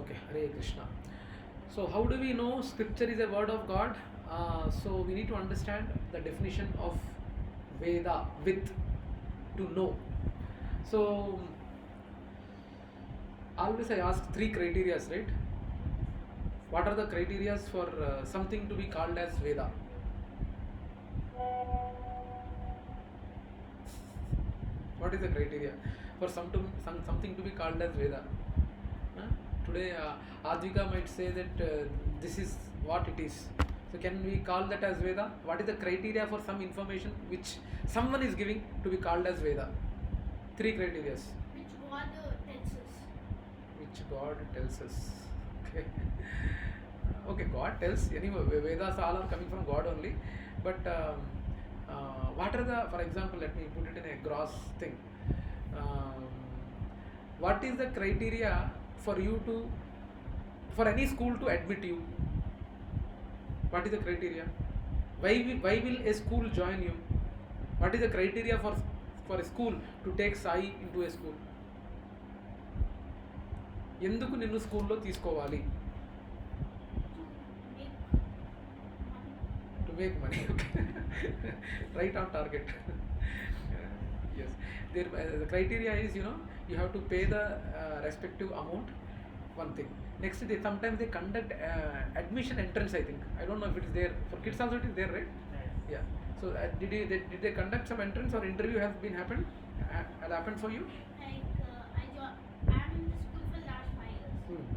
Okay, Hare Krishna. So, how do we know scripture is a word of God? So, we need to understand the definition of Veda, with, to know. So, always I ask three criteria, right? What are the criteria for something to be called as Veda? What is the criteria for something to be called as Veda? Huh? Today, Advika might say that this is what it is. So, can we call that as Veda? What is the criteria for some information which someone is giving to be called as Veda? Three criteria. Which God tells us. Which God tells us. Okay. Okay, God tells. Anyway, Vedas all are coming from God only. But what are the, for example, let me put it in a gross thing. What is the criteria for you to, for any school to admit you? What is the criteria? Why will a school join you? What is the criteria for a school to take Sai into a school? ఎందుకు నిన్ను స్కూల్లో తీసుకోవాలి? To make money. Okay. Right on target. Yes. The criteria is, you have to pay the respective amount. One thing. Next, sometimes they conduct admission entrance. I think I don't know if it is there for kids also. It is there, right? Yeah. So did they conduct some entrance or interview has happened for you? I'm in the school for last 5 years.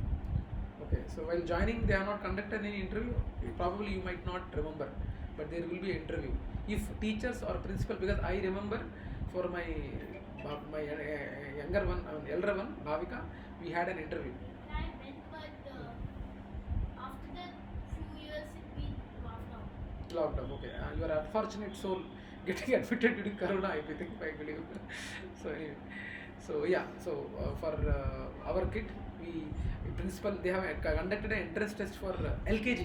Okay. So while joining, they have not conducted any interview. Probably you might not remember, but there will be an interview. If teachers or principal, because I remember for my younger one, elder one, Bhavika, we had an interview. I went, but after that few years it been locked down. Locked down. Okay. You are unfortunate soul getting admitted during Corona. I believe. So anyway, so yeah. So for our kid, principal, they have conducted an entrance test for LKG.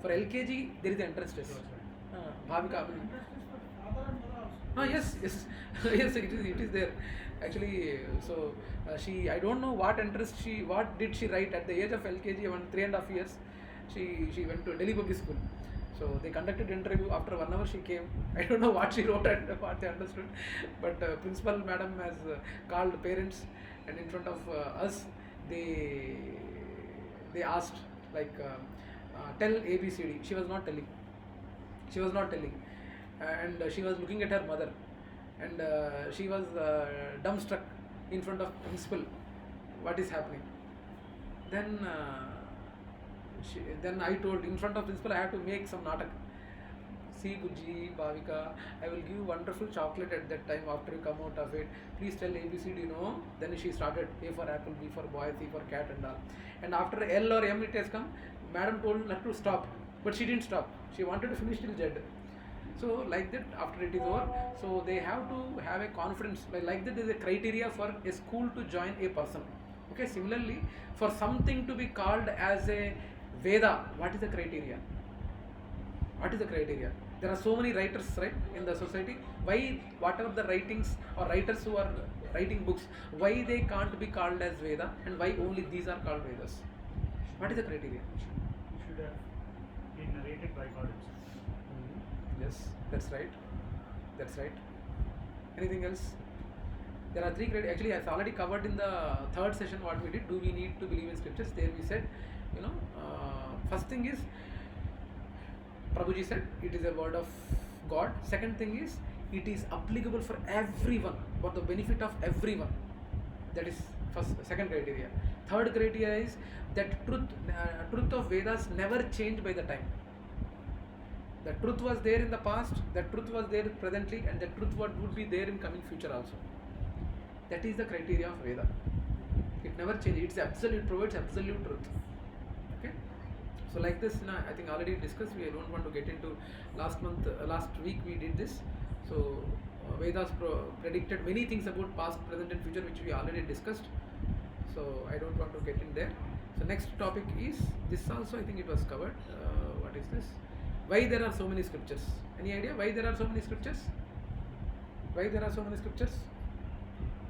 For LKG, there is an entrance test. Bhavika. Yes, yes, yes. It is there. Actually, so I don't know what did she write at the age of LKG, 3.5 years. She went to Delhi Public School. So they conducted interview. After 1 hour she came. I don't know what she wrote and what they understood. But principal madam has called parents, and in front of us, they asked like tell ABCD. She was not telling. And she was looking at her mother, and she was dumbstruck in front of principal. What is happening? Then I told in front of principal I have to make some natak. See Guji, Bhavika, I will give you wonderful chocolate at that time after you come out of it. Please tell ABCD, Then she started A for apple, B for boy, C for cat and all. And after L or M it has come, madam told her to stop. But she didn't stop. She wanted to finish till Z. So like that, after it is over, so they have to have a confidence. Like that is a criteria for a school to join a person. Okay, similarly, for something to be called as a Veda, what is the criteria? What is the criteria? There are so many writers, right, in the society. Why, whatever the writings or writers who are writing books, why they can't be called as Veda, and why only these are called Vedas? What is the criteria? It should have been narrated by God himself. Yes, that's right. Anything else? There are three criteria. Actually, it's already covered in the third session. What we did, do we need to believe in scriptures? There we said, first thing is, Prabhuji said, it is a word of God. Second thing is, it is applicable for everyone, for the benefit of everyone. That is second criteria. Third criteria is that truth of Vedas never changed by the time. The truth was there in the past, the truth was there presently, and the truth would be there in coming future also. That is the criteria of Veda. It never changes. It's absolute, provides absolute truth. Okay. So like this, I think already discussed. We don't want to get into last week we did this. So Vedas predicted many things about past, present, and future, which we already discussed. So I don't want to get in there. So next topic is this also. I think it was covered. What is this? Why there are so many scriptures? Any idea why there are so many scriptures? Why there are so many scriptures?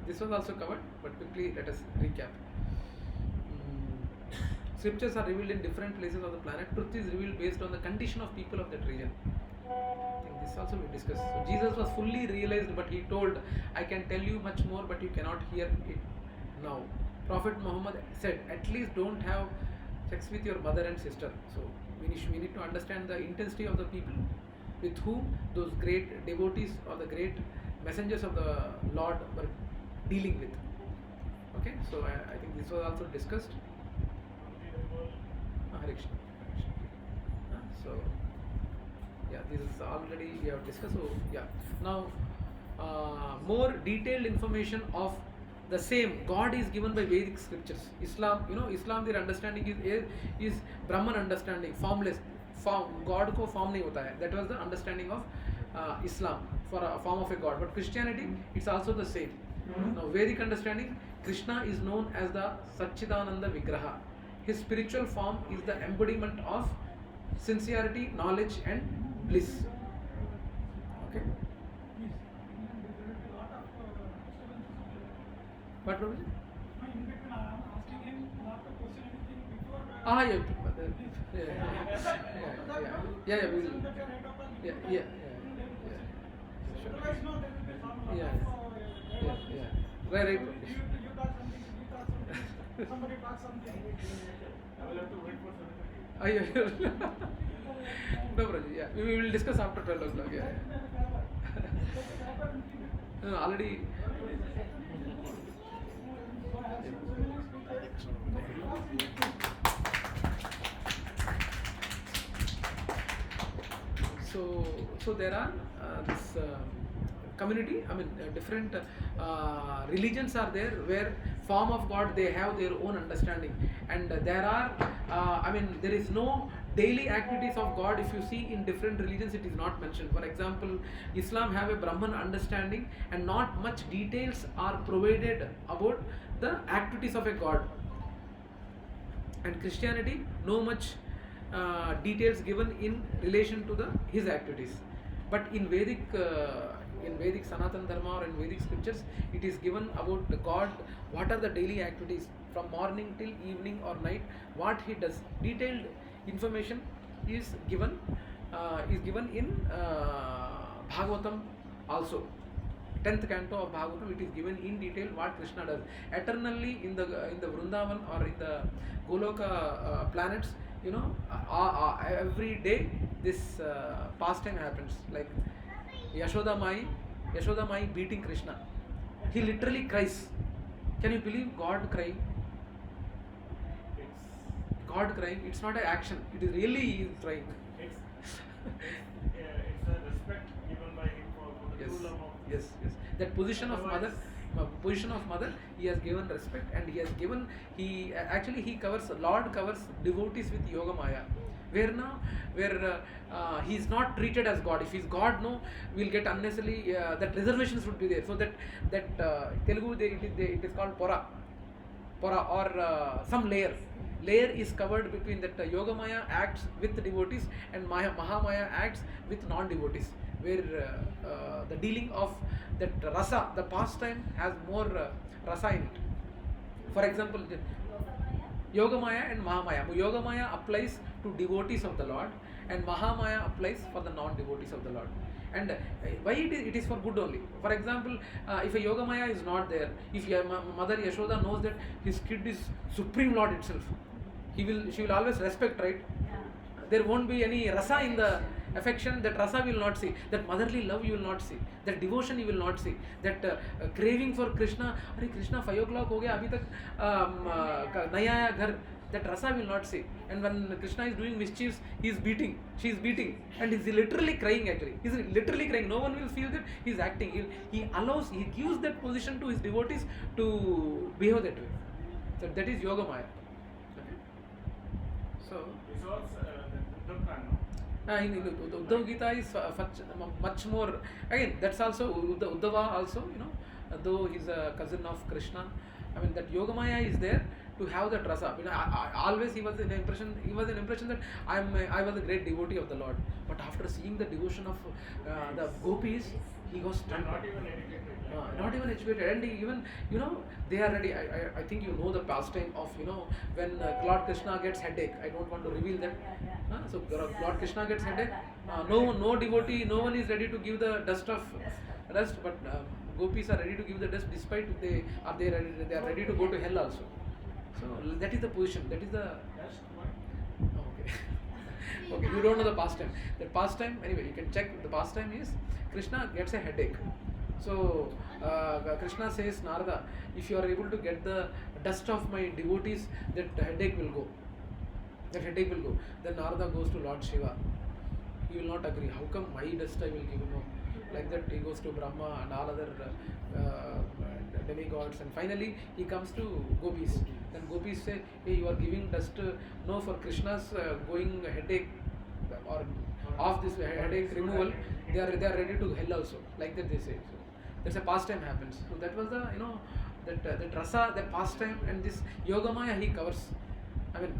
This was also covered, but quickly let us recap. Scriptures are revealed in different places of the planet. Truth is revealed based on the condition of people of that region. I think this also we discussed. So Jesus was fully realized, but he told, I can tell you much more, but you cannot hear it now. Prophet Muhammad said, at least don't have sex with your mother and sister. So we need to understand the intensity of the people with whom those great devotees or the great messengers of the Lord were dealing with. Okay, so I think this was also discussed. Hare Krishna. So yeah, this is already we have discussed. So yeah, now more detailed information of the same God is given by Vedic scriptures. Islam, Islam their understanding is Brahman understanding, formless. God को form नहीं होता है. That was the understanding of Islam for a form of a God. But Christianity, it's also the same. Now Vedic understanding, Krishna is known as the Satchidananda Vigraha. His spiritual form is the embodiment of sincerity, knowledge and bliss. Okay. What problem? Yeah. We will. Yeah. Sure. Yeah. Right. Somebody talks something. I will have to wait for something. No problem. Yeah, we will discuss after 12 o'clock. Yeah. No, already. So there are this community. I mean, different religions are there where form of God they have their own understanding, and there are. There is no daily activities of God. If you see in different religions, it is not mentioned. For example, Islam have a Brahman understanding, and not much details are provided about the activities of a God. And Christianity, no much details given in relation to his activities. But in Vedic Sanatana Dharma or in Vedic scriptures, it is given about the God, what are the daily activities from morning till evening or night, what he does. Detailed information is given in Bhagavatam also. 10th canto of Bhagavatam, it is given in detail what Krishna does. Eternally in the Vrindavan or in the Goloka planets, every day this pastime happens. Like Yashoda Mai beating Krishna. He literally cries. Can you believe God crying? God crying, it's not an action. It is really crying. It's a respect given by him for the true love of. Yes. That position of mother, he has given respect, and Lord covers devotees with Yoga Maya. Where he is not treated as God. If he is God, no, we'll get unnecessarily that reservations would be there. So that Telugu it is called Pora or some layer. Layer is covered between that Yoga Maya acts with the devotees and Mahamaya acts with non-devotees, where the dealing of that rasa, the pastime has more rasa in it. For example, Yoga Maya and Mahamaya. Yoga Maya applies to devotees of the Lord, and Mahamaya applies for the non-devotees of the Lord. And why it is for good only. For example, if a Yoga Maya is not there, if your mother Yashoda knows that his kid is Supreme Lord itself, she will always respect, right? There won't be any rasa in the affection. That rasa will not see. That motherly love you will not see. That devotion you will not see. That craving for Krishna. Arey Krishna 5 o'clock ho gaya, abhi tak nahi aaya ghar. That rasa will not see. And when Krishna is doing mischiefs, she is beating, and he is literally crying. Actually, he is literally crying. No one will feel that he is acting. He gives that position to his devotees to behave that way. So that is Yoga Maya. Okay. So. It's also the Uddhav In Uddhav Gita is much more. Again, that's also Uddhava also. Though he's a cousin of Krishna. That Yoga Maya is there to have that rasa. Always he was an impression that I was a great devotee of the Lord. But after seeing the devotion of the gopis, he was stunned. Not even educated. Not even educated, and even they are ready. I think you know the pastime of when Lord Krishna gets headache. I don't want to reveal that. So Lord Krishna gets headache. No devotee, no one is ready to give the dust of rest, but gopis are ready to give the dust despite they are ready to go to hell also. So that is the position. That is the. Okay. Okay, you don't know the pastime. That pastime, anyway, you can check. The pastime is Krishna gets a headache. So Krishna says, Narada, if you are able to get the dust of my devotees, that headache will go. That headache will go. Then Narada goes to Lord Shiva. He will not agree. How come my dust I will give him? Like that, he goes to Brahma and all other demigods, and finally he comes to gopis. Then gopis say, hey, you are giving dust no for Krishna's going headache or of this headache removal. They are ready to hell also. Like that they say. So that's a pastime happens. So that was the that rasa, that pastime, and this Yogamaya he covers. I mean,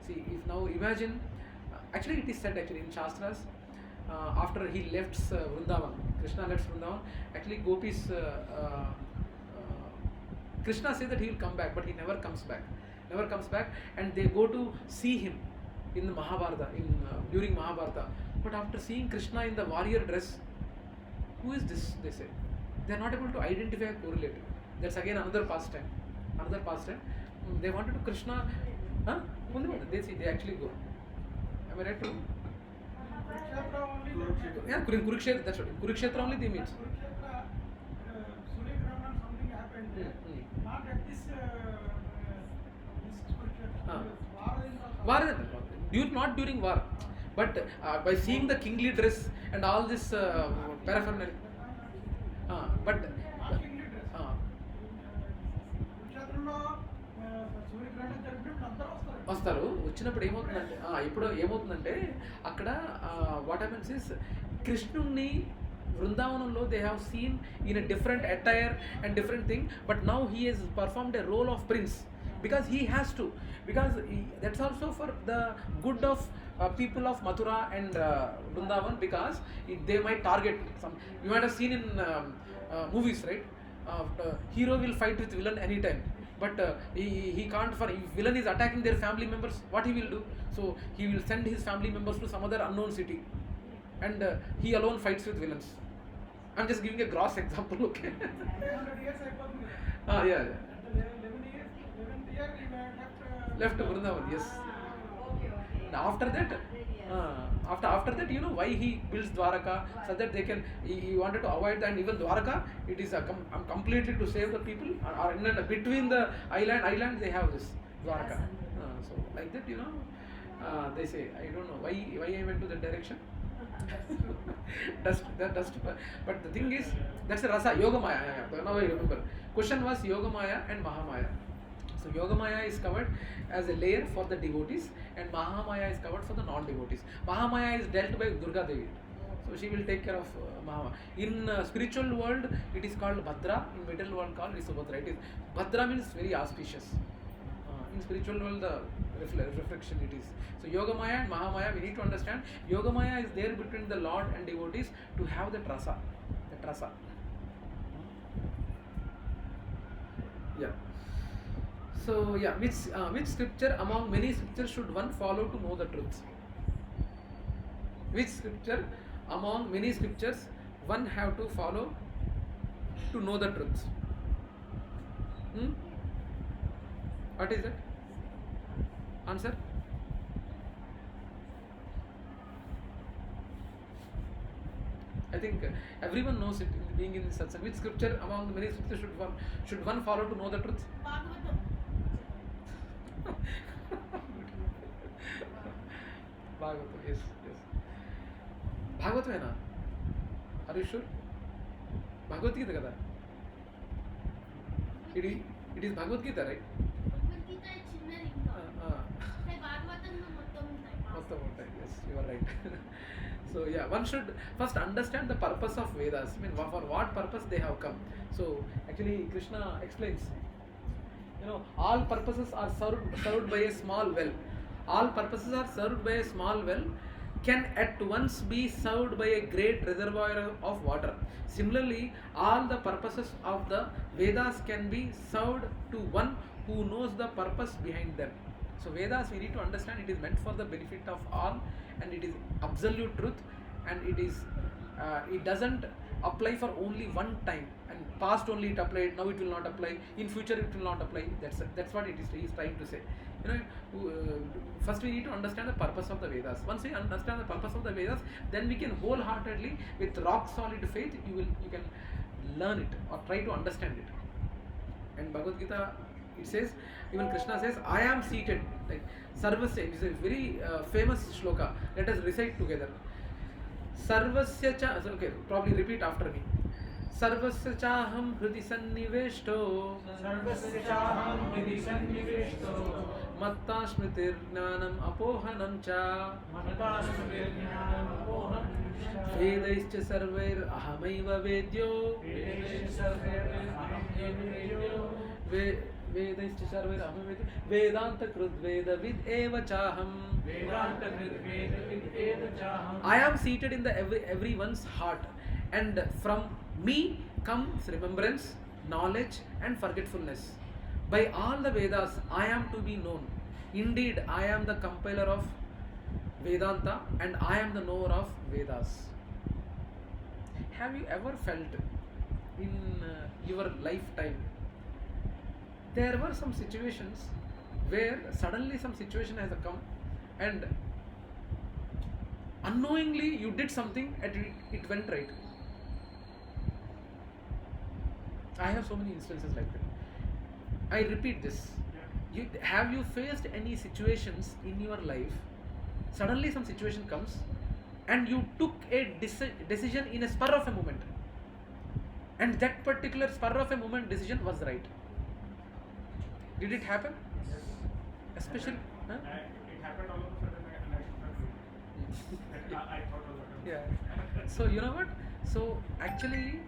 see, if now imagine, actually it is said in Shastras, after he left Vrindavan, Krishna left Vrindavan, actually gopis, Krishna says that he will come back, but he never comes back. Never comes back, and they go to see him in the Mahabharata, during Mahabharata. But after seeing Krishna in the warrior dress, who is this? They say. They are not able to identify a correlate. That's again another pastime. Another pastime. They wanted to Krishna. Huh? They actually go. Am I right? Too? Yeah, Kurukshetra. That's right. Kurukshetra only they meet. Something happened. Not at this War, not during war, but by seeing the kingly dress and all this paraphernalia. But వస్తారు వచ్చినప్పుడు ఏమవుతుందంటే ఇప్పుడు ఏమవుతుందంటే అక్కడ what happens is కృష్ణుణ్ణి బృందావనంలో they have seen in a different attire and different thing but now he has performed a role of prince because he has to, because that's also for the good of people of Mathura and Vrindavan, because they might target some. You might have seen in movies, right? Hero will fight with villain anytime, but he can't. For if villain is attacking their family members, what he will do? So he will send his family members to some other unknown city, and he alone fights with villains. I'm just giving a gross example, okay? Yeah. Left Vrindavan, yes. After that, after that, why he builds Dwaraka, so that they can. He wanted to avoid that, and even Dwaraka, it is completely to save the people. Or between the island, they have this Dwaraka. So like that, they say, I don't know why I went to that direction. dust. But the thing is, that's the rasa Yogamaya. Now I remember. Question was Yogamaya and Mahamaya. So Yogamaya is covered as a layer for the devotees, and Mahamaya is covered for the non-devotees. Mahamaya is dealt by Durga Devi, so she will take care of Mahamaya. In spiritual world, it is called Bhadra. In middle world, called Subhadra. It is Bhadra means very auspicious. In spiritual world, the reflection it is. So Yogamaya and Mahamaya, we need to understand. Yogamaya is there between the Lord and devotees to have that rasa. That rasa. Yeah. So yeah, which scripture among many scriptures should one follow to know the truth? Which scripture among many scriptures one have to follow to know the truth? What is it? Answer? I think everyone knows it, being in this satsang. Which scripture among the many scriptures should one follow to know the truth? Bhagavatam. Bhagavatam, yes. Bhagavatam hai na? Are you sure? Bhagavad Gita kada? It is Bhagavad Gita, right? Bhagavad Gita చిన్నది ఇంకా భాగవతంలో మొత్తం ఉంటాయి. Yes, you are right. So yeah, one should first understand the purpose of Vedas. I mean, for what purpose they have come. So actually, Krishna explains. All purposes are served by a small well. All purposes are served by a small well, can at once be served by a great reservoir of water. Similarly, all the purposes of the Vedas can be served to one who knows the purpose behind them. So Vedas, we need to understand, it is meant for the benefit of all, and it is absolute truth, and it doesn't apply for only one time, and past only it applied, now it will not apply, in future it will not apply. That's what it is he is trying to say. First we need to understand the purpose of the Vedas. Once we understand the purpose of the Vedas, then we can wholeheartedly, with rock solid faith, you can learn it or try to understand it. And Bhagavad Gita, it says, even Krishna says, I am seated, like Sarvasya. It is a very famous shloka. Let us recite together. Sarvasya cha, okay, probably repeat after me. Sarvasya chaham hridi sanniveshto, Sarvasya chaham hridi sanniveshto, matta smritir jnanam apohanam cha, vedaischa sarvair ahamaiva vedyo, vedaischa sarvair ahamaiva vedyo, vedanta krut veda vid eva chaham. I am seated in the everyone's heart, and from me comes remembrance, knowledge and forgetfulness. By all the Vedas I am to be known. Indeed, I am the compiler of Vedanta, and I am the knower of Vedas. Have you ever felt in your lifetime there were some situations where suddenly some situation has come, and unknowingly you did something and it went right? I have so many instances like that. I repeat this. Have you faced any situations in your life, suddenly some situation comes and you took a decision in a spur of a moment, and that particular spur of a moment decision was right? Did it happen? Yes. Especially, huh? It happened all of a sudden, and I thought of it. Yeah. So you know what? So actually,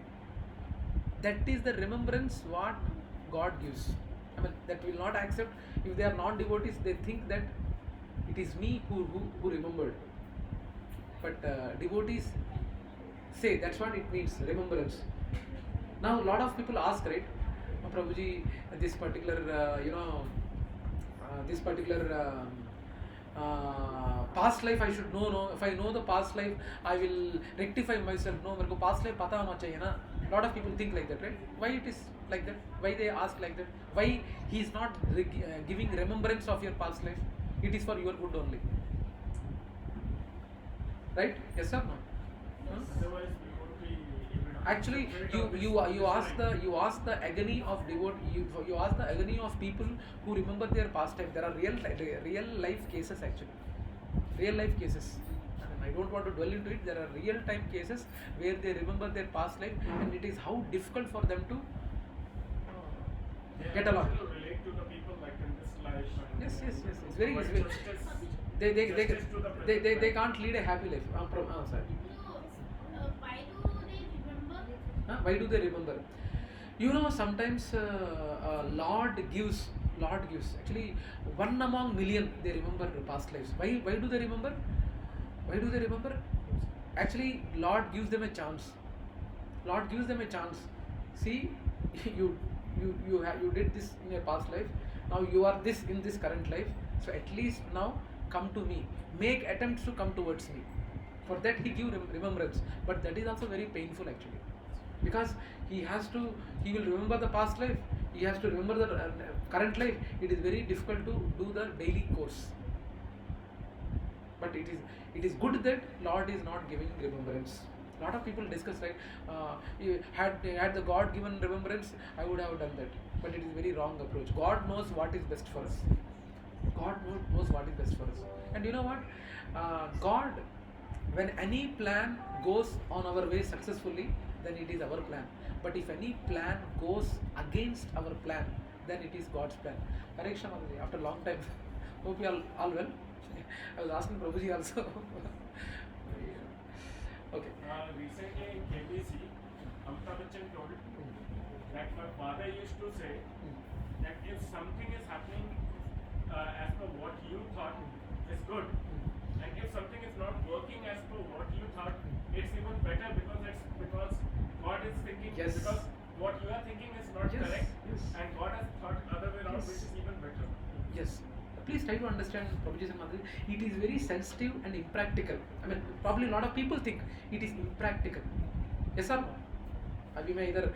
that is the remembrance what God gives. I mean, that will not accept. If they are non-devotees, they think that it is me who remembered. But devotees say that's what it means, remembrance. Now, a lot of people ask, right? Oh, Prabhuji, this particular, this particular past life I should know. No, if I know the past life, I will rectify myself. No, मेरे को past life पता होना चाहिए ना. A lot of people think like that, right? Why it is like that? Why they ask like that? Why he is not giving remembrance of your past life? It is for your good only, right? Yes or no? Huh? Otherwise, we won't be able to Actually, you ask the agony of you ask the agony of people who remember their past life. There are real life cases actually, real life cases. I don't want to dwell into it. There are real time cases where they remember their past life, and it is how difficult for them to get along. To relate to the people like in this life. And Yes. It's very. justice to the They can't lead a happy life. Sorry. Why do they remember? Why do they remember? You know, sometimes Lord gives. Actually, one among million they remember past lives. Why do they remember? Why do they remember? Actually, Lord gives them a chance. Lord gives them a chance. See, you did this in your past life. Now you are this in this current life. So at least now come to me. Make attempts to come towards me. For that he give remembrance. But that is also very painful actually, because he will remember the past life. He has to remember the current life. It is very difficult to do the daily course. But it is good that Lord is not giving remembrance. A lot of people discuss, right? Had the God given remembrance, I would have done that. But it is very wrong approach. God knows what is best for us. God knows what is best for us. And you know what? God, when any plan goes on our way successfully, then it is our plan. But if any plan goes against our plan, then it is God's plan. Hare Krishna Mataji, after a long time. Hope you all well. I was asking Prabhuji also. Okay. Recently in KBC, Amitabh Bachchan told that my father used to say that if something is happening as per what you thought is good, and if something is not working as per what you thought, it's even better because God is thinking, Yes. because what you are thinking is not Yes, correct, yes. and God has thought other way around, Yes. which is even better. Yes. Please try to understand, Prabhuji and Madhuri, it is very sensitive and impractical. I mean, probably a lot of people think it is impractical. Yes or no? अभी मैं इधर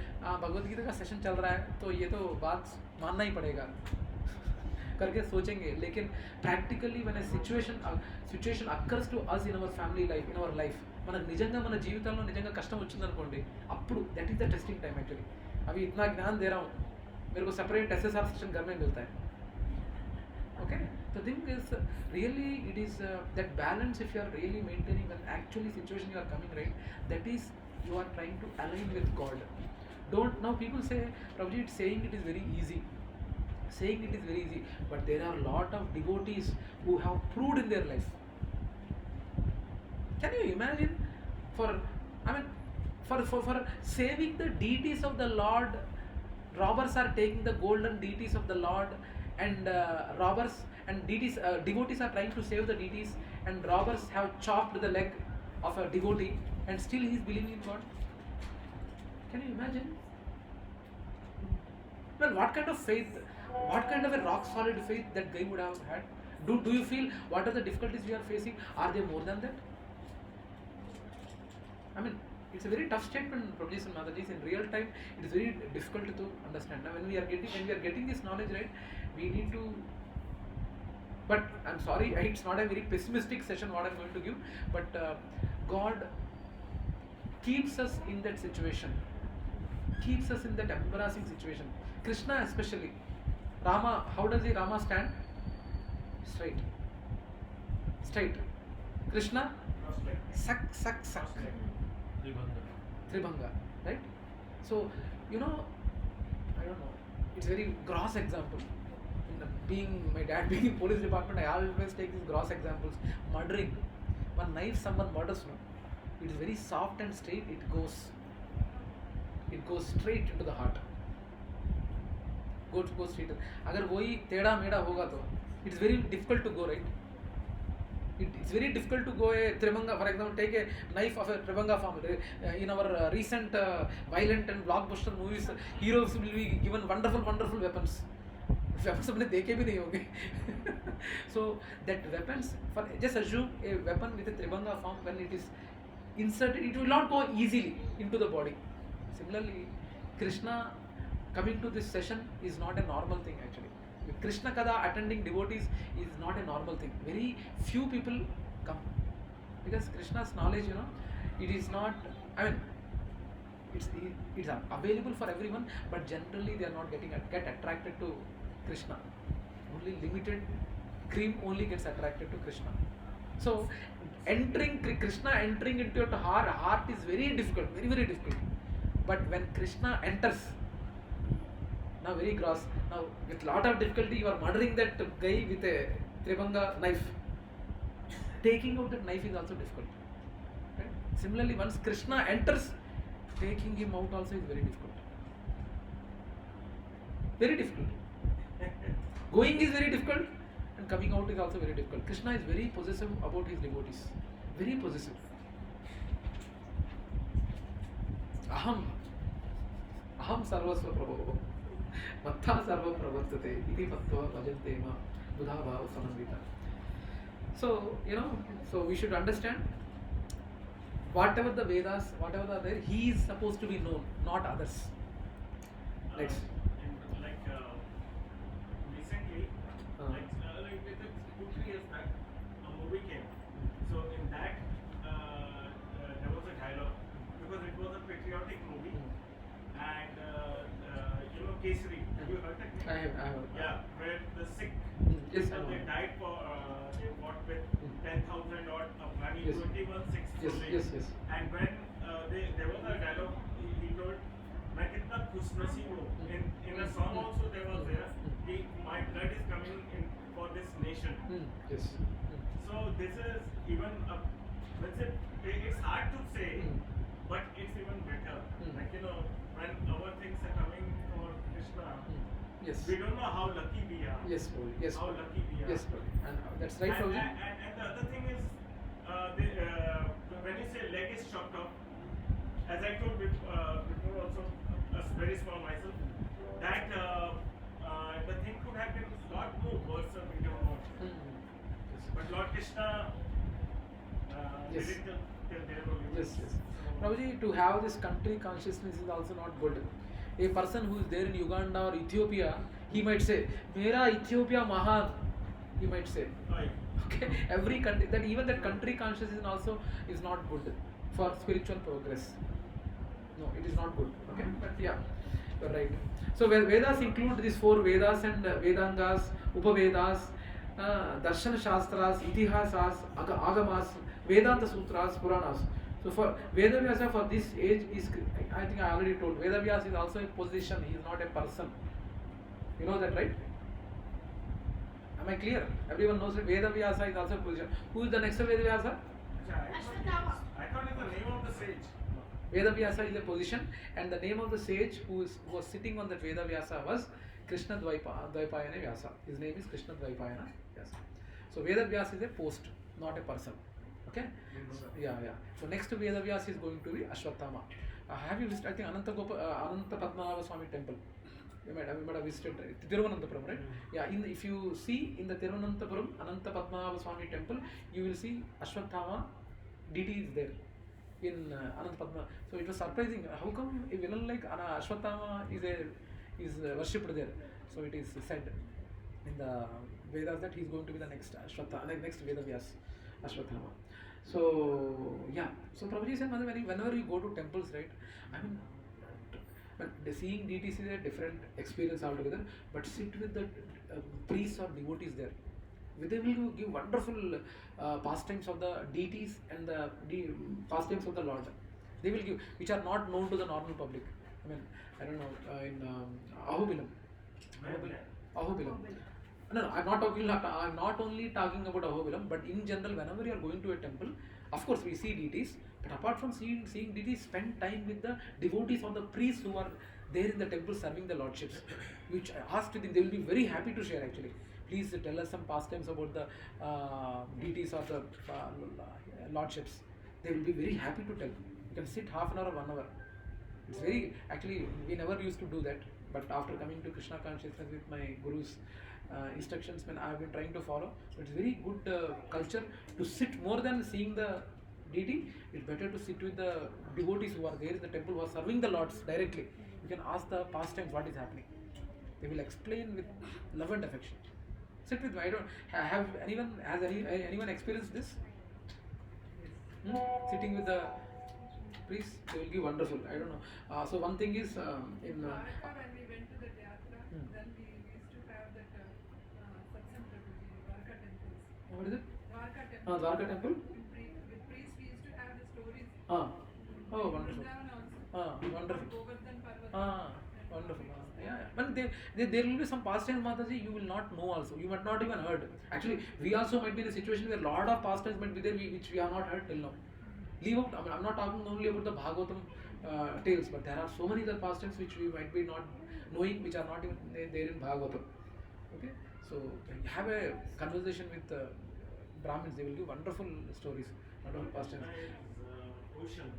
भगवत गीता का session चल रहा है तो ये तो बात मानना ही पड़ेगा करके सोचेंगे, लेकिन practically when a situation occurs to us in our family life, in our life, మనకు నిజంగా మన జీవితంలో నిజంగా కష్టం వచ్చిందనుకోండి, అప్పుడు that is the testing time actually. अभी इतना ज्ञान दे रहा हूँ, मेरे को separate SSR सेशन घर में मिलता है. Okay, the thing is really it is that balance, if you are really maintaining when actually situation you are coming right, that is you are trying to align with God. Don't, now people say, Prabhuji, it's saying it is very easy. Saying it is very easy, but there are a lot of devotees who have proved in their life. Can you imagine for saving the deities of the Lord, robbers are taking the golden deities of the Lord, and robbers and deities, devotees are trying to save the deities, and robbers have chopped the leg of a devotee, and still he is believing in God. Can you imagine? Well, what kind of faith, what kind of a rock solid faith that guy would have had? Do you feel what are the difficulties we are facing? Are they more than that? I mean, it's a very tough statement, Prabhuji and Mataji. In real time, it is very difficult to understand. Now, when we are getting this knowledge right, we need to. But I'm sorry, it's not a very pessimistic session what I'm going to give. But God keeps us in that situation, keeps us in that embarrassing situation. Krishna especially. Rama, how does Rama stand? Straight. Straight. Krishna? Sak. Tribhanga, right? So, I don't know, it's a very gross example. My dad being in police department, I always take these gross examples. Murdering. One knife someone murders, no? It is very soft and straight, it goes straight into the heart. Go straight. Agar wohi teda meda hoga to, it's very difficult to go, right? It's very difficult to go a Tribhanga, for example, take a knife of a Tribhanga farm. In our recent violent and blockbuster movies, heroes will be given wonderful weapons. Weapons अपने देखे भी नहीं होंगे. So that weapons, for just assume a weapon with a Tribhanga form, when it is inserted, it will not go easily into the body. Similarly, Krishna coming to this session is not a normal thing actually. Krishna Kada attending devotees is not a normal thing. Very few people come because Krishna's knowledge, it is not. I mean, it's available for everyone, but generally they are not get attracted to Krishna. Only limited cream only gets attracted to Krishna. So, Krishna entering into your heart is very difficult, very very difficult. But when Krishna enters, now very gross. Now with lot of difficulty you are murdering that guy with a Tribhanga knife. Taking out that knife is also difficult. Right? Similarly, once Krishna enters, taking him out also is very difficult. Very difficult. Going is very difficult and coming out is also very difficult. Krishna is very possessive about his devotees. Very possessive. Aham sarvasva prabho. Mattha sarva pravartate iti mattva bhajante ma buddha bhava samandita. So, so we should understand whatever the Vedas, whatever are there, he is supposed to be known, not others. Next. Recently, with 2-3 years back, a movie came. So in that, there was a dialogue because it was a patriotic movie, and Kesari. Have you heard that name? I have. Yeah, where the Sikh, Yes, they died for, they fought with 10,000 odd Afghani, Yes. 21 Sikhs. Yes. And when there was a dialogue, he told, "मैं कितना खुशनसीब हूँ." In a song also there was there, my blood is coming in for this nation. Yes. So this is even it's hard to say, but it's even better. Like when our things are coming for Krishna, Yes. we don't know how lucky we are. Yes, Prabhu. Yes. How lucky we are. Yes, Prabhu. And that's right, Prabhu. And the other thing is, when you say leg is chopped off, as I told before also, very small myself, that the thing could have been a lot more worse, we don't know. But Lord Krishna Yes. did it till there only. Yes, yes. Prabhuji, to have this country consciousness is also not good. A person who is there in Uganda or Ethiopia, he might say, Mera Ethiopia Mahan, he might say. Oh, yeah. Okay, every country, that even that country consciousness also is not good for spiritual progress. No, it is not good. Okay, but yeah, you're right. So Vedas include these four Vedas and Vedangas, Upavedas, Darshana Shastras, Itihasas, Agamas, Vedanta Sutras, Puranas. So for Vedavyasa for this age is, I think I already told, Vedavyasa is also a position, he is not a person. You know that, right? Am I clear? Everyone knows that Vedavyasa is also a position. Who is the next Vedavyasa? Ashwatthama. I thought it's the name of the sage. Vedavyasa is a position, and the name of the sage who was sitting on that Vedavyasa was Krishna Dvaipayana Vyasa. His name is Krishna Dvaipayana Vyasa. So Vedavyasa is a post, not a person. Okay? So, yeah. So next Vedavyasa is going to be Ashwatthama. Have you visited? I think Ananta Padmanabha Swami temple. You might have visited Thiruvananthapuram, right? Yeah. If you see in the Thiruvananthapuram Ananta Padmanabha Swami temple, you will see Ashwatthama deity is there in Ananta Padma. So it was surprising. How come a villain like Ashwatthama is worshipped there? So it is said in the Vedas that he is going to be the next Ashwatthama, like next Vedavyas, Ashwatthama. So yeah. So Prabhuji said, whenever you go to temples, right? I mean, but seeing deities is a different experience altogether. But sit with the priests or devotees there. They will give wonderful pastimes of the deities and the pastimes of the Lord. They will give, which are not known to the normal public. I mean, I don't know, in Ahobilam. Ahobilam. No, I'm not only talking about Ahobilam, but in general, whenever you are going to a temple, of course we see deities, but apart from seeing deities, spend time with the devotees or the priests who are there in the temple serving the lordships, which I asked them, they will be very happy to share actually. Please tell us some pastimes about the deities or the lordships. They will be very happy to tell. You can sit half an hour or 1 hour. It's very, actually, we never used to do that. But after coming to Krishna consciousness with my guru's instructions, when I have been trying to follow, so it's very good culture to sit more than seeing the deity. It's better to sit with the devotees who are there in the temple, who are serving the lords directly. You can ask the pastimes what is happening. They will explain with love and affection. Sit with me. I don't have anyone experienced this? Sitting with the priests, they will give wonderful. I don't know. So one thing is in Dwarka, when we went to the Yatra, then we used to have that Satsang Prabhuji, Dwarka temples. what is it? Dwarka temple. Dwarka temple. With priests, we used to have the stories. Oh, wonderful. Vrindavan also. Wonderful. Govardhan Parvat. Wonderful. Yeah. But there will be some pastimes, Mataji, you will not know also. You might not even heard. Actually, we also might be in a situation where a lot of pastimes might be there which we have not heard till now. Leave out, I mean, I'm not talking only about the Bhagavatam tales, but there are so many other pastimes which we might be not knowing, which are not even there in Bhagavatam. Okay? So, have a conversation with Brahmins, they will give wonderful stories, wonderful pastimes. Ocean.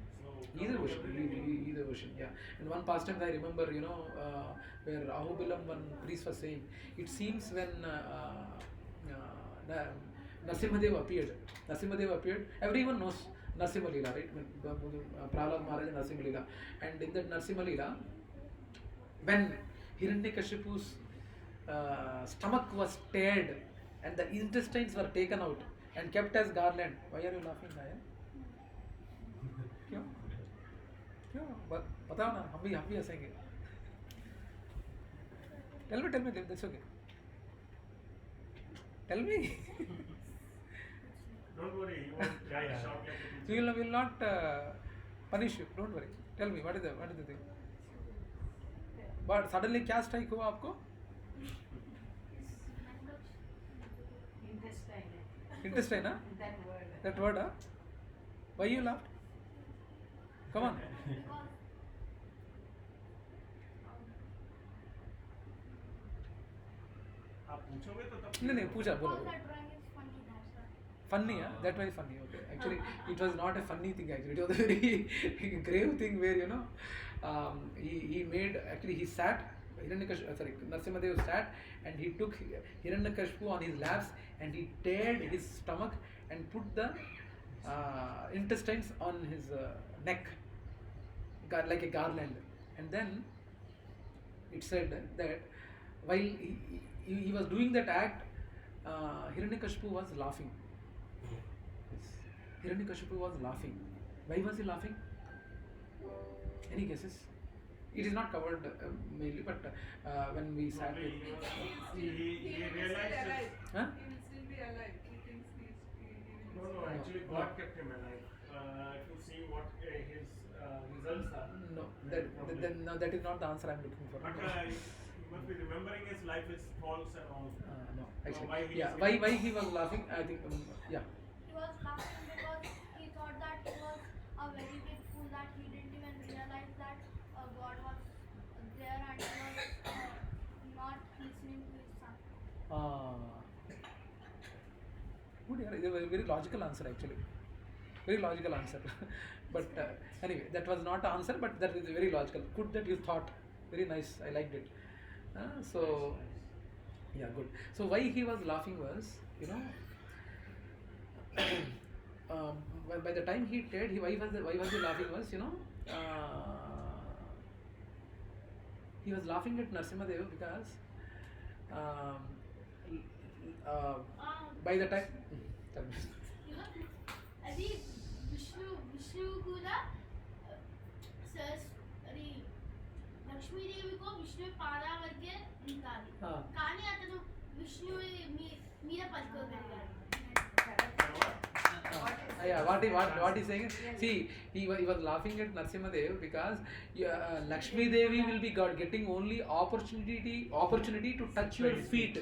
Either ocean, yeah. And one pastime I remember, where Ahobilam, one priest was saying, it seems when Narasimhadev appeared, everyone knows Narasimha Leela, right? Prahlad Maharaj and Narasimha Leela. And in that Narasimha Leela, when Hiranyakashipu's stomach was teared and the intestines were taken out and kept as garland. Why are you laughing, Raya? क्यों क्यों बताओ ना हम भी हंसेंगे tell me that's okay tell me Don't worry, you won't shout like a we will not punish you, don't worry. Tell me what is the thing, but suddenly क्या strike हुआ आपको? Intestine, huh? That word, huh? Why you laughed? Come on. आप पूछोगे तो तब नहीं पूछा बोलो. Because that drawing is funny, that's why. Funny, that was funny. Okay, actually, it was not a funny thing. Actually, it was a very grave thing where he made actually he sat. Narasimhadev sat and he took Hiranyakashipu on his laps and he teared his stomach and put the intestines on his neck, like a garland. And then it said that while he was doing that act, Hiranyakashipu was laughing. Yes. Hiranyakashipu was laughing. Why was he laughing? Any guesses? It is not covered mainly, but when we sat with... He realized it. Huh? He will still be alive. He thinks he will No, actually God kept him alive to see what his results are. No, that is not the answer I am looking for. But he must be remembering his life is false and all. No, actually, why he yeah. is- Why he was laughing? I think, yeah. He was laughing because he thought that he was a very big fool, that he didn't even realize that God was there and he was not listening to his son. Good, yeah, it was a very logical answer actually. Very logical answer. But anyway, that was not the answer, but that is very logical. Good that you thought. Very nice. I liked it. So, yeah, good. So why he was laughing was, by the time he teared, why was he laughing was, he was laughing at Narasimhadev because by the time... tell me. అది విష్ణు కూడా sorry లక్ష్మీదేవికో Vishnu పాదావద్య ఉంటారు కానీ అతను విష్ణు మీద పలుకోగలిగాడు. Yeah, what he's saying? See, he was laughing at Narasimhadev because Lakshmi Devi will be getting only opportunity to touch your feet.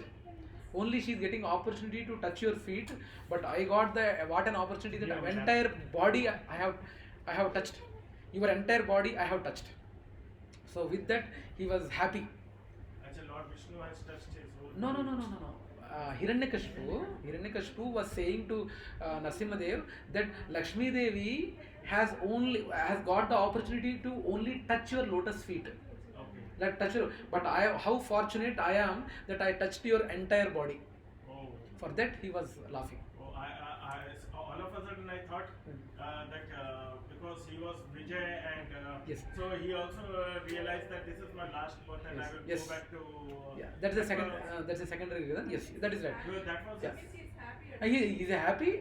Only she is getting opportunity to touch your feet, but I got what an opportunity that entire body I have touched. Your entire body I have touched. So with that he was happy. Actually, Lord Vishnu has touched his whole. No. Hiranyakashipu was saying to Narasimhadev that Lakshmi Devi has got the opportunity to only touch your lotus feet. Okay. Like touch your, but how fortunate I am that I touched your entire body. Oh. For that he was laughing. Oh, all of a sudden I thought that because he was Vijay and Yes. so he also realized that this is my last birth and Yes. I will Yes. go back to. Yeah, that's the second. That's the secondary reason. Yes, that is right. So that was. Yeah. He's happy. He is happy.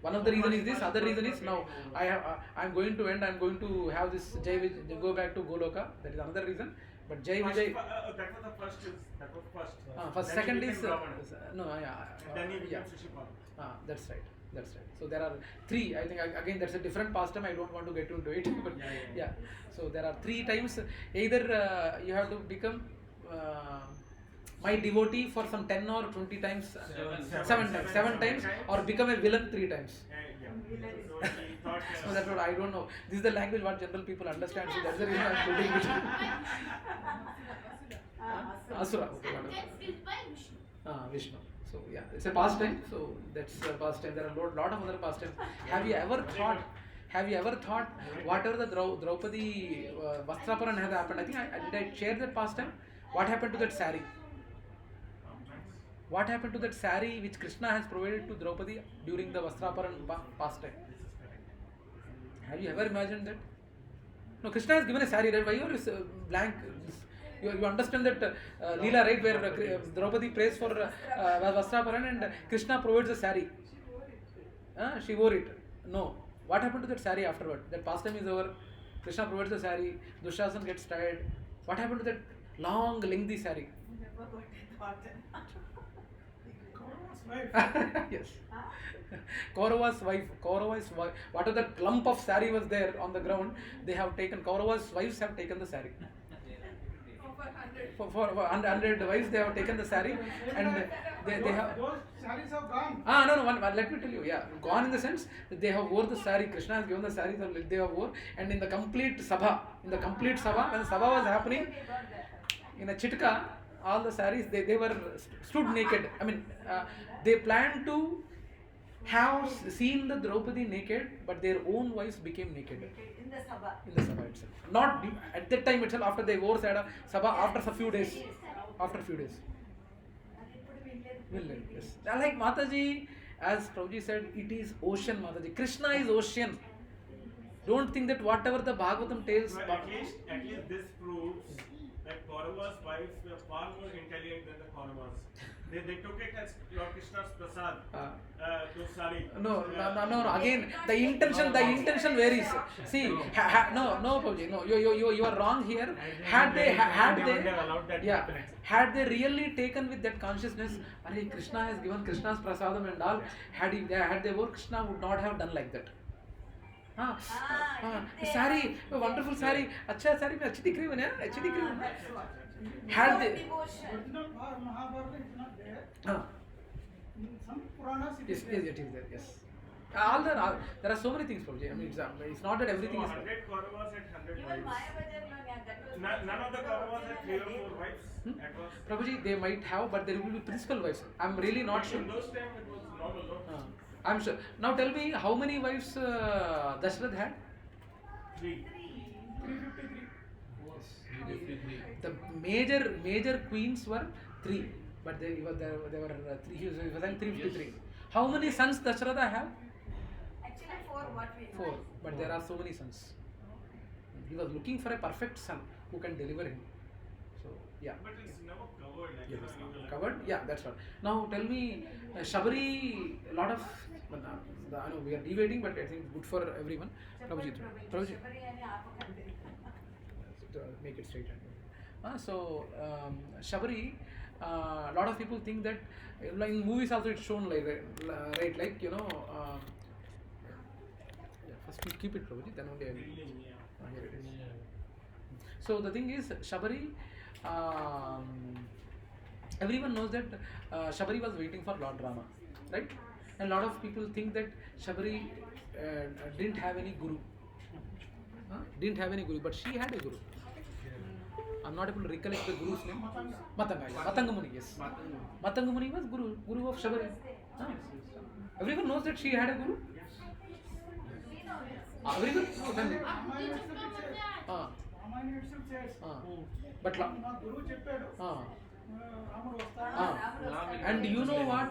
One of the reason is this. Other reason is now I'm going to end. I'm going to have this Jai Vijay, go back to Goloka. That is another reason. But Jai Vijay. That was the first. That was first. First, Then he second became is Ravana. no. Then he became Yeah. Shishupal. That's right. That's right. So there are three. I think again that's a different pastime. I don't want to get into it. But Yeah. So there are 3 times. Either you have to become my devotee for some 10 or 20 times. Seven times, or become a villain 3 times. Yeah. So he thought. So that's what I don't know. This is the language what general people understand. So that's the reason I'm putting it. Asura. Okay, And whatever. gets killed by Vishnu. Vishnu. So yeah, it's a pastime. So that's a pastime. There are lot of other pastimes. Have you ever thought whatever the Draupadi Vastraparan has happened? I think did I share that pastime? What happened to that sari? What happened to that sari which Krishna has provided to Draupadi during the Vastraparan pastime? Have you ever imagined that? No, Krishna has given a sari, right? Why you are blank? You understand that Leela, right, where Draupadi prays for Vastraparan and Krishna provides a sari. She wore it. No. What happened to that sari afterward? That pastime is over. Krishna provides the sari. Dushasan gets tired. What happened to that long, lengthy sari? Never got a thought. Yes. Kaurava's wife. Whatever that clump of sari was there on the ground, they have taken. Kaurava's wives have taken the sari. Over 100. For 100 wives, they have taken the sari, and they have. Those saris have gone. No. Let me tell you. Yeah, gone in the sense that they have wore the sari. Krishna has given the sari. They have wore, and in the complete sabha, when the sabha was happening, in a chitka, all the saris they were stood naked. I mean, they planned to have seen the Draupadi naked, but their own wives became naked In the Sabha. in the Sabha itself. Not at that time itself, after they wore Sabha, after a few days. After a few days. Yes. Like Mataji, as Prabhuji said, it is ocean, Mataji. Krishna is ocean. Don't think that whatever the Bhagavatam tells. But at least this proves that Kauravas' wives were far more intelligent than the Kauravas. They took it as Lord Krishna's prasad. Those sari. No. Again, the intention varies. See, no, Prabhuji, no, you are wrong here. Had they really taken with that consciousness, Arey, Krishna has given Krishna's prasadam and all. Had they wore, Krishna would not have done like that. Sari, a wonderful sari. Acha sari, mein achhi dikh rahi hu na? Achhi dikh rahi hu na? Had they? Original Mahabharata is not there. In some Puranas it Yes, is there. it is there. Yes. There are so many things, Prabhuji. I mean, it's not that everything is. 100 Kauravas and 100 Even wives. Mayabajar, that was. None of the Kauravas had 3 or 4 wives. At first. Prabhuji, they might have, but there will be principal wives. I'm really not sure. In those times it was normal, no? I'm sure. Now tell me, how many wives Dashrath had? 3. 353. The major queens were 3, but they were 3. He was having 353. How many sons Dashratha have? Actually, what we 4, but there are so many sons. He was looking for a perfect son who can deliver him. So yeah. But it's never covered. Like, Yes, you know, like- covered? Yeah, that's right. Now tell me, Shabari, a lot of, I know we are debating, but I think it's good for everyone. Prabhuji, make it straight. So Shabari, a lot of people think that like in movies also it's shown like right, like you know. First we keep it, Prabhuji, then only I will. Reeling, yeah. Here it is. So the thing is, Shabari, everyone knows that Shabari was waiting for Lord Rama, right? And a lot of people think that Shabari didn't have any guru. Didn't have any guru, but she had a guru. I'm not able to recollect the guru's name. Matanga, yeah. Matanga Muni, yes. Matanga Muni was guru of Shabari. Everyone knows that she had a guru. Everyone. Ramayana itself says, But మా గురువు చెప్పాడు రాముడు వస్తాడు. and you know what?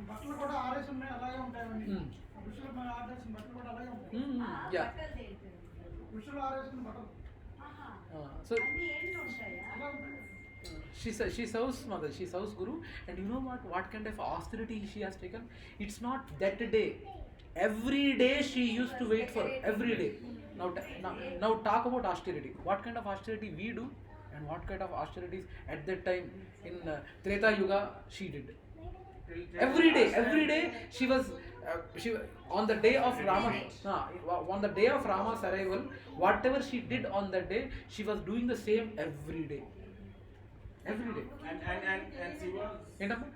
బట్టలు కూడా ఆరేసి ఉన్నాయి అలాగే ఉంటాయని ఋషులు ఆరేసిన బట్టలు కూడా అలాగే ఉంటాయి. Yeah. ఋషులు ఆరేసిన బట్టలు So అలా ఉంటాయి. she serves mother. She serves Guru, and you know what? What kind of austerity she has taken? It's not that day. Every day she used to wait for every day. Now talk about austerity. What kind of austerity we do, and what kind of austerities at that time in Treta Yuga she did. Every day she was on the day of Rama. On the day of Rama's arrival, whatever she did on that day, she was doing the same every day. Every day. And she was. ఏంటమ్మా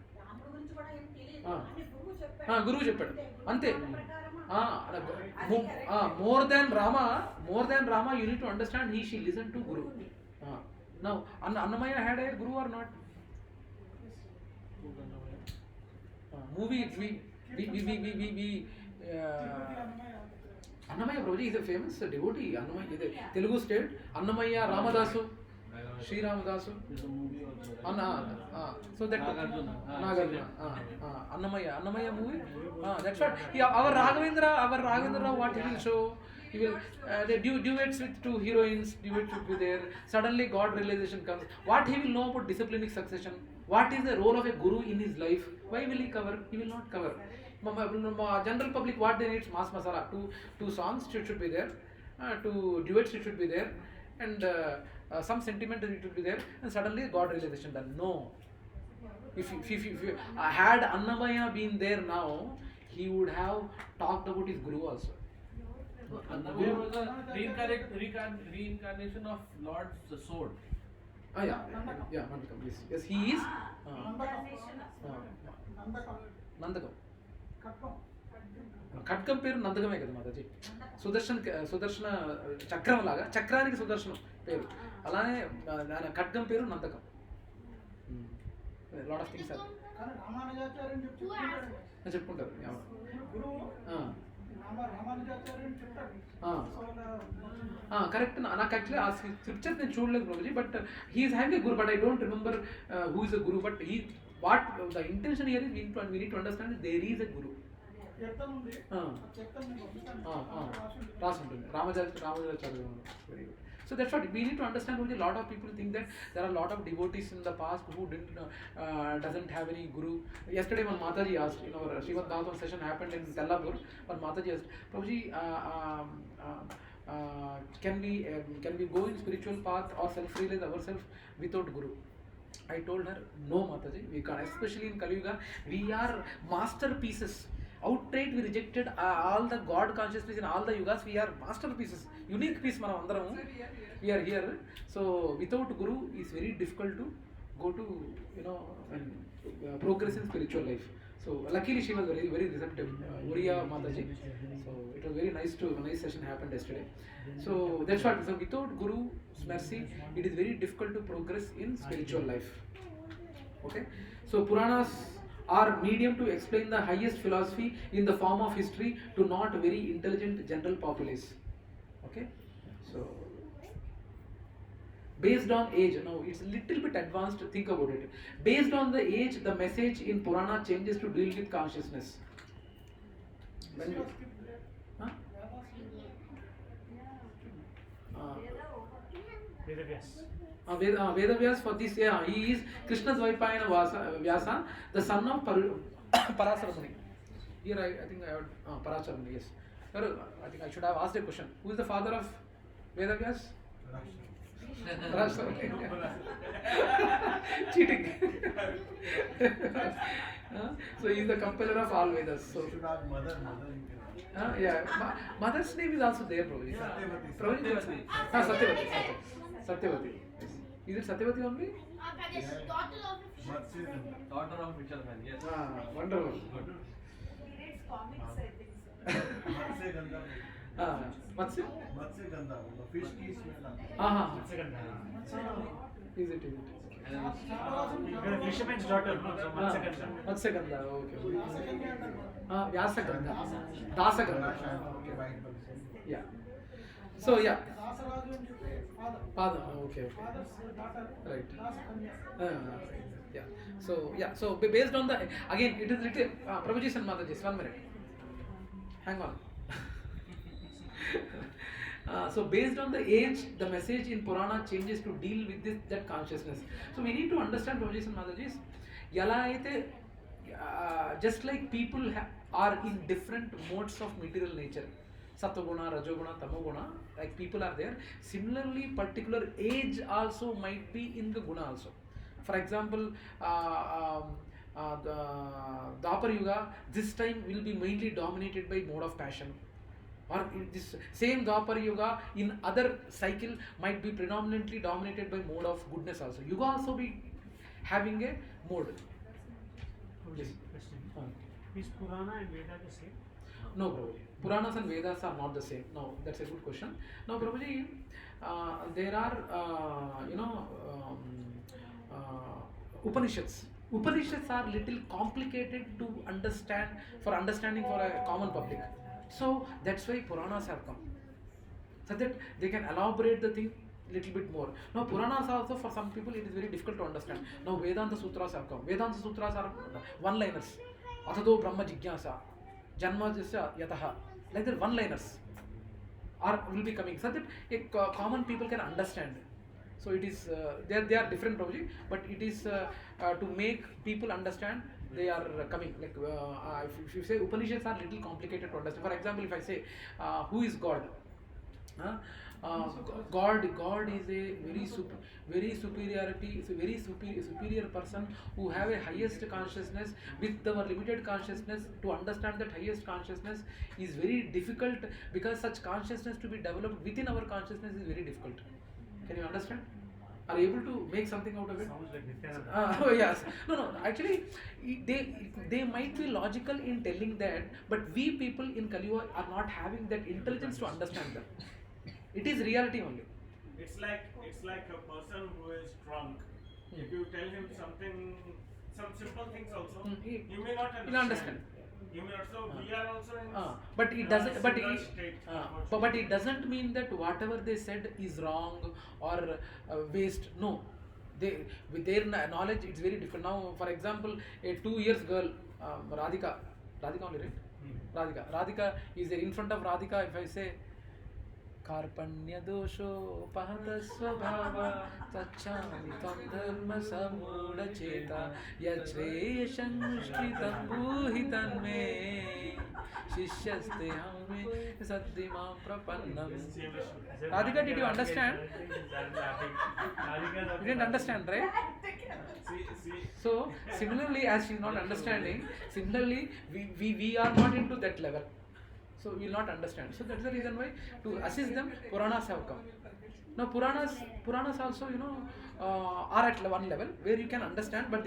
గురువు చెప్పాడు అంతే more than Rama you need to understand she listen to guru now Annamayya had a guru or not movie Annamayya Prabhuji is a famous devotee. Annamayya ఇది Telugu state Annamayya Ramadasu Sriramadasu so that Nagarjuna Annamaya movie that's what our Raghavendra Rao, what he will show, he will the duets with 2 heroines, duets will be there. Suddenly God realization comes. What he will know about disciplinic succession, what is the role of a guru in his life, why will he cover? He will not cover. General public, what they need is mass masala. 2 songs should be there, 2 duets should be there, and some sentiment it will be there, and suddenly God realization done. No. If had Annamaya been there now, he would have talked about his guru also. Annamaya was a reincarnation of Lord's sword. Yeah, Nandakam. Yes, he is. Nandakam. ఖడ్గం పేరు నందకమే కదా మాతాజీ. సుదర్శన చక్రం లాగా చక్రానికి సుదర్శనం పేరు, అలానే ఖడ్గం పేరు Nandakam. lot of things are కానీ రామానుజాచార్యం చెప్పుకుంటారు. Yeah. గురువు Ah. రామానుజాచార్యం చెప్తాడు. కరెక్ట్. నాకు యాక్చువల్లీ ఆ స్క్రిప్చర్స్ నేను చూడలేదు Prabhuji, but he is having a guru, but I don't remember who is a guru, but he what the intention here is we need to understand there is a guru. కీర్తన ఉంది. కీర్తన రాసి ఉంటుంది Ramacharya. Very good. So that's what we need to understand. Only a lot of people think that there are a lot of devotees in the past who doesn't have any guru. Yesterday when Mataji asked, Srimad Bhagavatam session happened in Tellapur, when Mataji asked, Prabhuji, can we go in spiritual path or self-realize ourselves without guru? I told her, no Mataji, we can't. Especially in Kali Yuga, we are masterpieces. Outright we rejected all the God consciousness in all the yugas. We are masterpieces, unique piece manam andaram. We are here. So without guru is very difficult to go to progress in spiritual life. So luckily she was very very receptive, Uriya Mataji. So it was very nice session happened yesterday. So that's what. So without guru's mercy, it is very difficult to progress in spiritual life. Okay. So Puranas are medium to explain the highest philosophy in the form of history to not very intelligent general populace. Okay. So based on age, now it's a little bit advanced to think about it. Based on the age, the message in Purana changes to deal with consciousness. When we, huh? Vedavyas for this, he is Krishna's Vaipayana Vyasa, the son of Parasara Muni. Here I think I have Parasara Muni, yes. I think I should have asked a question. Who is the father of Vedavyas? Parasara Muni. Cheating. So he is the compiler of all Vedas. So should have mother. yeah, mother's name is also there, probably. Satyavati. Is it Satyavati only? Daughter of fisherman, yes. Wonderful. He reads comics, I think so. Matsya? Matsya Gandha, the fish keys smell. Is it? Fisherman's daughter, no? So Matsya Gandha, okay. Vyasagandha. Dasagandha. Okay. Yeah. So yeah. Dasaraju అని చెప్పి Father, okay. Father's daughter Right. దాసకన్య. Yeah. So based on the, again it is little Prabhuji and Mataji, 1 minute. Hang on. So based on the age, the message in Purana changes to deal with that consciousness. So we need to understand, Prabhuji and Mataji, yala aithe just like people are in different modes of material nature. Sattva-guna, Rajoguna, Tamoguna, like people are there. Similarly, particular age also might be in the guna also. For example, the Dwapar Yuga, this time will be mainly dominated by mode of passion. Or this same Dwapar Yuga in other cycle might be predominantly dominated by mode of goodness also. Yuga also be having a mode. Yes. Is Purana and Veda the same? No, Prabhuji. Puranas and Vedas are not the same. No, that's a good question. Now, Prabhuji, there are, Upanishads. Upanishads are little complicated to understand, for understanding for a common public. So, that's why Puranas have come. So that they can elaborate the thing little bit more. Now, Puranas also, for some people, it is very difficult to understand. Now, Vedanta Sutras have come. Vedanta Sutras are one-liners. Atado Brahma Jigyasa. Janma Jasya Yataha. Like that, one-liners will be coming. So that common people can understand. So it is, they are different probably, but it is to make people understand, they are coming. Like if you say Upanishads are little complicated to understand. For example, if I say, who is God? God is a very superior person who have a highest consciousness. With our limited consciousness, to understand that highest consciousness is very difficult, because such consciousness to be developed within our consciousness is very difficult. Can you understand? Are you able to make something out of it? Sounds like Nityananda. Oh yes. No. Actually, they might be logical in telling that, but we people in Kali Yuga are not having that intelligence to understand them. It is reality only. It's like a person who is drunk. If you tell him something simple things also, he- you may not he'll understand. You may not. So we are also in. But it doesn't. But similar it, state, but it doesn't mean that whatever they said is wrong or waste. No, they with their knowledge, it's very different. Now, for example, a 2 years girl, Radhika only, right? Radhika is there. In front of Radhika, if I say कार्पण्य दोषोपहत स्वभाव तच्छामि त्वं धर्मसमूढचेता यच्छ्रेयसंस्कृतं ब्रूहि तन्मे शिष्यस्तेऽहं मे सद्धि मां प्रपन्नम्. Radhika, did you understand? You didn't understand, right? So similarly, as she is not understanding, similarly we are not into that level. So we will not understand. So that's the reason why to assist them, Puranas have come. Now Puranas also, are at one level where you can understand, but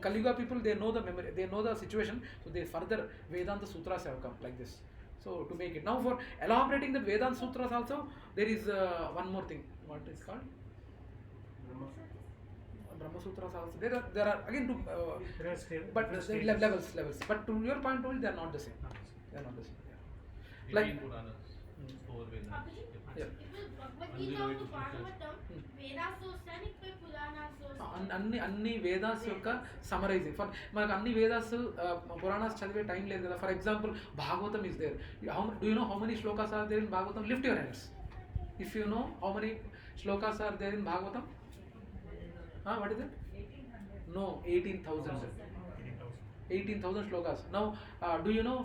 Kaliuga people, they know the memory, they know the situation, so they further Vedanta Sutras have come like this. So to make it. Now for elaborating the Vedanta Sutras also, there is one more thing. What is called? Brahma Sutras also. There are again but levels. But to your point only, they are not the same. They are not the same. Yeah. Like four Vedas. Yeah. అన్ని వేదాస్ యొక్క summarising for మనకు అన్ని వేదాస్ పురాణాస్ చదివే time లేదు కదా. For example Bhagavatam is there. Do you know how many shlokas are there in Bhagavatam? Lift your hands if you know how many shlokas are there in Bhagavatam. What is it? No, 18,000. 18,000 shlokas. Now, do you know,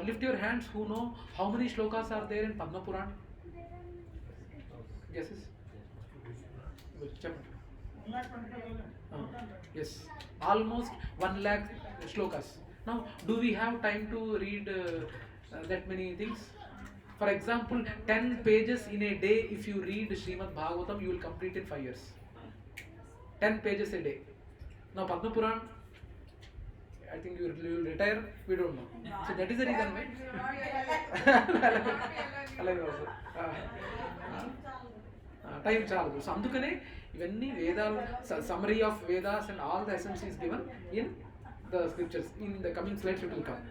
lift your hands who know how many shlokas are there in Padma Puran? Guesses? Yes, almost 1 lakh shlokas. Now, do we have time to read that many things? For example, 10 pages in a day, if you read Srimad Bhagavatam, you will complete in 5 years. 10 pages a day. Now, Padma Puran, I think you will retire, we don't know. So that is the reason why. Time చాలదు. So అందుకనే ఇవన్నీ వేదాలు, summary of Vedas and all the essence is given in the scriptures. In the coming slides it will come.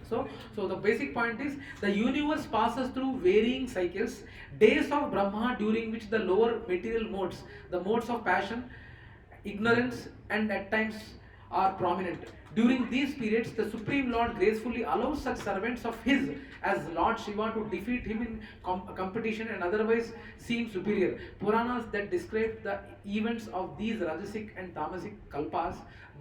So the basic point is the universe passes through varying cycles, days of Brahma during which the lower material modes, the modes of passion, ignorance and at times are prominent. During these periods, the Supreme Lord gracefully allows such servants of His as Lord Shiva to defeat Him in competition and otherwise seem superior. Puranas that describe the events of these Rajasic and Tamasic kalpas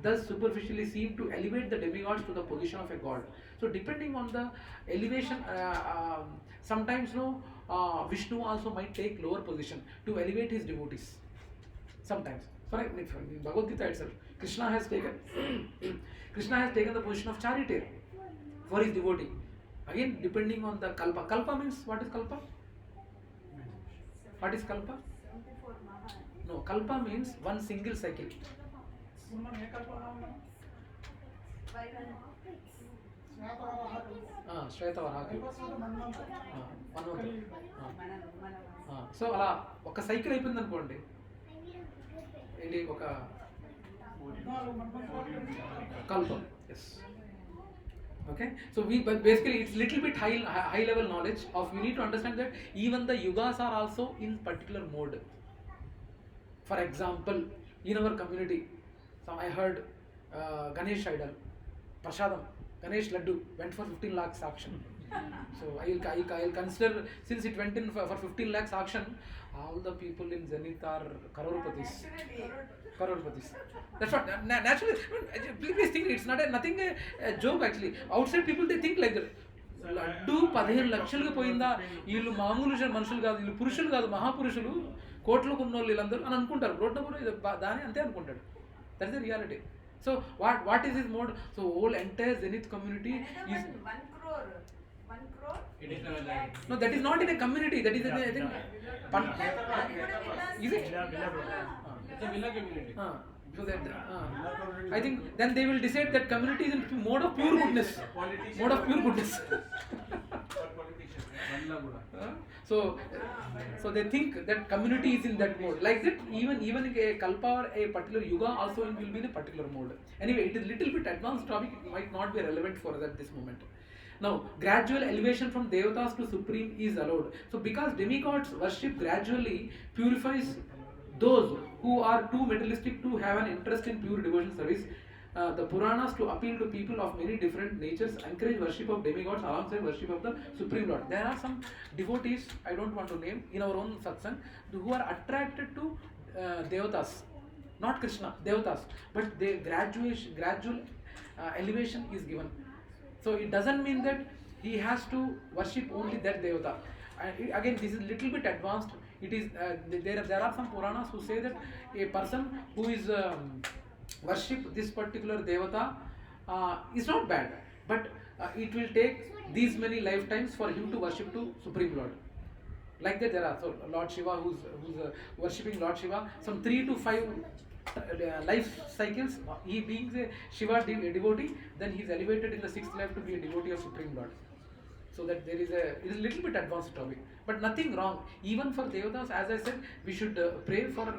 thus superficially seem to elevate the demigods to the position of a god. So depending on the elevation, sometimes Vishnu also might take lower position to elevate his devotees. Sometimes. For example, in Bhagavad Gita itself, Krishna has taken the position of charioteer for his devotee. Again, depending on the kalpa. Kalpa means, what is kalpa? What is kalpa? No, kalpa means one single cycle. Shvetavaraha. So అలా ఒక cycle అయిపోయింది అనుకోండి, ఇది ఒక kalpa. Yes. Okay. So but basically it's little bit high level knowledge of, you need to understand that even the yugas are also in particular mode. For example, in our community, I heard Ganesh idol, Prasadam, Ganesh Laddu went for 15 lakhs auction. So I'll consider, since it went in for 15 lakhs auction, all the people in Zenith are croropatis. That's what naturally. Please think, it's not nothing a joke actually. Outside people, they think like that. Laddu 15 లక్షలకు పోయిందా, వీళ్ళు మామూలు మనుషులు కాదు, వీళ్ళు పురుషులు కాదు, మహాపురుషులు, కోట్లకు ఉన్న వాళ్ళు వీళ్ళందరూ అని అనుకుంటారు. రోడ్డు కూడా దాని అంతే అనుకుంటాడు. That's the reality. So what is his mode? So whole entire zenith community is 1 crore. 1 crore? No, that is not in a community. That is in a, I think. Is it? It's a villa community. So that, I think then they will decide that community is in mode of pure goodness. Mode of pure goodness. So they think that community is in that mode. Like that, even a kalpa or a particular yuga also will be in a particular mode. Anyway, it is little bit advanced topic. It might not be relevant for us at this moment. Now, gradual elevation from devatas to supreme is allowed. So, because demigods worship gradually purifies those who are too materialistic to have an interest in pure devotional service. The Puranas, to appeal to people of many different natures, encourage worship of demigods alongside worship of the Supreme Lord. There are some devotees, I don't want to name, in our own satsang, who are attracted to devatas, not Krishna, devatas, but the gradual elevation is given. So it doesn't mean that he has to worship only that devata. And again, this is little bit advanced. It is there are some Puranas who say that a person who is worship this particular devata is not bad, but it will take these many lifetimes for him to worship to Supreme Lord. Like that, there are so Lord Shiva who's worshipping Lord Shiva, some 3 to 5 life cycles. He being a Shiva devotee, then he is elevated in the 6th life to be a devotee of Supreme Lord. So that it is a little bit advanced topic, but nothing wrong. Even for devatas, as I said, we should pray for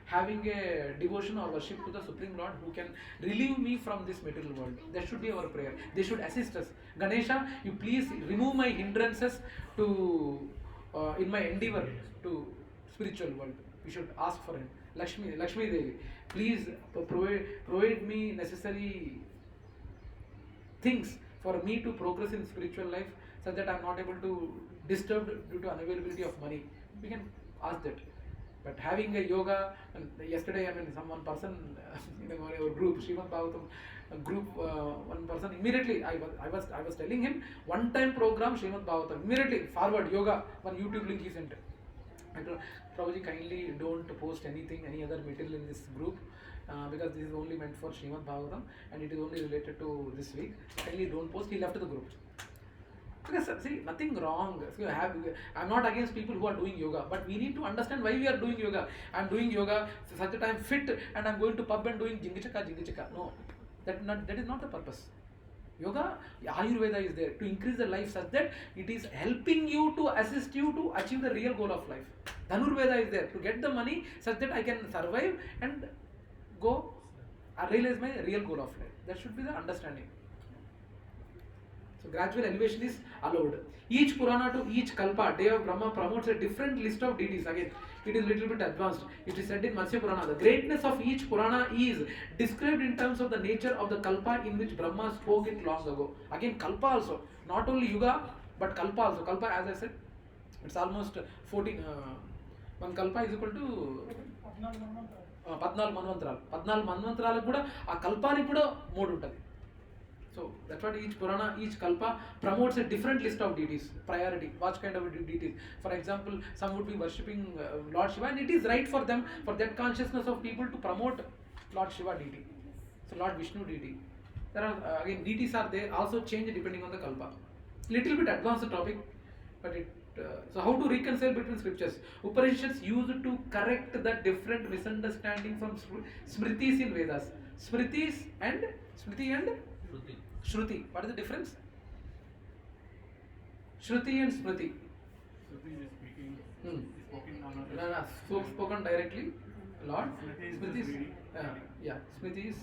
having a devotion or worship to the Supreme Lord who can relieve me from this material world. That should be our prayer. They should assist us. Ganesha, you please remove my hindrances to in my endeavor to spiritual world. We should ask for him. Lakshmi Devi, please provide me necessary things for me to progress in spiritual life, so that I am not able to disturb due to unavailability of money. We can ask that. But having a yoga, and yesterday one person in our group, Srimad Bhagavatam group, one person immediately I was telling him, one time program Srimad Bhagavatam, immediately forward yoga, one YouTube link he sent. I told Prabhuji, kindly don't post anything, any other material in this group, because this is only meant for Srimad Bhagavatam and it is only related to this week. Kindly don't post. He left the group. Because see, nothing wrong. I'm not against people who are doing yoga, but we need to understand why we are doing yoga. I'm doing yoga such that I'm fit and I'm going to pub and doing jingichaka. No, that is not the purpose. Yoga, Ayurveda is there to increase the life such that it is helping you to assist you to achieve the real goal of life. Dhanurveda is there to get the money such that I can survive and go realize my real goal of life. That should be the understanding. So gradual elevation is allowed. Each Purana to each Kalpa, day of Brahma promotes a different list of deities. Again, it is little bit advanced. It is said in Matsya Purana, the greatness of each Purana is described in terms of the nature of the Kalpa in which Brahma spoke it long ago. Again, Kalpa also, not only Yuga, but Kalpa also. Kalpa, as I said, it's almost 14. One Kalpa is equal to 14 Manvantaralu. 14 Manvantaralu kuda, a Kalpani kuda mode untadi. So that's what each Purana, each Kalpa promotes a different list of deities, priority, what kind of deities. For example, some would be worshipping Lord Shiva, and it is right for them, for that consciousness of people to promote Lord Shiva deity. So Lord Vishnu deity. There are again deities are there, also change depending on the Kalpa. Little bit advanced topic, but it. So how to reconcile between scriptures? Upanishads used to correct the different misunderstanding from Smritis in Vedas. Smriti and Shruti. What is the difference? Shruti and Smriti. Shruti is speaking. Spoken directly. Lord. Smriti is Smriti is.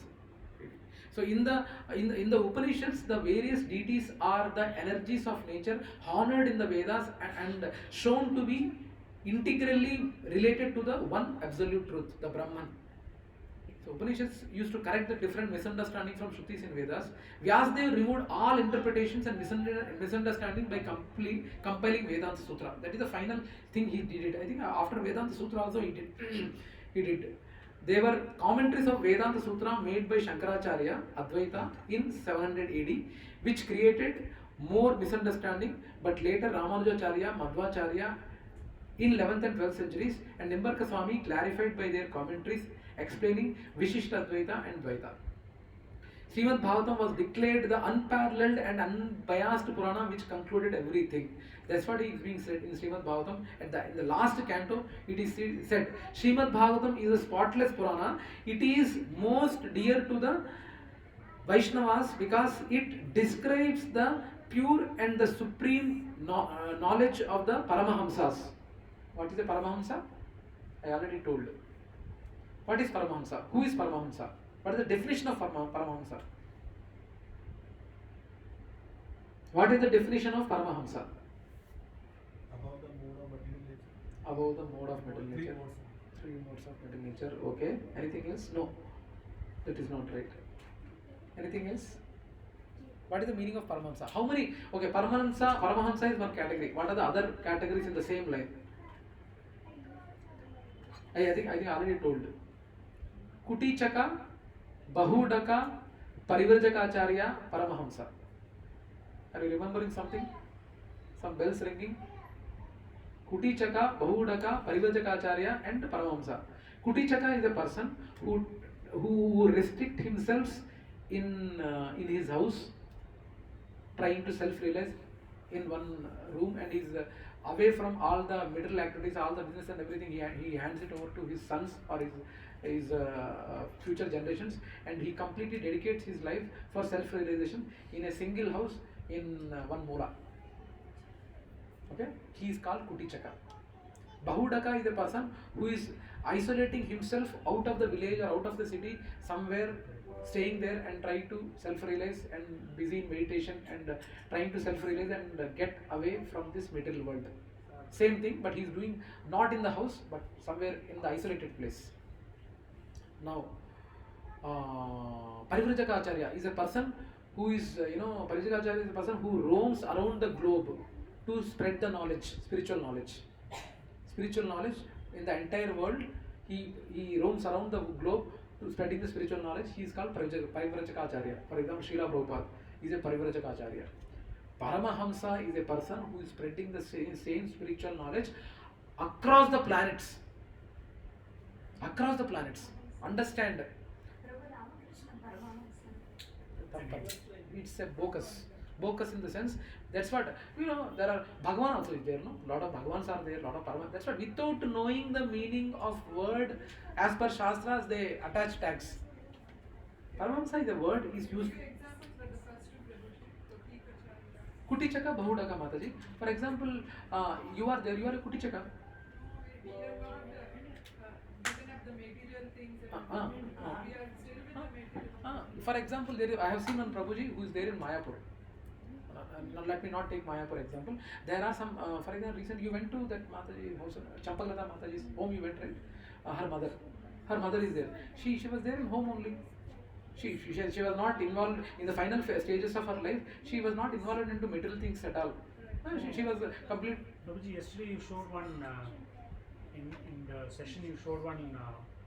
So in the Upanishads, the various deities are the energies of nature honored in the Vedas and shown to be integrally related to the one absolute truth, the Brahman. So Upanishads used to correct the different misunderstanding from Shrutis in Vedas. Vyasadeva removed all interpretations and misunderstanding by compiling Vedanta Sutra. That is the final thing he did it. I think after Vedanta Sutra also he did. They were commentaries of Vedanta Sutra made by Shankaracharya, Advaita, in 700 AD, which created more misunderstanding, but later Ramanujacharya, Madhvacharya in 11th and 12th centuries and Nimbarka Swami clarified by their commentaries explaining Vishishta Advaita and Dvaita. Srimad Bhagavatam was declared the unparalleled and unbiased Purana which concluded everything. That's what is being said in Srimad Bhagavatam. In the last canto, it is said, Srimad Bhagavatam is a spotless Purana. It is most dear to the Vaishnavas because it describes the pure and the supreme knowledge of the Paramahamsas. What is a Paramahamsa? I already told. What is Paramahamsa? Who is Paramahamsa? What is the definition of Paramahamsa? What is the definition of Paramahamsa? About the mode of material nature. Above the mode of material Three nature. modes. 3 modes of material nature. Okay. Anything else? No. That is not right. Anything else? What is the meaning of Paramahamsa? How many? Okay, Paramahamsa is one category. What are the other categories in the same line? I think I already told. Kutichaka, Bahudaka, Parivrajakaacharya, Paramahamsa. Are you remembering something? Some bells ringing? Kutichaka, Bahudaka, Parivrajakaacharya and Paramahamsa. Kutichaka is a person who restrict himself in his house, trying to self-realize in one room, and he's away from all the material activities, all the business and everything. He hands it over to his sons or his future generations, and he completely dedicates his life for self-realization in a single house in one mula. Okay, he is called Kutichaka. Bahudaka is a person who is isolating himself out of the village or out of the city, somewhere staying there and trying to self-realize and busy in meditation and trying to self-realize and get away from this material world. Same thing, but he is doing not in the house but somewhere in the isolated place. Now, Parivrajakaacharya is a person who is, Parivrajakaacharya is a person who roams around the globe to spread the knowledge, spiritual knowledge. Spiritual knowledge in the entire world. He roams around the globe to spreading the spiritual knowledge. He is called Parivrajakaacharya. For example, Srila Prabhupada is a Parivrajakaacharya. Paramahamsa is a person who is spreading the same spiritual knowledge across the planets. Across the planets. Understand? It's a bogus. Bogus in the sense, that's what, there are, Bhagavan also is there, no? Lot of Bhagavans are there, lot of Paramatma. That's what, without knowing the meaning of word, as per Shastras, they attach tags. Paramahamsa is a word is used. Examples were the first two Kutichaka. Kutichaka, Bahudaka, Mataji. For example, you are there, you are a Kutichaka. We have not given up the material things. We are still with the material. For example, I have seen one Prabhuji who is there in Mayapur. Let me not take Mayapur example. There are some, for example, recently you went to that Mataji house, Champaglata Mataji's home. You went, right? Her mother is there. She was there in home only. She was not involved in the final stages of her life. She was not involved into material things at all. She was complete. Prabhuji, yesterday you showed one in the session. You showed one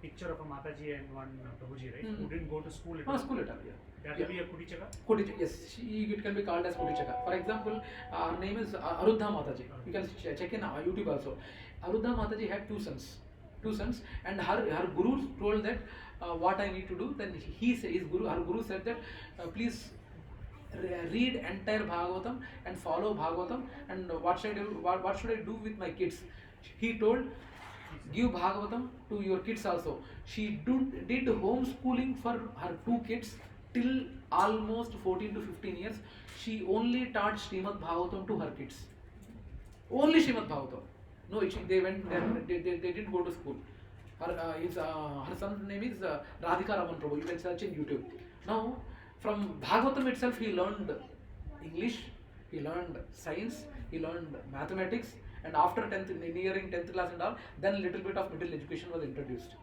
picture of a Mataji and one Prabhuji, right? Who didn't go to school at all. School at all, yeah. That will be a Kutichaka? Kutichaka, yes. It can be called as Kutichaka. For example, her name is Arudha Mataji. You can check in YouTube also. Arudha Mataji had two sons, and her guru told that what I need to do. Then her guru said that please read entire Bhagavatam and follow Bhagavatam, and what should I do with my kids? He told, give Bhagavatam to your kids also. She did homeschooling for her two kids till almost 14 to 15 years. She only taught Srimad Bhagavatam to her kids. Only Srimad Bhagavatam. No, they went there. They didn't go to school. Her son's name is Radhika Raman Prabhu. You can search in YouTube. Now, from Bhagavatam itself, he learned English, he learned science, he learned mathematics, and after nearing 10th class and all, then a little bit of middle education was introduced.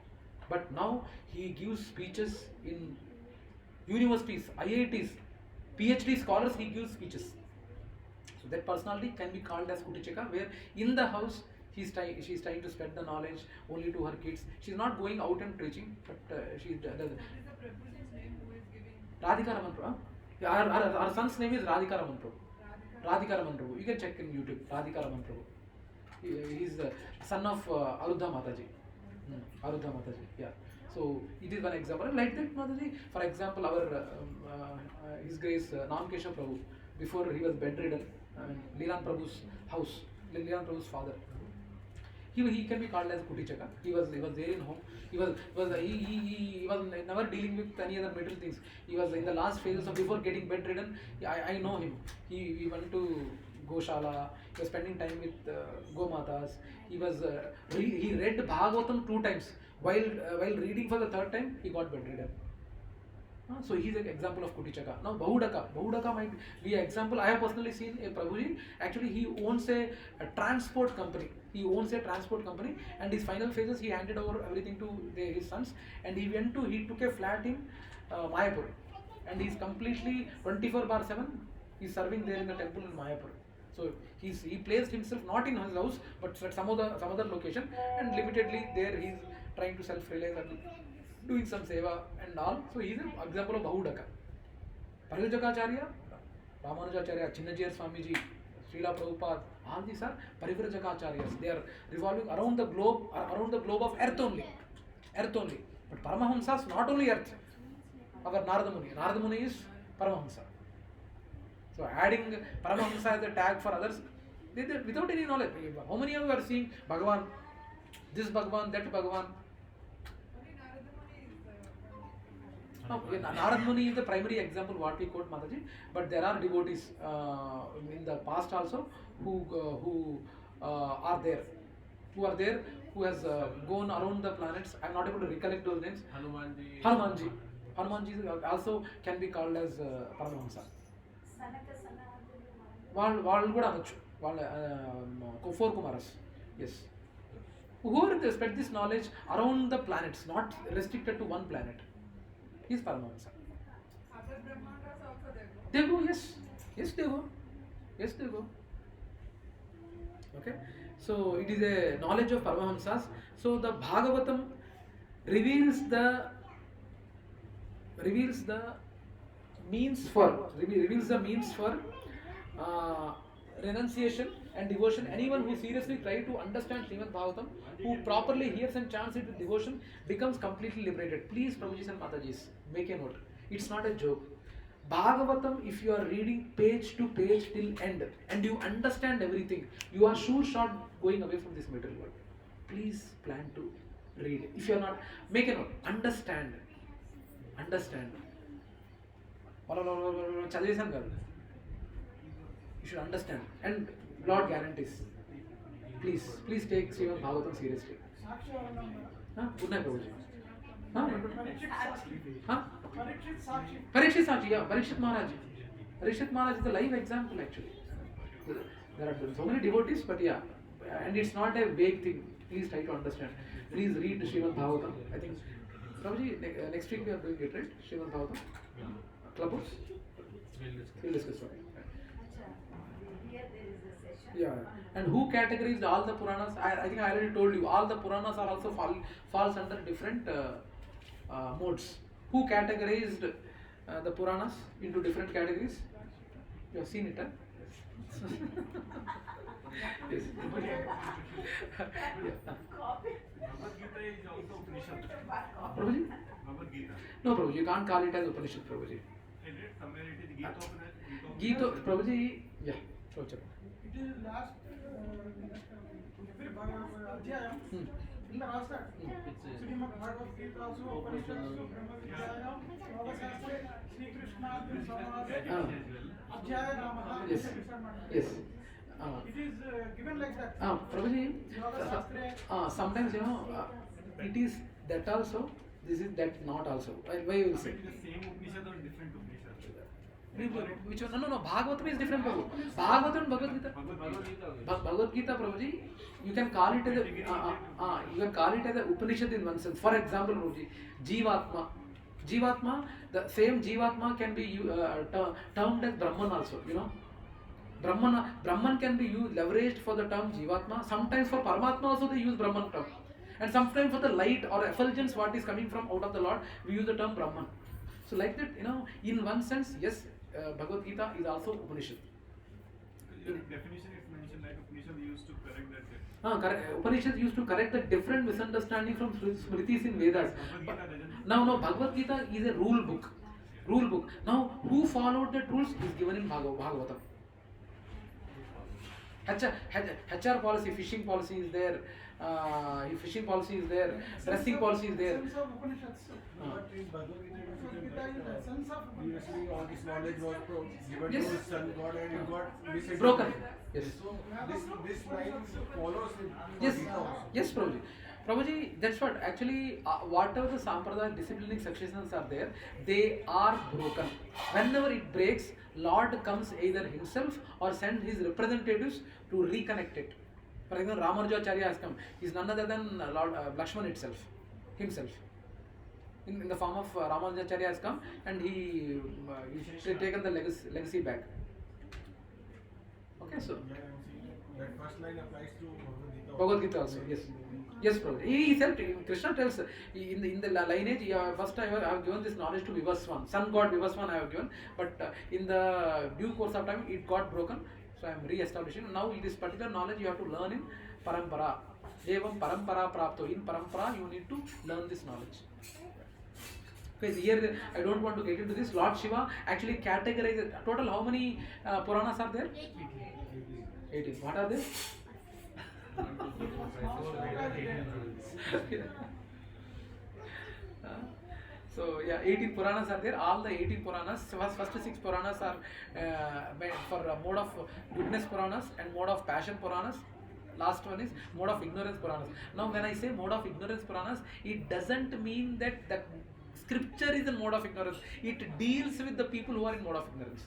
But now he gives speeches in universities, IITs, PhD scholars, he gives speeches. So that personality can be called as Kutichaka, where in the house she's trying to spread the knowledge only to her kids. She's not going out and preaching, but she does. What is the Prabhuji's name who is giving? Radhika Raman Prabhu. Yeah, our son's name is Radhika Raman Prabhu. Radhika Raman Prabhu. You can check in YouTube. Radhika Raman Prabhu. He is the son of Arudha Mataji. Arudha Mataji. Yeah. So it is one example. Like that, Mataji. For example, our His Grace Nam Keshav Prabhu, before he was bedridden, Leelan Prabhu's house, Leelan Prabhu's father. he can be called as Kutichaka. He was there in home. He was never dealing with any other material things. He was in the last phases of before getting bedridden. I know him. He went to Goshala. He was spending time with Gomatas. He was he read Bhagavatam 2 times. While reading for the 3rd time, he got bedridden. So he's an example of Kutichaka. Now Bahudaka might be an example. I have personally seen a Prabhuji. Actually, he owns a transport company. And his final phases, he handed over everything to his sons, and he took a flat in Mayapur, and he's completely 24/7. He's serving there in the temple in Mayapur. So he placed himself not in his house, but at some other location, and limitedly there he's trying to self-realize and doing some seva and all. So he's an example of Bahudaka. Parivrajacharya, Ramanujacharya, Chinnajiyar Swamiji, Srila Prabhupada, all these are Parivrajakacharyas. They are revolving around the globe of earth only. But Paramahamsas not only earth. Our Narada Muni is Paramahamsa. So adding Paramahamsa as a tag for others, they without any knowledge. How many of you are seeing Bhagavan, this Bhagavan, that Bhagavan? No, Narad Muni is the primary example what we quote Mataji, but there are devotees in the past also who are there, who has gone around the planets. I am not able to recollect those names. Hanumanji also can be called as Paramahamsa. వాళ్ళు కూడా అనొచ్చు వాళ్ళ 4 Kumaras. Yes. Whoever they spread this knowledge around the planets, not restricted to one planet, is Paramahamsa. Other Brahmanas also They go, yes they go. Okay, so it is a knowledge of Paramahamsas. So the Bhagavatam reveals the means for renunciation and devotion. Anyone who seriously tries to understand Srimad Bhagavatam, who properly hears and chants it with devotion, becomes completely liberated. Please, Prabhujis and Matajis, make a note. It's not a joke. Bhagavatam, if you are reading page to page till end and you understand everything, you are sure shot going away from this material world. Please plan to read. If you are not, make a note. Understand. చదివేశాను కాదు. You should understand, and Lord guarantees. Please take Srimad Bhagavatam seriously. Good night, Prabhuji. Parikshit Sakshi, yeah, Parikshit Maharaj is the live example actually. There are so many devotees, but yeah, and it's not a vague thing. Please try to understand. Please read Srimad Bhagavatam. I think Prabhuji, next week we are doing it, right? Srimad Bhagavatam. Clubhouse? We'll discuss it. Here there is a session. Yeah, and who categorized all the Puranas? I think I already told you. All the Puranas are also falls under different modes. Who categorized the Puranas into different categories? You have seen it, huh? Yes. Copy. Bhagavad Gita is also Upanishad. Prabhuji? Bhagavad Gita. No, Prabhuji, you can't call it as Upanishad, Prabhuji. I read somewhere it is Gita Upanishad. Gita, Prabhuji, yeah, Prabhuji. It is last every Adhyayam. In the last Srimad Bhagavad Gita also, Upanishadsu, Brahma Vidyayam, Yoga Shastra, Sri Krishna, Adhyaya Namaha. Yes. It is given like that. Prabhuji, Yoga Shastra. sometimes it is that also, this is that not also. Why you will say? It is the same Upanishad or different Upanishad? Which one? No. Bhagavatam is different, Prabhu. Bhagavatam and Bhagavad Gita. Bhagavad Gita, Prabhuji, you can call it as a Upanishad in one sense. For example, Prabhuji, Jivatma, the same Jivatma can be termed as Brahman also. You know, Brahman can be leveraged for the term Jivatma. Sometimes for Paramatma also they use Brahman term, and sometimes for the light or effulgence what is coming from out of the Lord, we use the term Brahman. So like that, in one sense, yes, Bhagavad Gita is also Upanishad. Definition is mentioned like Upanishad used to correct that. Upanishad used to correct the different misunderstanding from Smritis in Vedas. Now Bhagavad Gita is a rule book. Now who followed that rules is given in Bhagavatam. HR policy, fishing policy is there, fishing policy is there, dressing policy is there. Essence of Upanishads. But in Bhagavad Gita, it is Gita is the essence of previously all this knowledge was given Yes. to his son God and it got misinterpreted. Broken. Yes. So this line follows in Yes, Gita also. yes, Prabhuji. Prabhuji, that's what actually whatever the Sampradaya disciplining successions are there, they are broken. Whenever it breaks, Lord comes either himself or send his representatives to reconnect it. For example, Ramanujacharya has come. He is none other than Lord Lakshman himself. In the form of Ramanujacharya has come and he's taken the legacy back. Okay, so Yeah, I'm seeing that first line applies to Bhagavad Gita also, yes. Yes, Prabhu. He said, Krishna tells in the lineage, first I have given this knowledge to Vivaswan, sun god Vivaswan I have given, but in the due course of time it got broken, so I am re-establishing. Now this particular knowledge you have to learn in parampara. Evam parampara prapto. In parampara you need to learn this knowledge. Okay, here I don't want to get into this. Lord Shiva actually categorized total how many Puranas are there? 18. What are they? So yeah, 18 Puranas are there. All the 18 Puranas, first 6 Puranas are made for mode of goodness Puranas and mode of passion Puranas. Last one is mode of ignorance Puranas. Now when I say mode of ignorance Puranas, it doesn't mean that the scripture is in mode of ignorance. It deals with the people who are in mode of ignorance.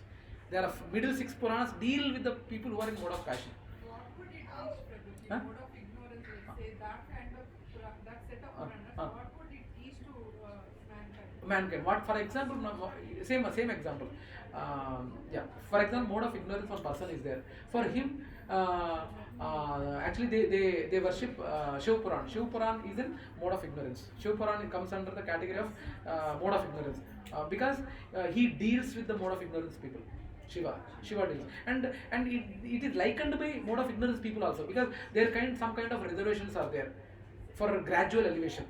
There are middle 6 Puranas deal with the people who are in mode of passion. What would it teach, Prabhuji? Huh? Mode of ignorance, let's say, that kind of, that set of Puranas, what would it teach to mankind? Mankind. What, for example, same example. Yeah. For example, mode of ignorance one person is there. For him, actually they worship Shiv Puran. Shiv Puran is in mode of ignorance. Shiv Puran comes under the category of mode of ignorance because he deals with the mode of ignorance people. Shiva deals, and it is likened by mode of ignorance people also because some kind of reservations are there for gradual elevation.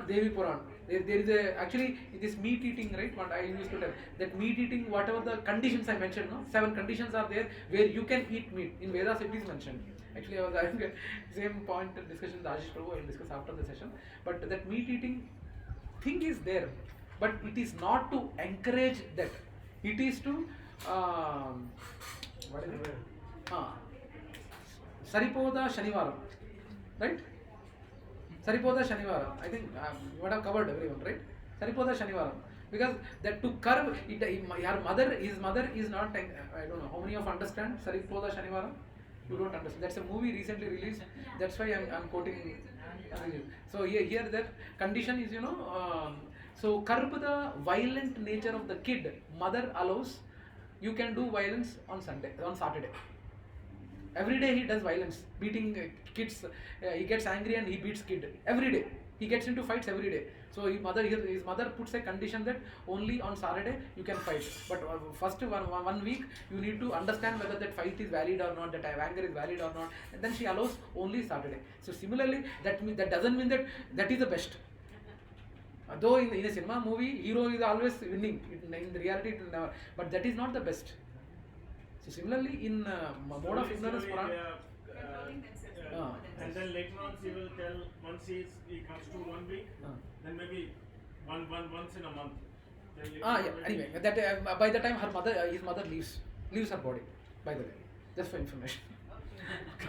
Devi Puran. There is actually this meat eating, right? What I used to tell that meat eating, whatever the conditions I mentioned, 7 conditions are there where you can eat meat. In Vedas it is mentioned. Actually, I was having the same point discussion with Ashish Prabhu. I will discuss after the session. But that meat eating thing is there, but it is not to encourage that. It is to what is it? Saripoda Shanivaram, right? Saripoda Shanivaram. I think you would have covered everyone, right? Saripoda Shanivaram. Because that to curb it, his mother is not. I don't know how many of understand Saripoda Shanivaram. You don't understand. That's a movie recently released. That's why I'm quoting. So here that condition is so curb the violent nature of the kid. Mother allows. You can do violence on Saturday. Every day he does violence, beating kids. He gets angry and he beats kid every day. He gets into fights every day. So his mother puts a condition that only on Saturday you can fight. But first one week you need to understand whether that fight is valid or not, that anger is valid or not. And then she allows only Saturday. So similarly, that doesn't mean that is the best. Though in a cinema movie, hero is always winning. In reality, it will never. But that is not the best. So similarly, in mode of ignorance, Puran. And then later on, she will tell once he comes to 1 week, then maybe once in a month. Yeah. Anyway, that by the time his mother leaves her body. By the way, just for information.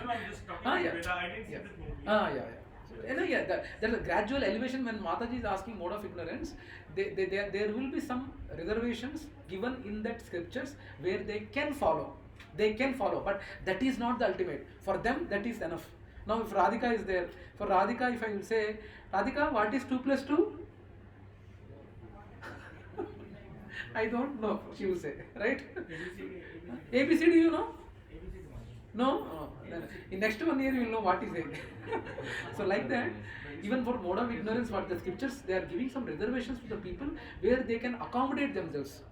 No, I'm just talking Yeah. about I didn't see this movie. Yeah. So, there's a gradual elevation when Mataji is asking mode of ignorance. There will be some reservations given in that scriptures where they can follow. But that is not the ultimate. For them, that is enough. Now, if Radhika is there, for Radhika, if I will say, Radhika, what is 2 plus 2? I don't know, she will say, right? ABCD, you know? No? In next 1 year, you will know what is it. So, like that, even for mode of ignorance, what the scriptures, they are giving some reservations to the people where they can accommodate themselves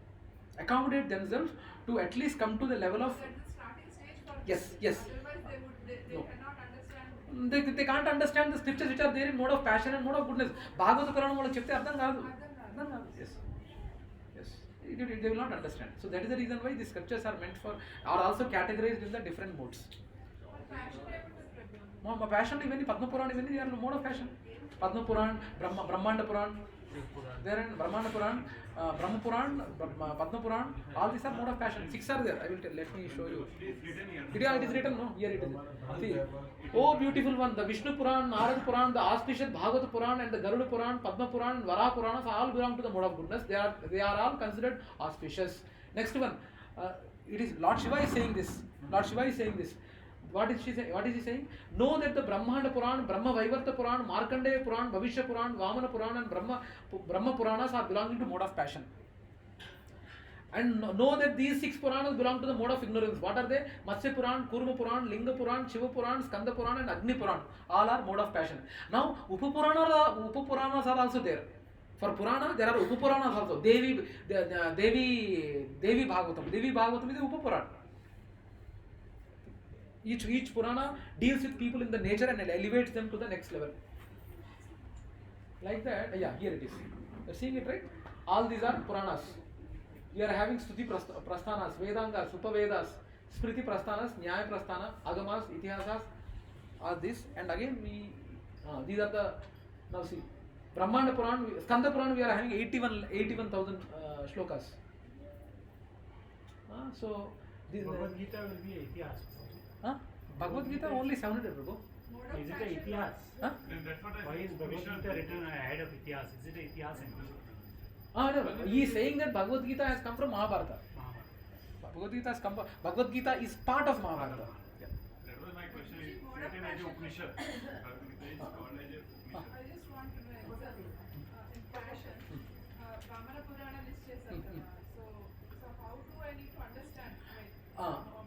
to at least come to the level of. So at the starting stage for Yes. Otherwise, they No. cannot understand. They can't understand the scriptures which are there in mode of passion and mode of goodness. Bhagavata Puranam వాళ్ళకి చెప్తే అర్థం కాదు. Yes. They will not understand. So that is the reason why these scriptures are meant for, are also categorized in the different modes. For passion, able to మా ప్యాషన్లు ఇవన్నీ పద్మపురాణం ఇవన్నీ they are mode of passion. Padmapuran, Brahmanda Puran, there and Brahmana Puran, Brahma Puran, Padma Puran, all these are mode of passion. 6 are there. I will tell, let me show you. It is written, no? Here it is. See, oh beautiful one, the Vishnu Puran, Narad Puran, the auspicious Bhagavata Puran and the Garuda Puran, Padma Puran, Vara Puranas all belong to the mode of goodness. They are all considered auspicious. Next one, it is Lord Shiva is saying this. Lord Shiva is saying this. What is he saying? Know that the Brahmanda Puran, Brahma Vaivarta Puran, Markandeya Puran, Bhavishya Puran, Vamana Puran and Brahma Puranas are belonging to mode of passion. And know that these 6 Puranas belong to the mode of ignorance. What are they? Matsya Puran, Kurma Puran, Linga Puran, Shiva Puran, Skanda Puran and Agni Puran. All are mode of passion. Now, Upapuranas are also there. For Purana, there are Upapuranas also. Devi Bhagavatam. Devi Bhagavatam is Upapuran. Each Purana deals with people in the nature and elevates them to the next level. Like that, yeah, here it is. You're seeing it, right? All these are Puranas. We are having Stuti Prasthanas, Vedangas, Upavedas, Smriti Prasthanas, Nyaya Prasthana, Agamas, Itihasas, all this. And again, these are the, now see, Brahmanda Puran, Skanda Puran, we are having 81,000 shlokas. So, Bhagavad Gita will be Itihas. Bhagavad Gita only 700 rupees. Is it a Itihas? Huh? Why is Bhagavad Gita written ahead of Itihas? Is it a Itihas entry? No. He is saying that Bhagavad Gita has come from Mahabharata. Bhagavad Gita is part of Mahabharata. Yeah. That was my question. It's written as a Upanishad. Bhagavad Gita is called as a Upanishad. I just want to know exactly in passion, Vamana Purana list chesaru kada. So how do I need to understand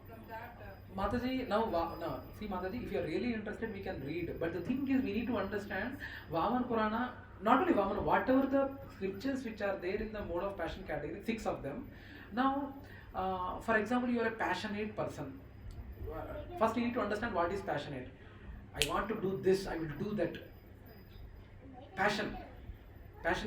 from that? Mataji, now see Mataji, if you are really interested, we can read. But the thing is, we need to understand Vamana Purana, not only Vamana, whatever the scriptures which are there in the mode of passion category, 6 of them. Now, for example, you are a passionate person. First, you need to understand what is passionate. I want to do this, I will do that. Passion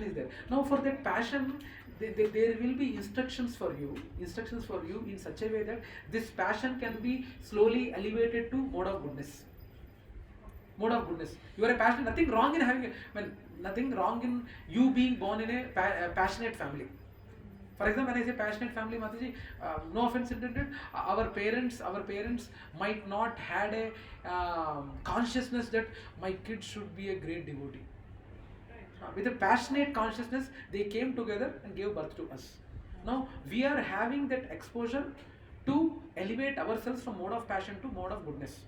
is there. Now, for that passion, there will be instructions for you in such a way that this passion can be slowly elevated to mode of goodness. You are a passionate, nothing wrong in having nothing wrong in you being born in a passionate family. For example, when I say passionate family, Mataji, no offense intended, our parents might not had a consciousness that my kid should be a great devotee. With a passionate consciousness, they came together and gave birth to us. Now, we are having that exposure to elevate ourselves from mode of passion to mode of goodness.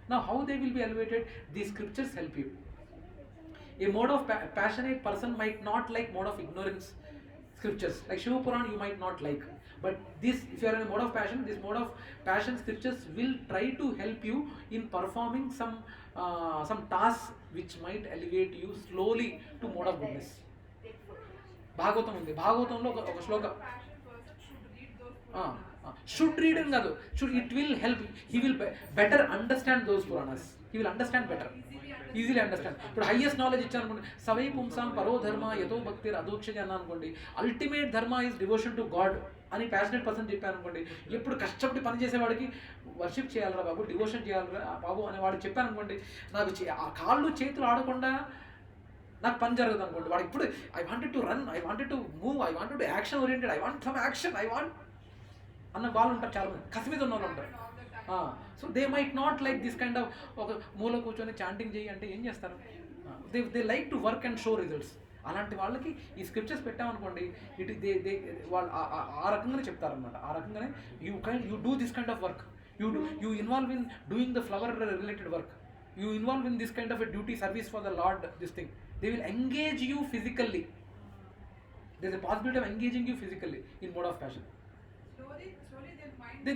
Now, how they will be elevated? These scriptures help you. A mode of passionate person might not like mode of ignorance scriptures. Like Shiva Puran, you might not like. But this, if you are in a mode of passion, this mode of passion scriptures will try to help you in performing some tasks which might elevate you slowly to mode of goodness. Bhagavatam undi. Bhagavatamlo oka shloka. Passion person should read those Puranas. Should read and kadu. It will help. He will better understand those Puranas. He will understand better. Easily understand. But highest knowledge ఇచ్చాను అనుకోండి, సవై పుంసాం పరో ధర్మ యతో భక్తిర్ అధోక్షజ అన్న అనుకోండి, ultimate ధర్మ is devotion to God అని passionate person చెప్పాను అనుకోండి, ఎప్పుడు కష్టపడి పని చేసేవాడికి వర్షిప్ చేయాలరా బాబు, డివోషన్ చేయాలరా బాబు అనే వాడికి చెప్పాను అనుకోండి, నాకు ఆ కాళ్ళు చేతులు ఆడకుండా నాకు పని జరగదు అనుకోండి, వాడు ఇప్పుడు I wanted to run, I wanted to move, I wanted to action oriented, I want some action, I want అన్న వాళ్ళు ఉంటారు, చాలా మంది కసి మీద ఉన్న వాళ్ళు ఉంటారు. So they might not like this kind of ఒక మూల కూర్చొని చాంటింగ్ చేయి అంటే ఏం చేస్తారు, they like to work and show results. అలాంటి వాళ్ళకి ఈ స్క్రిప్చర్స్ పెట్టామనుకోండి, వాళ్ళు ఆ రకంగానే చెప్తారనమాట. ఆ రకంగానే you do this kind of work, you involve in doing the flower related work, you involve in this kind of a duty service for the lord, this thing. They will engage you physically. There is a possibility of engaging you physically in mode of passion. Slowly their mind.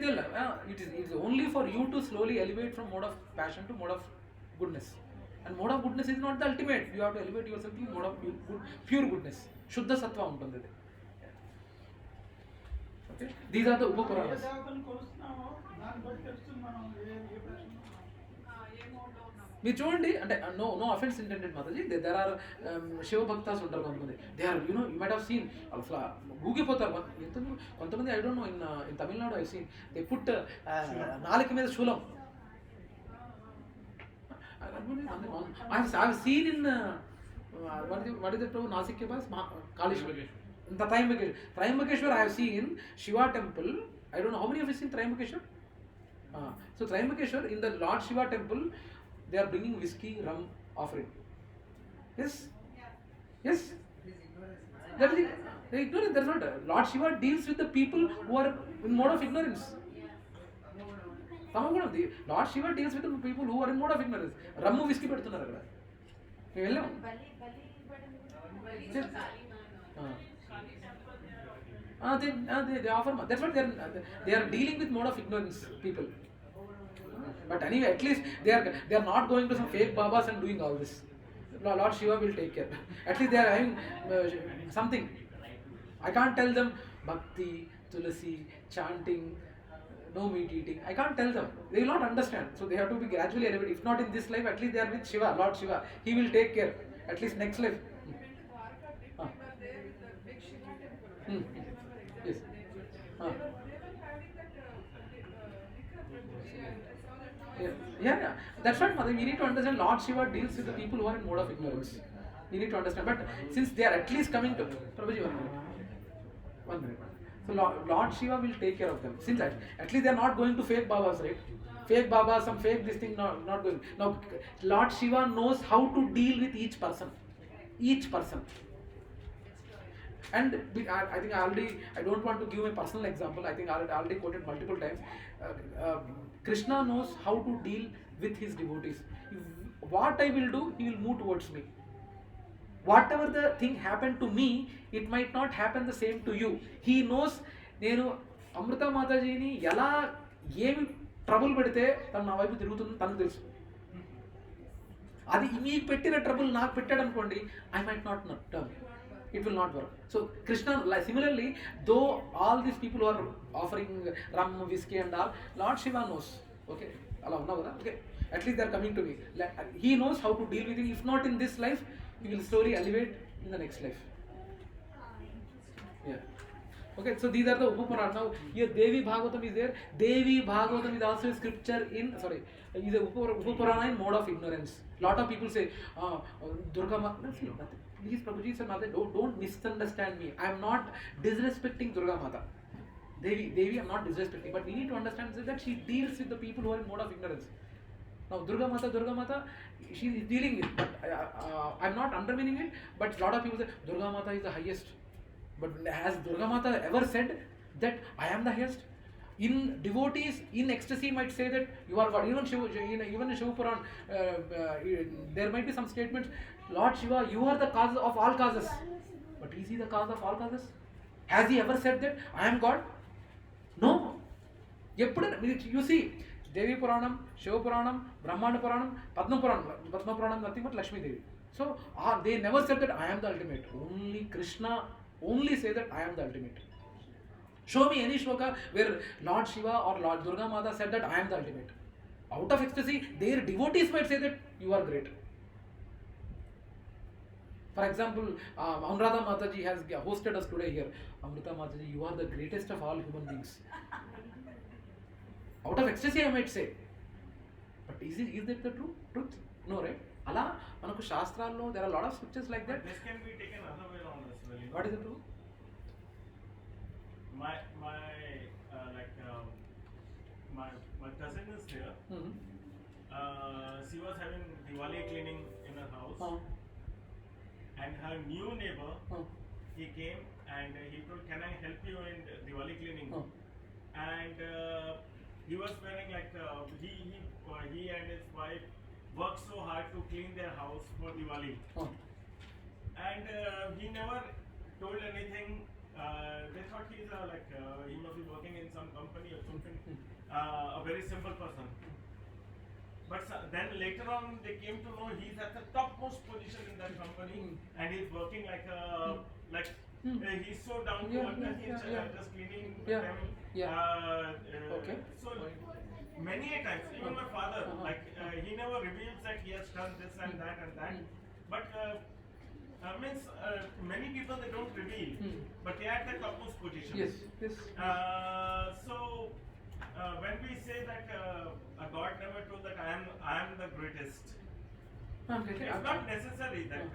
It is only for you to slowly elevate from mode of passion to mode of goodness. And mode of goodness is not the ultimate. You have to elevate yourself to mode of pure goodness. Shuddha sattva ఉంటుంది. Okay. These are the Upapuranas. దేవతలను కొలుస్తున్నామో దాన్ని బట్టి తెలుస్తుంది మనం ఏ ప్రశ్న. ఏ మోడ్లో ఉన్నాము. మీరు చూడండి, అంటే no offence intended Mataji, there are Shiva bhaktas ఉంటారు కొంతమంది, they are you might have seen అసలు ఊగిపోతారు కొంతమంది. I don't know in Tamil Nadu I seen they put నాలుక మీద శూలం, I've seen in what is the Prabhu Nasik ke paas Kalishwar. In the Trimbakeshwar I have seen Shiva temple. I don't know how many of you seen Trimbakeshwar. So Trimbakeshwar in the Lord Shiva temple they are bringing whiskey, rum offering. Yes. Yes. That is they ignorant. That's not Lord Shiva deals with the people who are in mode of ignorance. The Lord Shiva deals with the people who are in mode of ignorance. Rammu whiskey పెడుతున్నారు అక్కడ. మేము వెళ్ళాం. They offer. That's what they are dealing with mode of ignorance people. But anyway, at least they are not going to some fake babas and doing all this. Lord Shiva will take care. At least they are having something. I can't tell them bhakti, tulasi, chanting, no meat eating. I can't tell them. They will not understand. So they have to be gradually elevated. If not in this life, at least they are with Shiva, Lord Shiva. He will take care. At least next life. We went to Dwarka trip, we were there with the big Shiva temple. I don't remember exactly Yes. the name. They were having that liquor Prabhu. I saw that now. Yeah. That's right, Mother. We need to understand Lord Shiva deals with the people who are in mode of ignorance. We need to understand. But since they are at least coming to Prabhuji, 1 minute. So Lord Shiva will take care of them. Since at least they are not going to fake babas, right? Fake baba, some fake this thing, not going. Now Lord Shiva knows how to deal with each person. Each person. And I think I don't want to give a personal example. I think I already quoted multiple times. Krishna knows how to deal with his devotees. What I will do, he will move towards me. Whatever the thing happened to me, it might not happen the same to you. He knows, నేను అమృత మాతాజీని ఎలా ఏమి trouble పెడితే తను నా వైపు తిరుగుతుందని తనకు తెలుసు. అది మీకు పెట్టిన ట్రబుల్ నాకు పెట్టాడు అనుకోండి, I might not turn. It will not work. So Krishna, similarly, though all these people who are offering rum, whiskey and all, Lord Shiva knows. Okay, అలా ఉన్నావు కదా. Okay, at least they are coming to me. He knows how to deal with it. If not in this life, he will slowly elevate in the next life. Yeah. Okay, so these are the Upupurana. Now here Devi Bhagavatam is there. Devi Bhagavatam is also a scripture in is a Upupurana in mode of ignorance. Lot of people say Durga Mata. Please Prabhuji sir, don't misunderstand me. I am not disrespecting Durga Mata. Devi I am not disrespecting, but we need to understand that she deals with the people who are in mode of ignorance. Now Durga Mata, she is dealing with, but I am not undermining it, but lot of people say Durga Mata is the highest. But has Durga Mata ever said that I am the highest? In devotees, in ecstasy might say that you are God. Even in Shiva Puran, there might be some statements, Lord Shiva, you are the cause of all causes. But is he the cause of all causes? Has he ever said that I am God? No. You see, Devi Puranam, Shiva Puranam, Brahmana Puranam, Padma Puranam, nothing but Lakshmi Devi. So they never said that I am the ultimate. Only Krishna only say that I am the ultimate. Show me any shloka where Lord Shiva or Lord Durga Mata said that I am the ultimate. Out of ecstasy, their devotees might say that you are great. For example, Anuradha Mataji has hosted us today here. Amrita Mataji, you are the greatest of all human beings. Out of ecstasy, I might say. But is that the truth? No, right? Allah, manaku Shastrallo, there are a lot of scriptures like that. But this can be taken other way around as well. What is the truth? My cousin is here. Mm-hmm. She was having Diwali cleaning in her house, and her new neighbor, he came and he told, "Can I help you in Diwali cleaning?" And he was wearing he and his wife worked so hard to clean their house for Diwali, and he never told anything. They thought he's he must be working in some company or something, a very simple person. But then later on they came to know he's at the topmost position in that company, and he's working he's so down to earth that he's just cleaning them. Okay. So many a times, even my father, he never reveals that he has done this and that and that. But many people they don't reveal, but they are at the topmost position. Yes. So when we say that God never told that I am the greatest, getting It's not necessary that.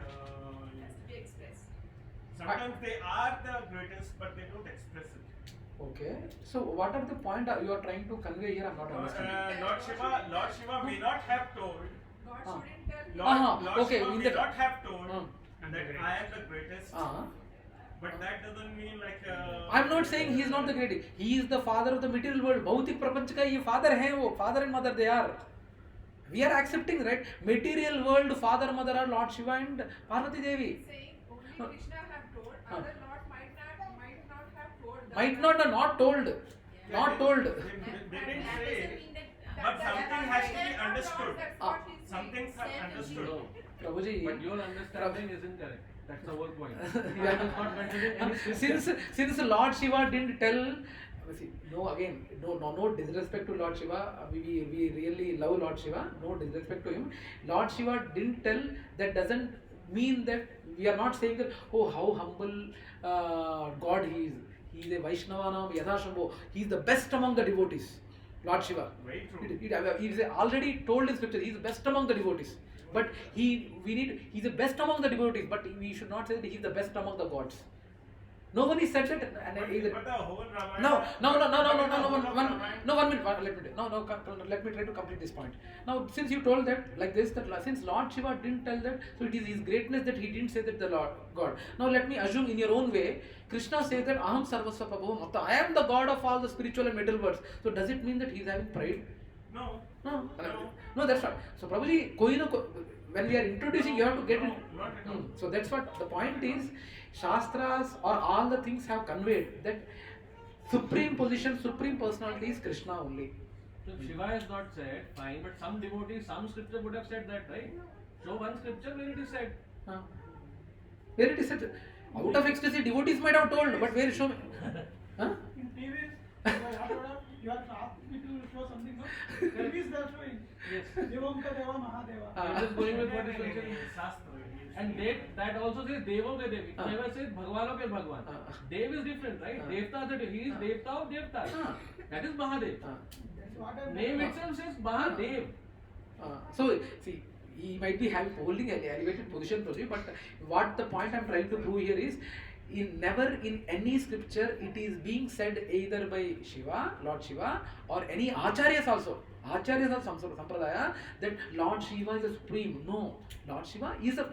Has to be expressed. Sometimes they are the greatest, but they don't express it. Okay. So what are the point you are trying to convey here? I'm not understanding. Lord Shiva may not have told. God Ah. shouldn't tell Lord okay, Shiva in may the- not have told And that the I am the greatest. But that doesn't mean like. I'm not saying he is not the greatest. He is the father of the material world. भौतिक प्रपंच का ये father है वो. Father and mother they are. We are accepting, right? Material world, father, mother are Lord Shiva and Parvati Devi. saying only Krishna have told, other Lord might not have told. Might not or not told. Not told. They didn't say. But something has to be understood. Something understood. No. Prabhuji. But your understanding isn't correct. That's the whole point. Yeah. That is not considered any scripture. Since Lord Shiva didn't tell, see, no disrespect to Lord Shiva. We really love Lord Shiva. No disrespect to him. Lord Shiva didn't tell. That doesn't mean that we are not saying that. Oh, how humble God he is. He is a Vaishnava nam Yadashambho. He is the best among the devotees. Lord Shiva. Very true. He is already told in scripture. He is the best among the devotees. But he's the best among the devotees. But we should not say that he is the best among the gods. Nobody said that. But the whole Ramayana. No, one minute. Let me try to complete this point. Now, since you told that like this, that since Lord Shiva didn't tell that, so it is his greatness that he didn't say that the Lord God. Now, let me assume in your own way, Krishna says that Aham Sarvasva Prabhu Mata. I am the God of all the spiritual and material worlds. So, does it mean that he is having pride? No. No, that's right. So, Prabhuji, when we are introducing, you have to get it. Not at all. So that's what the point is. Shastras or all the things have conveyed that supreme position, supreme personality is Krishna only. So Shiva has not said, fine, but some devotees, some scripture would have said that, right? Show one scripture where it is said. Where it is said, out of ecstasy, devotees might have told, but where show me? Huh? In TVs, you are asked me to show something. No? TVs they are showing. Yes. Devam ka Deva Mahadeva. I'm just going with what is mentioned. Shastra. And that also says Devam ke Devi. It never says Bhagwano ke Bhagwan. Dev is different, right? Devta is he is Devta of Devta. That is Mahadev. That's what I Name itself says Mahadev. So, see, he might be holding an elevated position, but what the point I'm trying to prove here is, never in any scripture it is being said either by Shiva, Lord Shiva, or any acharyas also. Acharyas of Sampradaya that Lord Shiva is the supreme. No, Lord Shiva is the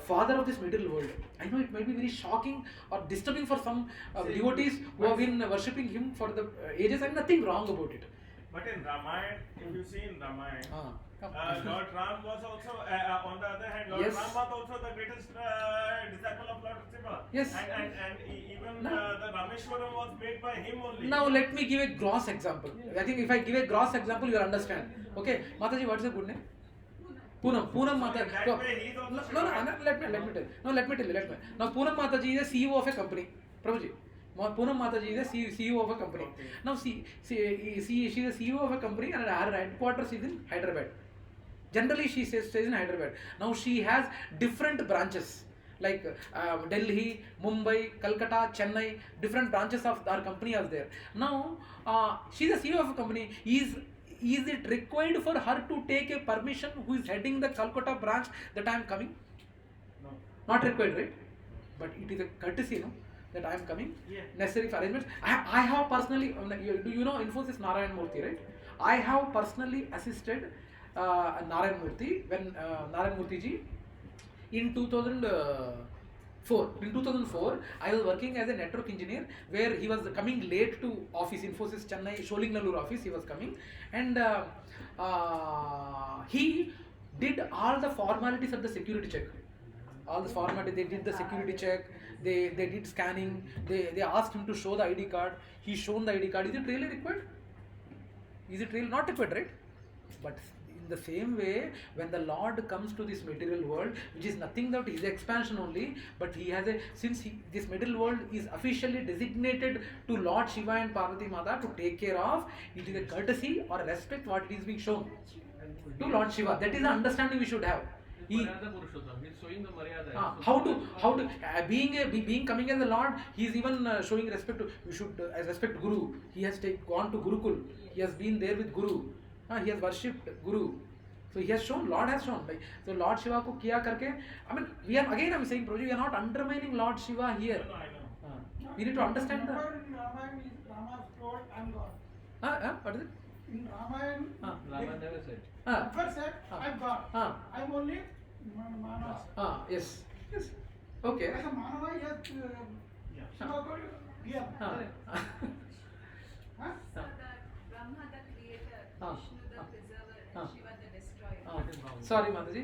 father of this material world. I know it might be very shocking or disturbing for some devotees who have been worshipping him for the ages, and nothing wrong about it. But in Ramayana, if you see in Ramayana, Lord Ram was also, on the other hand, Lord Yes. Ram was also the greatest disciple of Lord Shiva. Yes. And even No. the Rameshwaram was made by him only. Now let me give a gross example. I think if I give a gross example, you will understand. Okay, Mataji, what is the good name? Poonam Mata. In that way, he is also Let me tell you. Now Poonam Mataji is the CEO of a company. Prabhuji. Poonam Mataji is the CEO of a company. Okay. Now she is the CEO of a company and her headquarters is in Hyderabad. Generally she stays in Hyderabad. Now she has different branches like Delhi, Mumbai, Calcutta, Chennai. Different branches of our company are there. Now she is the CEO of a company. Is it required for her to take a permission who is heading the Calcutta branch that I am coming? No. Not required, right? But it is a courtesy, no? That I am coming. Yeah. Necessary for arrangements. I have personally, do you know Infosys Narayan Murthy, right? I have personally assisted Narayan Murthy when Narayan Murthy ji in 2004. In 2004, I was working as a network engineer where he was coming late to office, Infosys Chennai, Sholingnallur office. He was coming and he did all the formalities of the security check. All the formalities, they did the security check. They did scanning. They asked him to show the ID card. He shown the ID card. Is it really required? Is it really not required, right? But in the same way, when the Lord comes to this material world, which is nothing but his expansion only, but he has this material world is officially designated to Lord Shiva and Parvati Mata to take care of, it is a courtesy or respect what it is being shown to Lord Shiva. That is the understanding we should have. He's showing the Maryada. How to being coming as a Lord, he is even showing respect to, you should respect Guru. He has gone to Gurukul. He has been there with Guru. He has worshipped Guru. So he has shown, Lord has shown. Like, so Lord Shiva ko kiya karke. I mean, I'm saying, Prabhuji, we are not undermining Lord Shiva here. No, I know. We need to understand the. Remember in Ramayana is Rama's told I'm God. What is it? In Ramayana, Rama never said. never said I'm God. I'm only Manava. Yes. Yes. Okay. As a Manava, he has Yeah. Shiva told here. Huh? So the Brahma the creator, Vishnu the preserver, and Shiva the destroyer. Sorry, Mataji.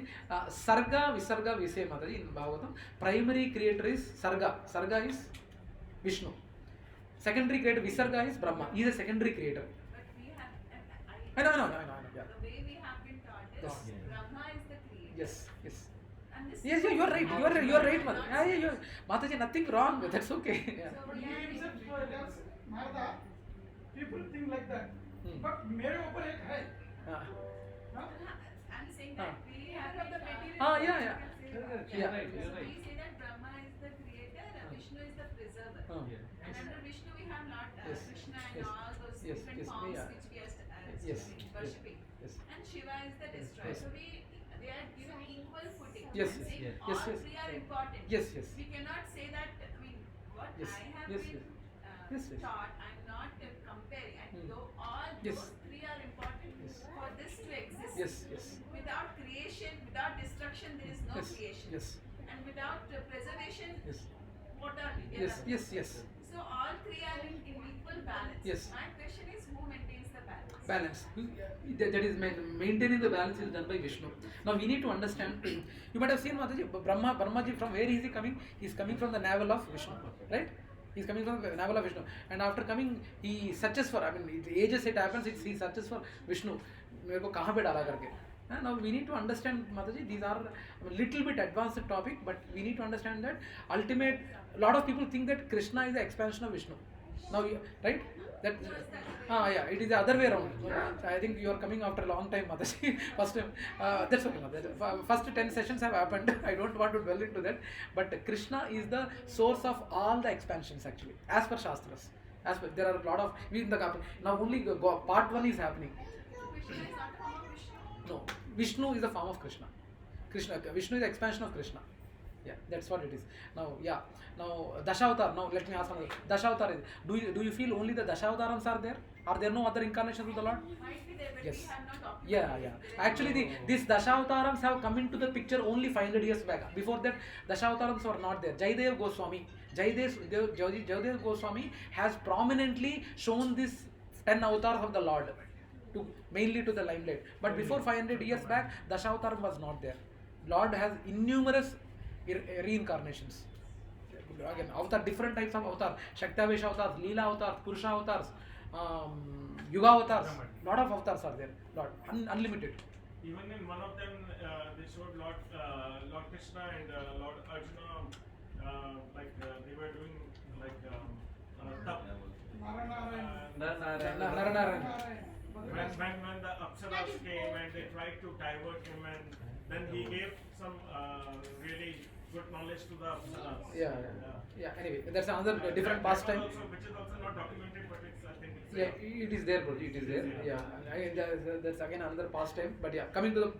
Sarga, Visarga, we say, Mataji, in Bhagavatam. Primary creator is Sarga. Sarga is Vishnu. Secondary creator, Visarga is Brahma. He is a secondary creator. But we have, I know. Yeah. the way we have been taught is Yes. Brahma is the creator. Yes. And this Yes, you are right. You are right, Mataji. Yeah. Mataji, nothing wrong. That's okay. Yeah. So But we he have himself tells Narada, people think like that. Hmm. But मेरे ऊपर एक है. I'm saying that we have the material. Yeah. You're right. So we say that Brahma is the creator, Vishnu is the preserver. And under Vishnu we have Lord Yes. Krishna and Yes. all those Yes. different Yes. forms Yeah. which we are Yes. worshipping. Yes. And Shiva is the destroyer. Yes. So they are given equal footing. Yes, I'm yes, saying yes. all Yes, yes. three are important. Yes. We cannot say that, what Yes, I have yes, been yes, yes. taught, I'm not comparing. And though all Yes. those three are important Yes. for this to exist. Yes. Without creation, without destruction, there is no Yes. creation. Yes. And without preservation, Yes. what are we? There Yes. are- Yes. So all three are in equal balance. Yes. My question is, who maintains the balance? Balance. That is maintaining the balance is done by Vishnu. Now we need to understand. You might have seen Mataji, Brahmaji, from where is he coming? He is coming from the navel of Vishnu, right? He is coming from the navel of Vishnu, and after coming, he searches for. I mean, ages it happens. He searches for Vishnu. मेरे को कहाँ पे डाला करके. Now we need to understand, Mataji, these are a little bit advanced topic, but we need to understand that ultimate. A lot of people think that Krishna is the expansion of Vishnu. Now, right? That. Yeah, it is the other way around. I think you are coming after a long time, Mataji. First time, that's okay, Mataji. First 10 sessions have happened. I don't want to dwell into that. But Krishna is the source of all the expansions, actually, as per Shastras. There are a lot of in the now only part 1 is happening. Krishna is not a form of Vishnu. No, Vishnu is a form of Krishna. Vishnu is the expansion of Krishna. Yeah, that's what it is. Now, Dashavatar. Now, let me ask another. Dashavatar is. Do you feel only the Dashavatārams are there? Are there no other incarnations of the Lord? Might be there, but Yes. we have not occupied. Yeah. Actually, these Dashavatārams have come into the picture only 500 years back. Before that, Dashavatārams were not there. Jayadev Goswami has prominently shown these 10 avatars of the Lord, mainly to the limelight. But before 500 years back, Dashavatar was not there. Lord has innumerous reincarnations. Again, avatar, different types of avatars. Shaktavesh avatars, Leela avatars, Purusha avatars, Yuga avatars. Lot of avatars are there. Lord, unlimited. Even in one of them, they showed Lord Krishna and Lord Arjuna, they were doing tap. Narayana. When the Apsaras came and they tried to divert him, and then he gave some really good knowledge to the Apsaras. Yeah. Anyway, that's another different pastime. Which is also not documented, but I think it's Yeah, it is there, bro. It is there. Yeah, that's again another pastime. But yeah, coming to the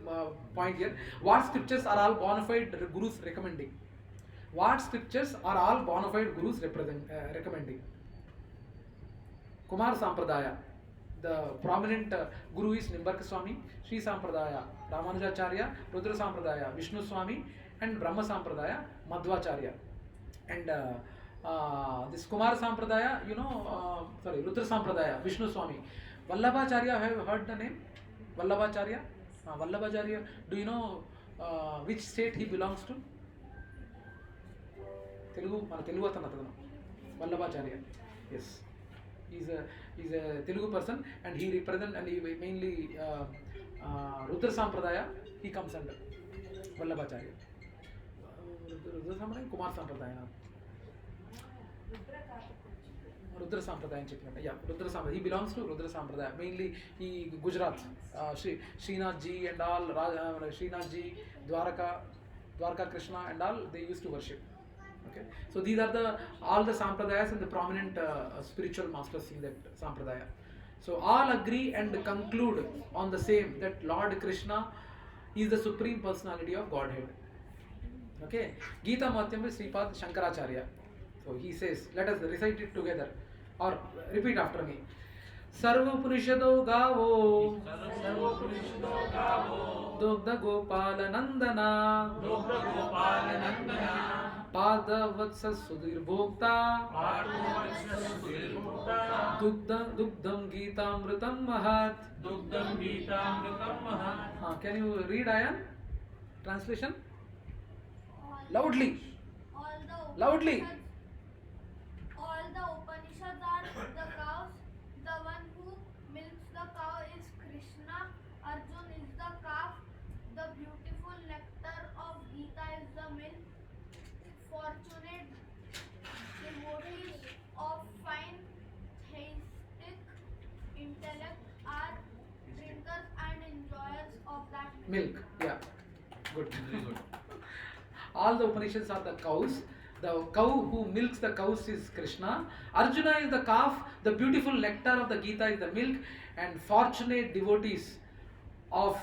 point here, what scriptures are all bona fide gurus recommending? What scriptures are all bona fide gurus recommending? Kumar Sampradaya. The prominent guru is Nimbarka Swami, Sri Sampradaya, Ramanujacharya, Rudra Sampradaya, Vishnu Swami, and Brahma Sampradaya, Madhvacharya. And this Kumar Sampradaya, Rudra Sampradaya, Vishnu Swami. Vallabhacharya, have you heard the name? Vallabhacharya? Vallabhacharya, do you know which state he belongs to? Telugu atana atadanu. Vallabhacharya. Yes. He's a Telugu person, and he represents, and he mainly Rudra Sampradaya, he comes under Vallabhacharya. Rudra Sampradaya, Kumar Sampradaya. Rudra Sampradaya in Chipnata. Yeah, Rudra Sampradaya. He belongs to Rudra Sampradaya. Mainly, he Gujarat, Srinath Ji and all, Srinath Ji, Dwarka Krishna and all, they used to worship. Okay, so these are all the Sampradayas and the prominent spiritual masters in that Sampradaya. So all agree and conclude on the same, that Lord Krishna is the supreme personality of Godhead. Okay, Gita Matyam by Sripad Shankaracharya. So he says, let us recite it together or repeat after me. Sarvopnishado gavo Dogda Gopala Nandana Padavatsa Sudhir Bhokta Dugdam Geetamritam Mahat. Can you read Ayan? Translation? Loudly. Loudly. All the Upanishads are the cows. The one who milks the cow is Krishna. Arjun is the calf. The beautiful nectar of Gita is the milk. Fortunate devotees of fine theistic intellect are drinkers and enjoyers of that Milk. Yeah. Good. Very good. All the Upanishads are the cows. The cow who milks the cows is Krishna. Arjuna is the calf. The beautiful nectar of the Gita is the milk. And fortunate devotees of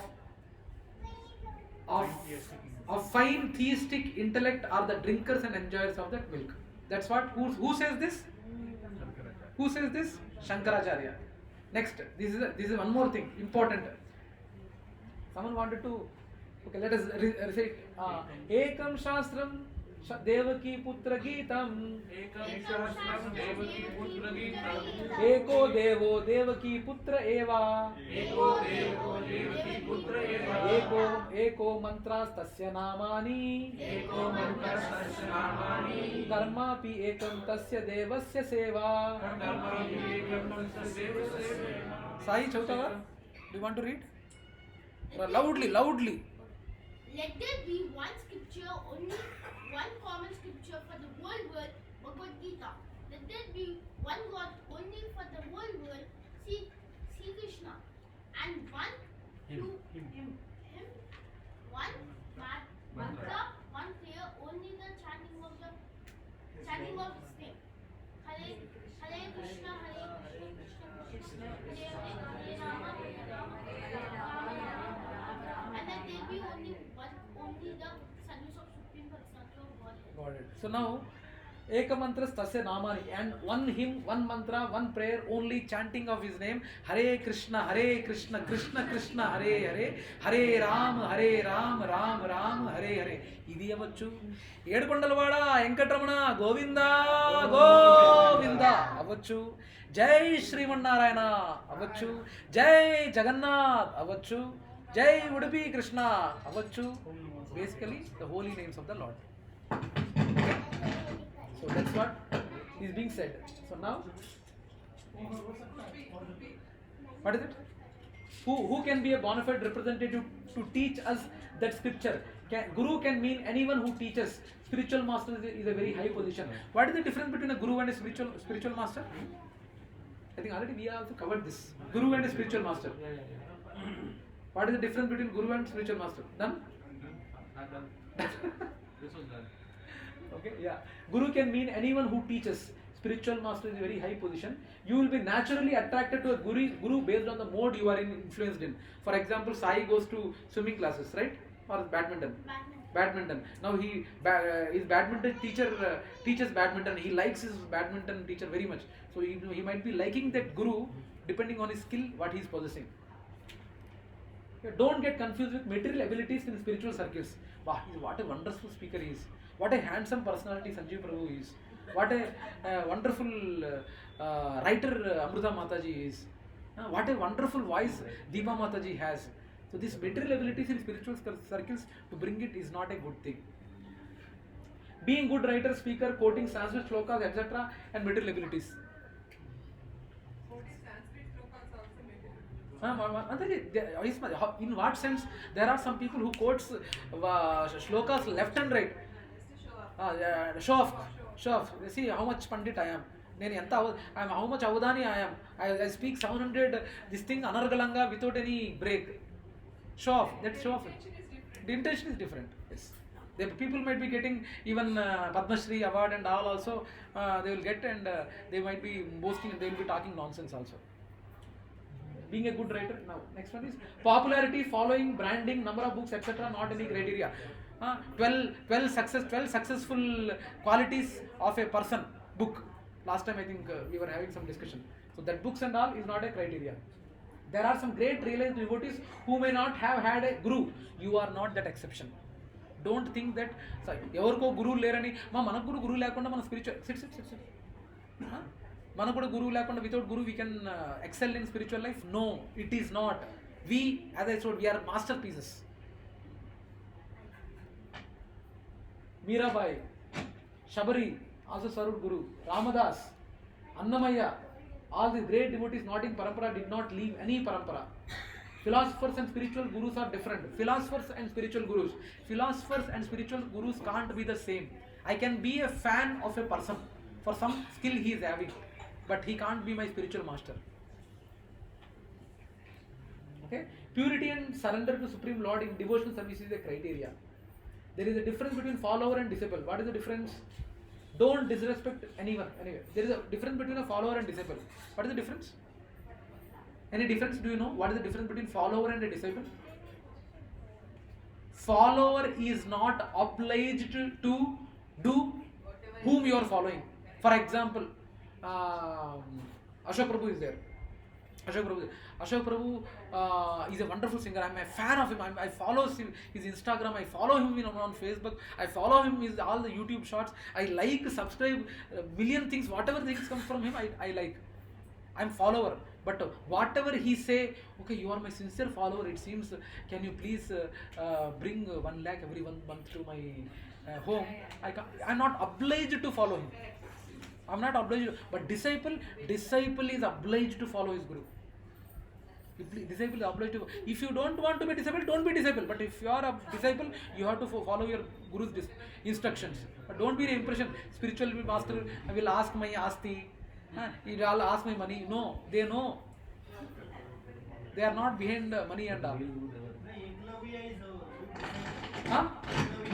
fine theistic intellect are the drinkers and enjoyers of that milk. That's what. Who says this? Who says this? Shankaracharya. Next, this is one more thing important. Someone wanted to. Okay, let us recite. Ekam Shastram Devaki Putra Geetam. Eko Devo Devaki Putra Eva. Eko Mantras Tasya Namani. Karmapi Ekam Tasya Devasya Seva. Sai Chautava, do you want to read? Loudly. Let there be one scripture, only one common scripture for the whole world, Bhagavad Gita. Let there be one God only for the whole world, see Krishna. And one to him. One mantra, one prayer, only the chanting of his name. Hare Krishna, Krishna Krishna, Hare Rama, and let there be only the service of Supreme Personality of Godhead. Got it. So now, Ekamantras Tasya Namani, and one hymn, one mantra, one prayer, only chanting of his name. Hare Krishna, Krishna Krishna, Hare Hare, Hare Ram, Ram Ram, Hare Hare. Idi avachchu. Edukondalvada, Venkatramana, Govinda avachchu. Jai Srimannarayana avachchu. Jai Jagannath avachchu. Jai Udupi Krishna avachchu. Basically, the holy names of the Lord. Okay? So that's what is being said. So now, what is it? Who can be a bona fide representative to teach us that scripture? Guru can mean anyone who teaches. Spiritual master is a very high position. What is the difference between a guru and a spiritual master? I think already we have also covered this. Guru and a spiritual master. What is the difference between guru and spiritual master? Done? Not done. This was done. Okay, yeah. Guru can mean anyone who teaches. Spiritual master is a very high position. You will be naturally attracted to a guru based on the mode you are influenced in. For example, Sai goes to swimming classes, right? Or badminton. Now his badminton teacher teaches badminton. He likes his badminton teacher very much. So he might be liking that guru depending on his skill, what he is possessing. Don't get confused with material abilities in spiritual circles. Wow, what a wonderful speaker he is. What a handsome personality Sanjeev Prabhu is. What a wonderful writer Amruta Mataji is. What a wonderful voice Deepa Mataji has. So these material abilities in spiritual circles, to bring it is not a good thing. Being good writer, speaker, quoting Sanskrit shlokas, etc. and material abilities. In what sense? There are some people who quotes shlokas left and right. Show off. See how much pandit I am. I am how much avadani I am. I speak 700 this thing anargalanga without any break. Show off. That's show off. The intention is different. Yes. The people might be getting even Padma Shri award and all also they will get, and they might be boasting and they will be talking nonsense also. being a good writer. Now, next one is popularity, following, branding, number of books, etc. Not any criteria. 12 successful qualities of a person. Book. Last time I think we were having some discussion. So that books and all is not a criteria. There are some great realized devotees who may not have had a guru. You are not that exception. Don't think that ఎవరికో గురువు లేరని మనకు కూడా గురువు లేకుండా మన spiritual మనకు కూడా గురువు లేకుండా without guru we can excel in spiritual life. No, it is not. We as I told, we are masterpieces. Meerabai, Shabari also served Guru. Ramadas, Annamaya, all the great devotees not in parampara did not leave any parampara. Philosophers and spiritual gurus are different. Philosophers and spiritual gurus can't be the same. I can be a fan of a person for some skill he is having, but he can't be my spiritual master. Okay? Purity and surrender to Supreme Lord in devotional service is a criteria. There is a difference between follower and disciple. What is the difference? Don't disrespect anyone. Anyway, there is a difference between a follower and disciple. What is the difference? Any difference? Do you know what is the difference between follower and a disciple? Follower is not obliged to do whom you are following. For example, Ashok Prabhu is there. Ashok Prabhu is a wonderful singer. I'm a fan of him. I follow his Instagram. I follow him on Facebook. I follow him his all the YouTube shorts. I like, subscribe, million things. Whatever things come from him, I like. I'm follower. But whatever he say, okay, you are my sincere follower. It seems, can you please bring 1 lakh every 1 month to my home? I'm not obliged to follow him. I'm not obliged. But disciple is obliged to follow his guru. Disciple is obliged to. If you don't want to be disciple, don't be disciple. But if you are a disciple, you have to follow your guru's instructions. But don't be the impression. Spiritual master, I will ask my asti. He will ask my money. No, they know. They are not behind money and all.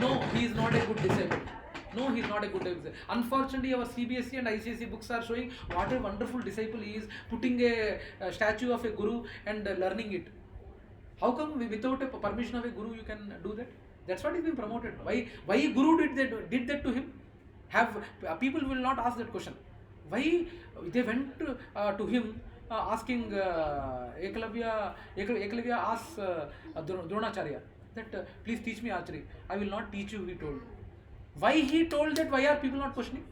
No, he is not a good disciple. No, he is not a good disciple. Unfortunately, our CBSE and ICSE books are showing what a wonderful disciple he is, putting a statue of a guru and learning it. How come without a permission of a guru you can do that? That's what is being promoted. Why guru did that to him? People will not ask that question. Why they went to him asking Ekalavya asked Dronacharya that please teach me archery. I will not teach you, he told. Why he told that? Why are people not questioning?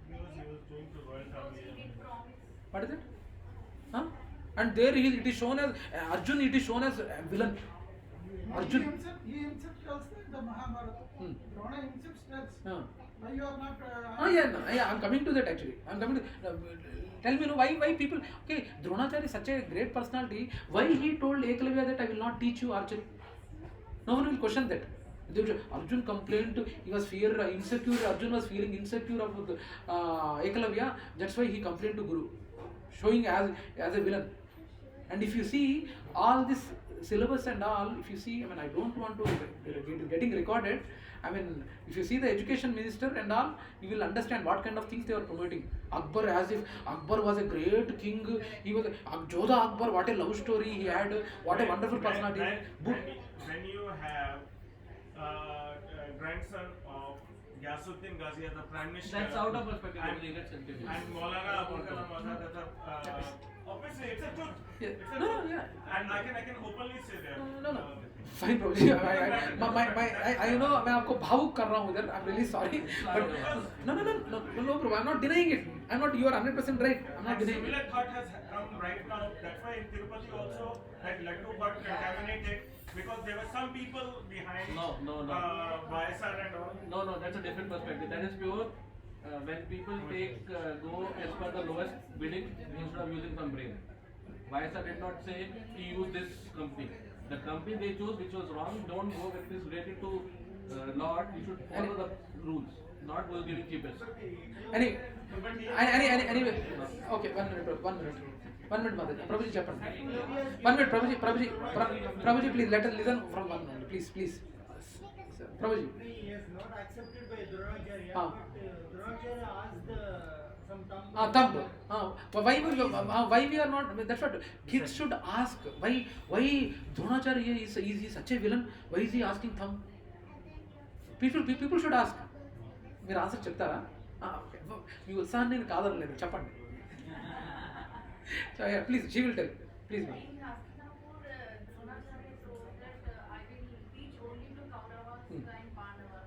Because he was going to Royal Family. What is it? And there it is shown as Arjun. It is shown as a villain. Arjun. He himself tells that the Mahabharata. Drona himself tells. Why you are not? I'm coming to that actually. Tell me, why people? Okay, Dronacharya is such a great personality. Why he told Ekalavya that I will not teach you archery? No one will question that. Arjun complained. He was insecure. Arjun was feeling insecure about Ekalavya. That's why he complained to Guru, showing as a villain. And if you see all this syllabus and all, if you see, I don't want to getting recorded. If you see the education minister and all, you will understand what kind of things they were promoting. Akbar, as if Akbar was a great king. He was Jodha Akbar. What a love story he had. What a wonderful personality. When you have grandson of Yasuddin Ghazi as the Prime Minister. That's out of perspective. And Maulana Abul Kalam Azad as obviously it's a truth. Yeah. It's a No, truth. yeah. And I can openly say that. No. Fine, Prabhuji. I know मैं आपको भावुक कर रहा हूँ इधर. I'm really sorry. But no, Prabhu. I'm not denying it. I'm not. You are 100% right. I'm not denying Similar it. thought has come right now. That's why in Tirupati also that Laddu got contaminated because there were some people behind. No. YSR and all. No, that's a different perspective. That is pure. When people go as per the lowest bidding instead of using some brain. YSR did not say he use this company. The company they chose, which was wrong, don't go with this related to Lord. You should follow the rules, not go giving cheapest. Anyway. Okay, 1 minute, Mother. Prabhuji, Japan. 1 minute, Prabhuji, please let us listen from one minute, please. Prabhuji. He is not accepted by Dronacharya, but Dronacharya asked some thumb. why we are not? I mean, that's what kids should ask. Why Dronacharya is he such a villain? Why is he asking thumb? People should ask. మీరు answer చెప్తారా? Okay, మీ ఉత్సాహాన్ని నేను కాదనలేదు, చెప్పండి. Please, she will tell, please ma'am. In Hastinapur, Dronacharya told that I will teach only to Kauravas and Pandavas.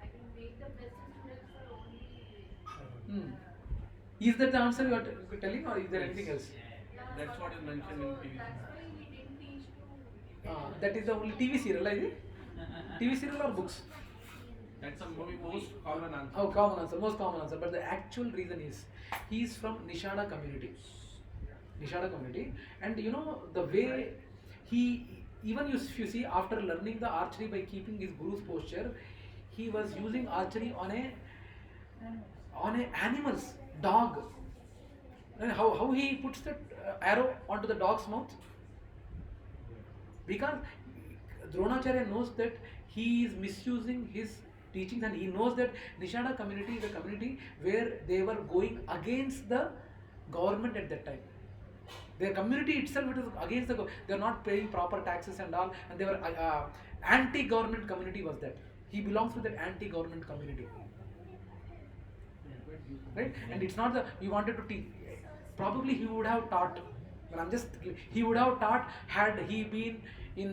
I will make the best students for only. Is that the answer you are telling, or is there anything else? That's what is mentioned in TV. That's why he didn't teach to. That is the only TV serial, is it? TV serial or books? That's a most common answer. Oh, common answer, most common answer. But the actual reason is he is from Nishada community. Nishada community, and you know the way he, even if you see, after learning the archery by keeping his guru's posture, he was using archery on a animal's dog. And how he puts that arrow onto the dog's mouth? Because Dronacharya knows that he is misusing his teachings, and he knows that Nishada community is a community where they were going against the government at that time. Their community itself, it is against the they are not paying proper taxes and all, and they were anti-government community was that. He belongs to that anti-government community, right? And it's not the he wanted to teach. Probably he would have taught. But I'm just he would have taught had he been in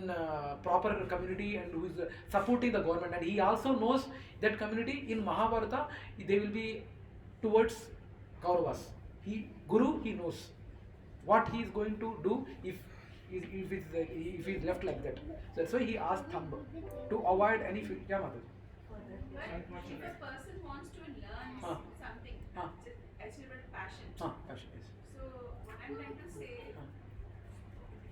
proper community and who is supporting the government, and he also knows that community in Mahabharata they will be towards Kauravas. Guru knows what he is going to do if he's left like that. So that's why he asked thumb to avoid any. Yeah, Mother. But if a person wants to learn something, actually about passion. Passion, yes. So what I'm trying to say,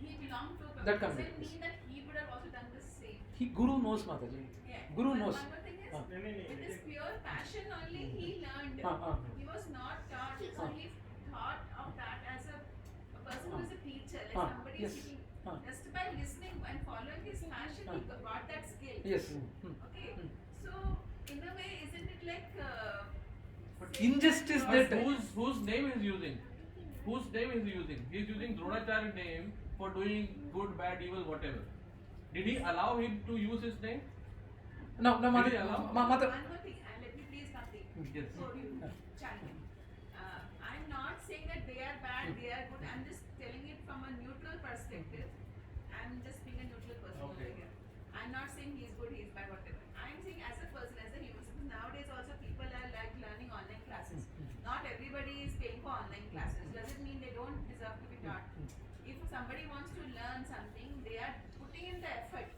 he belonged to a That doesn't community, yes. mean that he would have also done the same. Guru knows, Mataji. Yeah. Guru But knows. one more thing is, Ah. with his pure passion only, he learned. He was not taught. He only thought of that as a person who is a teacher, like somebody Yes. speaking. Just by listening and following his passion, he got that skill. Yes. Okay. So in a way, isn't it like? But saying injustice that that- Whose name is using? Whose name is using? He is using Dronacharya name for doing good, bad, evil, whatever. Did he allow him to use his name? No, Did Mother. he allow? One more thing, and let me please complete. Yes. Before you challenge. I'm not saying that they are bad, they are good. I'm just telling it from a neutral perspective. I'm just being a neutral person over Okay. here. I'm not saying he's good, he's bad, whatever. I'm saying as a person, as a human. Because nowadays also people are like learning online classes. Not everybody is paying for online classes. Doesn't mean they don't deserve to be taught. If somebody wants to learn something, they are putting in the effort.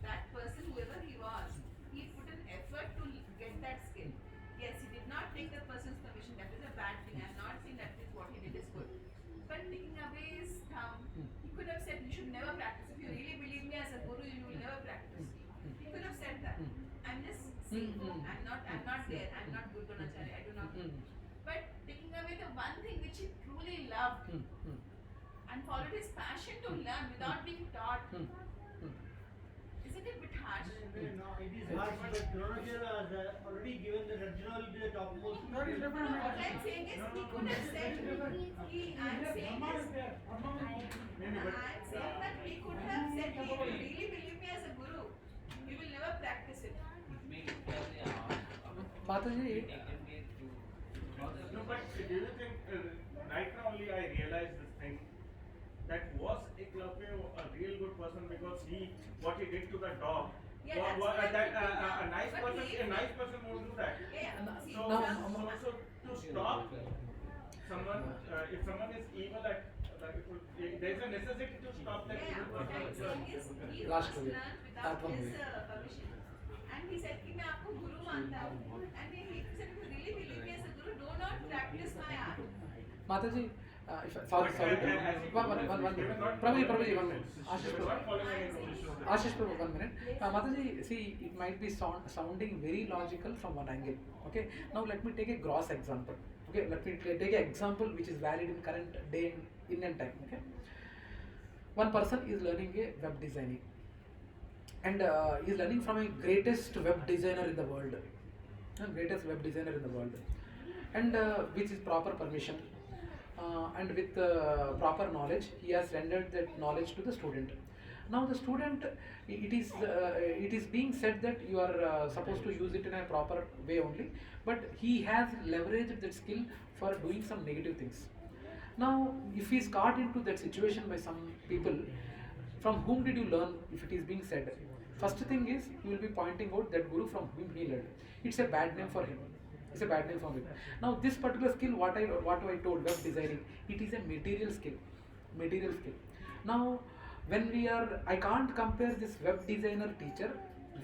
That person, whoever he was, he put an effort to get that skill. Yes, he did not take the person's permission. That is a bad thing. I'm not saying that is what he did is good. But taking away his thumb, he could have said, you should never practice. If you really believe me as a guru, you will never practice. He could have said that. I'm just saying, I'm not there. I'm not good Dronacharya. I do not. But taking away the one thing which he truly loved and followed his passion to learn without being taught, isn't it a bit harsh? No, it is harsh, but Dronacharya has already given the Arjuna will be the topmost. That is No, definitely. what I'm saying is he could have said, I'm saying that he could have said, if you really believe me as a guru, you will never practice it. Mataji, No, but do you think right now only I realized this thing that was Eklavya a real good person because what he did to the dog? Yeah, was that's that what a I nice think. person? A nice person won't do that. Yeah. See, So, No, so to stop someone, if someone is evil, there is a necessity to stop that yeah, evil what I'm person. saying is he Last was way. learned That without one his way. permission. And he said, कि मैं आपको गुरु मानता हूँ. And he said, if you really believe me as a guru, do not practice my art. Mataji, sorry. Prabhuji, 1 minute. Ashish Prabhu, 1 minute. Mataji, see, it might be sounding very logical from one angle. Okay, now let me take a gross example. Okay, let me take an example which is valid in current day in Indian time. Okay, one person is learning a web designing, and he is learning from a greatest web designer in the world. and with his proper permission and with proper knowledge, he has rendered that knowledge to the student. Now the student, it is being said that you are supposed to use it in a proper way only, but he has leveraged that skill for doing some negative things. Now, if he is caught into that situation by some people, from whom did you learn? If it is being said, first thing is you will be pointing out that guru from whom he learned. It's a bad name for him. It's a bad name for him. Now, this particular skill, what I told, web designing, it is a material skill. Material skill. Now, when I can't compare this web designer teacher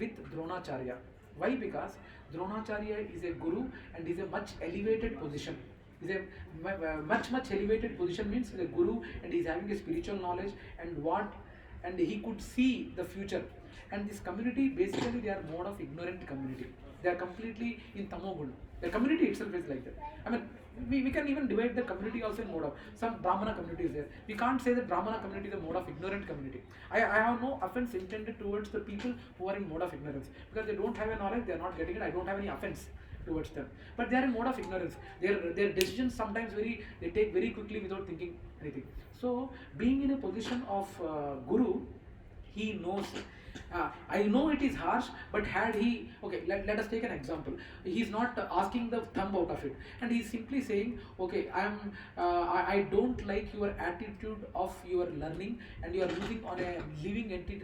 with Dronacharya. Why? Because Dronacharya is a guru and is a much elevated position. Is a much elevated position, means he is a guru and he is having a spiritual knowledge and he could see the future. And this community, basically they are mode of ignorant community. They are completely in Tamoguna. The community itself is like that. I mean, we can even divide the community also in mode of, some Brahmana community is there. We can't say that Brahmana community is a mode of ignorant community. I have no offense intended towards the people who are in mode of ignorance, because they don't have a knowledge, they are not getting it. I don't have any offense towards them, but they are in mode of ignorance. Their decisions sometimes they take very quickly without thinking anything. So being in a position of guru, he knows. I know it is harsh, but had he, okay, let us take an example. He is not asking the thumb out of it, and he is simply saying, okay, I don't like your attitude of your learning, and you are using on a living entity,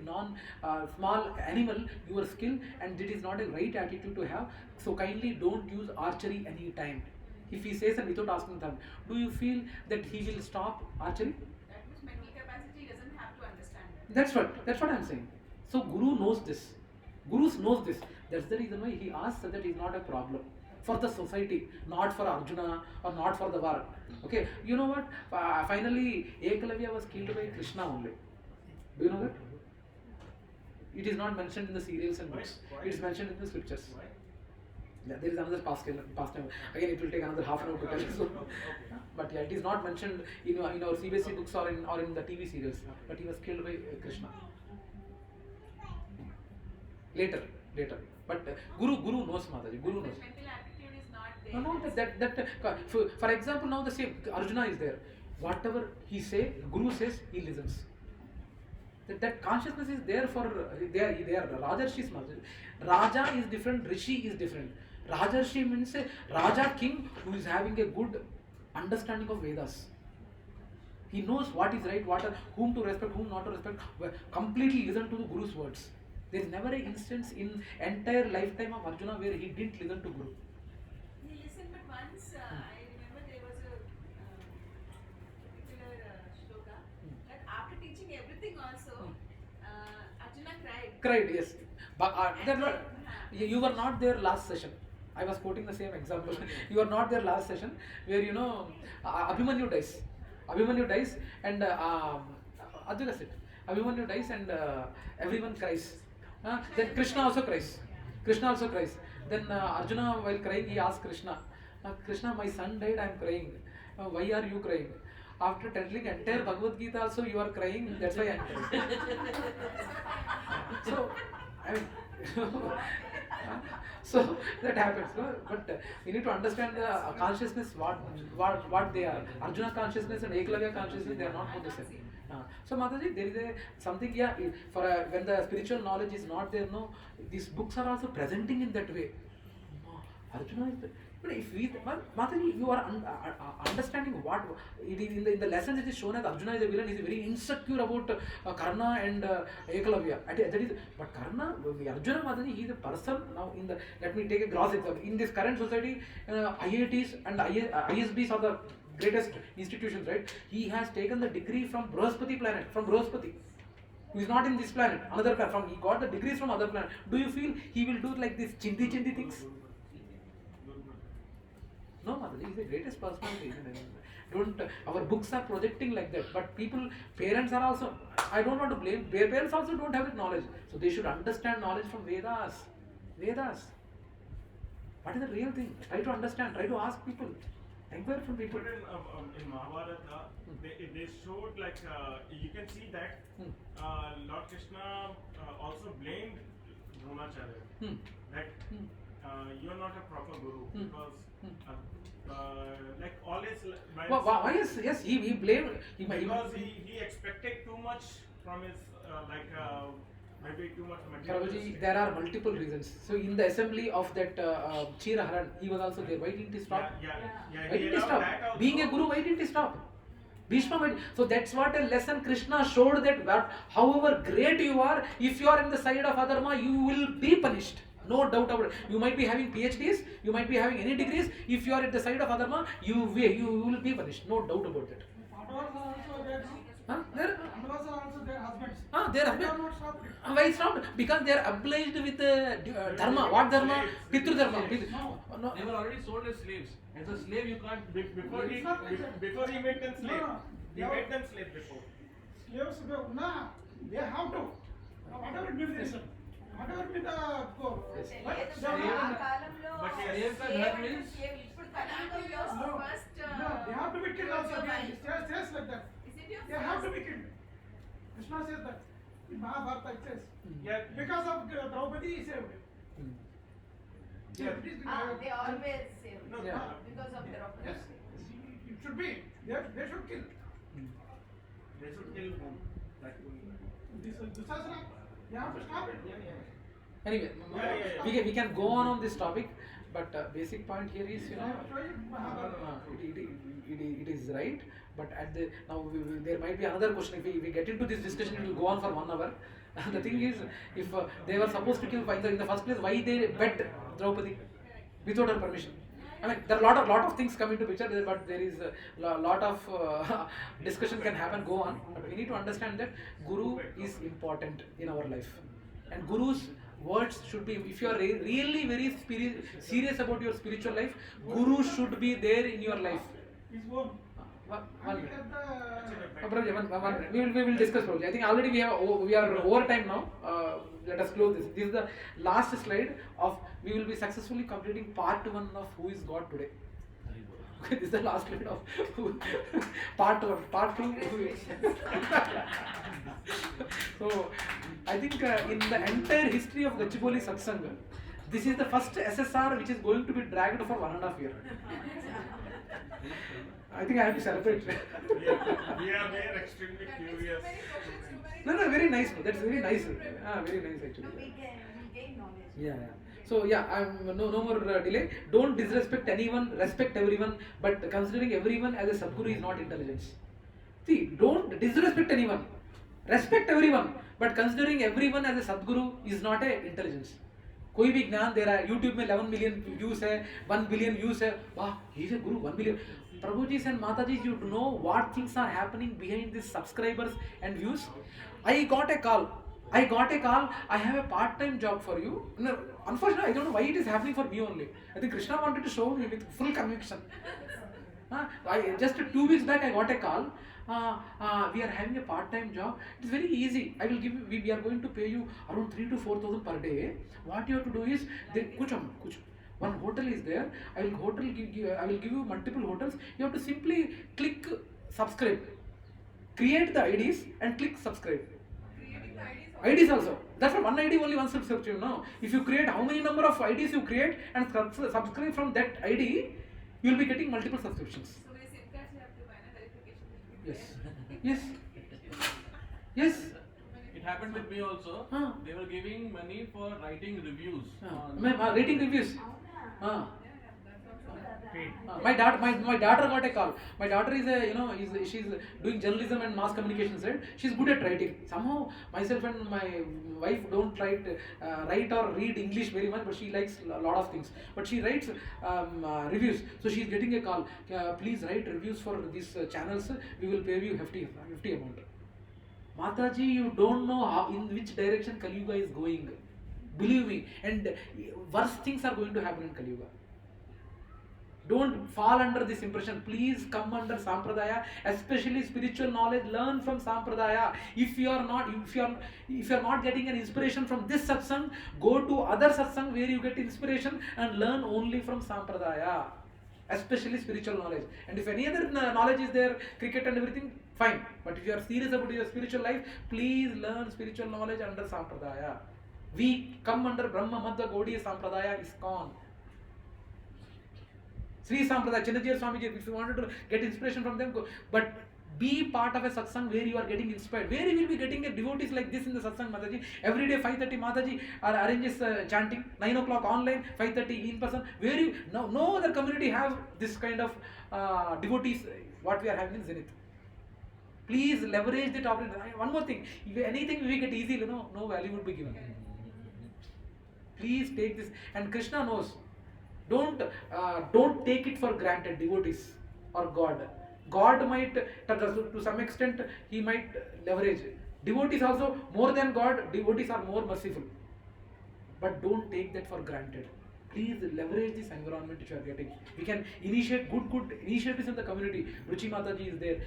small animal, your skill, and it is not a right attitude to have. So kindly don't use archery any time. If he says and without asking thumb, do you feel that he will stop archery? That means mental capacity doesn't have to understand. That's what I am saying. So Guru knows this. Gurus knows this. That's the reason why he asks that is not a problem for the society, not for Arjuna or not for the war. Okay, you know what? Finally, Ekalavya was killed by Krishna only. Do you know that? It is not mentioned in the serials and books. It is mentioned in the scriptures. Yeah, there is another past time. Again, it will take another half an hour to tell. So, but yeah, it is not mentioned in our CBSE books or in the TV serials. But he was killed by Krishna. Later. But Guru knows, Mataji. Guru knows. Mental attitude is not there. No, for example, now the same Arjuna is there. Whatever he say, Guru says, he listens. That consciousness is there for they are Rajarshis. Raja is different, Rishi is different. Rajarshi means a Raja king who is having a good understanding of Vedas. He knows what is right, whom to respect, whom not to respect. Completely listen to the Guru's words. There is never an instance in entire lifetime of Arjuna where he didn't listen to Guru. He listened, but once I remember there was a particular shloka that after teaching everything also, Arjuna cried. Cried, yes. But you were not there last session. I was quoting the same example. You were not there last session where Abhimanyu dies. Abhimanyu dies and Arjuna said, Abhimanyu dies and everyone cries. Then Krishna also cries. Then Arjuna, while crying, he asked Krishna, Krishna, my son died, I am crying. Why are you crying? After telling entire Bhagavad Gita also you are crying, that's why I am crying. So, I mean, so that happens. No? But you need to understand the consciousness, what they are. Arjuna consciousness and Ekalavya consciousness, they are not both the same. So Mataji, there is something, yeah, when the spiritual knowledge is not there, no, these books are also presenting in that way. Arjuna is the, but if we, Mataji, you are understanding what it is in the lessons. It is shown as Arjuna is a villain. He is very insecure about Karna and Ekalavya. That is, but Karna, Arjuna, Mataji, he is a person. Now let me take a gross example. In this current society, IITs and ISBs are the greatest institutions, right? He has taken the degree from Brahaspati planet, who is not in this planet, another planet. He got the degrees from other planet. Do you feel he will do like this chindi things? No, Mataji, he is the greatest personality. Our books are projecting like that, but parents are also, I don't want to blame, parents also don't have that knowledge. So they should understand knowledge from Vedas. What is the real thing? Try to understand, try to ask people. Inquire from people. But in Mahabharata, they showed like, you can see that Lord Krishna also blamed Dronacharya. That you're not a proper guru because like always Yes, he blamed because he expected too much from his maybe too much material. Prabhuji, there are multiple reasons. So in the assembly of that Chiraharan, he was also there. Why didn't he stop? Yeah. Why didn't he stop? Being a guru, why didn't he stop? Bhishma, so that's what a lesson Krishna showed, that however great you are, if you are in the side of adharma, you will be punished. No doubt about it. You might be having PhDs, you might be having any degrees. If you are at the side of adharma, you will be punished. No doubt about that. Pandavas are also their husbands. Their husbands. They are not stopped. Why it's not? Because they are obliged with dharma. What dharma? Pitru dharma. No. They were already sold as slaves. As a slave, you can't. Before he made them slave. He made them slave before. Slaves, they have to. Whatever it be the reason. Whatever be the goal. But slaves and her means. No, they have to be killed also. It says like that. They have to be killed. Krishna says that. In Mahabharata it says. Yeah. Because of Draupadi he saved. They always save. No, Because of their Yes. It should be. They should kill. They should kill whom? Dusasana. They have to stop it. Anyway, we can go on this topic, but basic point here is, it is right. But there might be another question. If we get into this discussion, it will go on for 1 hour. The thing is, if they were supposed to kill in the first place, why they begged Draupadi without her permission? I mean, there are lot of things come into picture, but there is a lot of discussion can happen, go on. But we need to understand that Guru is important in our life. And Guru's words should be, if you are really very serious about your spiritual life, Guru should be there in your life. His own. We will discuss probably. I think already we are over time now. Let us close this. This is the last slide of, we will be successfully completing part 1 of Who is God Today. Okay, this is the last slide of part 1. Part 2. So I think in the entire history of Gachibowli Satsanga, this is the first SSR which is going to be dragged for 1.5 years. I think I have to celebrate. We are extremely curious. No, very nice. That's very nice. Very nice actually. We gain knowledge. Yeah. So no more delay. Don't disrespect anyone. Respect everyone. But considering everyone as a Sadguru is not intelligence. See, don't disrespect anyone. Respect everyone. But considering everyone as a Sadguru is not a intelligence. कोई भी ज्ञान दे रहा है, YouTube में 11 million views है, 1 billion views है, वाह, he is a guru, 1 billion. Prabhuji and Mataji, you know what things are happening behind these subscribers and views. I got a call. I have a part-time job for you. No, unfortunately, I don't know why it is happening for me only. I think Krishna wanted to show me with full conviction. Just 2 weeks back, I got a call. We are having a part-time job. It's very easy. I will give you. We are going to pay you around 3,000 to 4,000 per day. What you have to do is, one hotel is there. I will give you multiple hotels. You have to simply click subscribe. Create the IDs and click subscribe. IDs also. That's for one ID only one subscription. No. If you create how many number of IDs you create and subscribe from that ID, you will be getting multiple subscriptions. So with SIM cards you have to buy a verification. Yes. It happened with me also. They were giving money for writing reviews. Rating reviews. My daughter got a call. My daughter is she's doing journalism and mass communication side. She's good at writing. Somehow myself and my wife don't write or read English very much, but she likes a lot of things. But she writes reviews. So she's getting a call. Please write reviews for these channels. We will pay you hefty amount. Mataji, you don't know in which direction Kali Yuga is going. Believe me, and worse things are going to happen in Kali Yuga. Don't fall under this impression. Please come under Sampradaya, especially spiritual knowledge. Learn from Sampradaya. If you are not getting an inspiration from this satsang, go to other satsang where you get inspiration and learn only from Sampradaya, especially spiritual knowledge. And if any other knowledge is there, cricket and everything, fine. But if you are serious about your spiritual life, please learn spiritual knowledge under Sampradaya. We come under Brahma Madhva Gaudiya Sampradaya ISKCON. Sri Sampradaya, Chinnajir Swamiji, if you wanted to get inspiration from them, go. But be part of a satsang where you are getting inspired. Where you will be getting a devotees like this in the satsang, Mataji. Every day 5:30 Mataji arranges chanting, 9 o'clock online, 5:30 in person. Where you no other community have this kind of devotees what we are having in Zenith. Please leverage the opportunity. One more thing, if anything we get easy, no value would be given. Please take this, and Krishna knows. Don't take it for granted, devotees or God. God might, to some extent, he might leverage. Devotees also, more than God, devotees are more merciful. But don't take that for granted. Please leverage this environment which you are getting. We can initiate good initiatives in the community. Ruchi Mataji is there.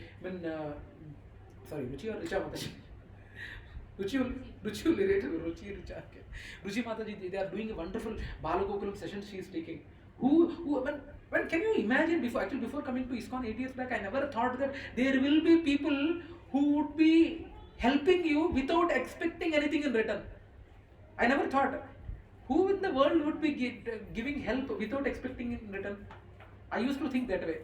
Ruchi or Richa Mataji? Ruchi Mataji, they are doing a wonderful Balagokulam session she is taking. When can you imagine, before coming to ISKCON 8 years back, I never thought that there will be people who would be helping you without expecting anything in return. I never thought. Who in the world would be giving help without expecting in return? I used to think that way.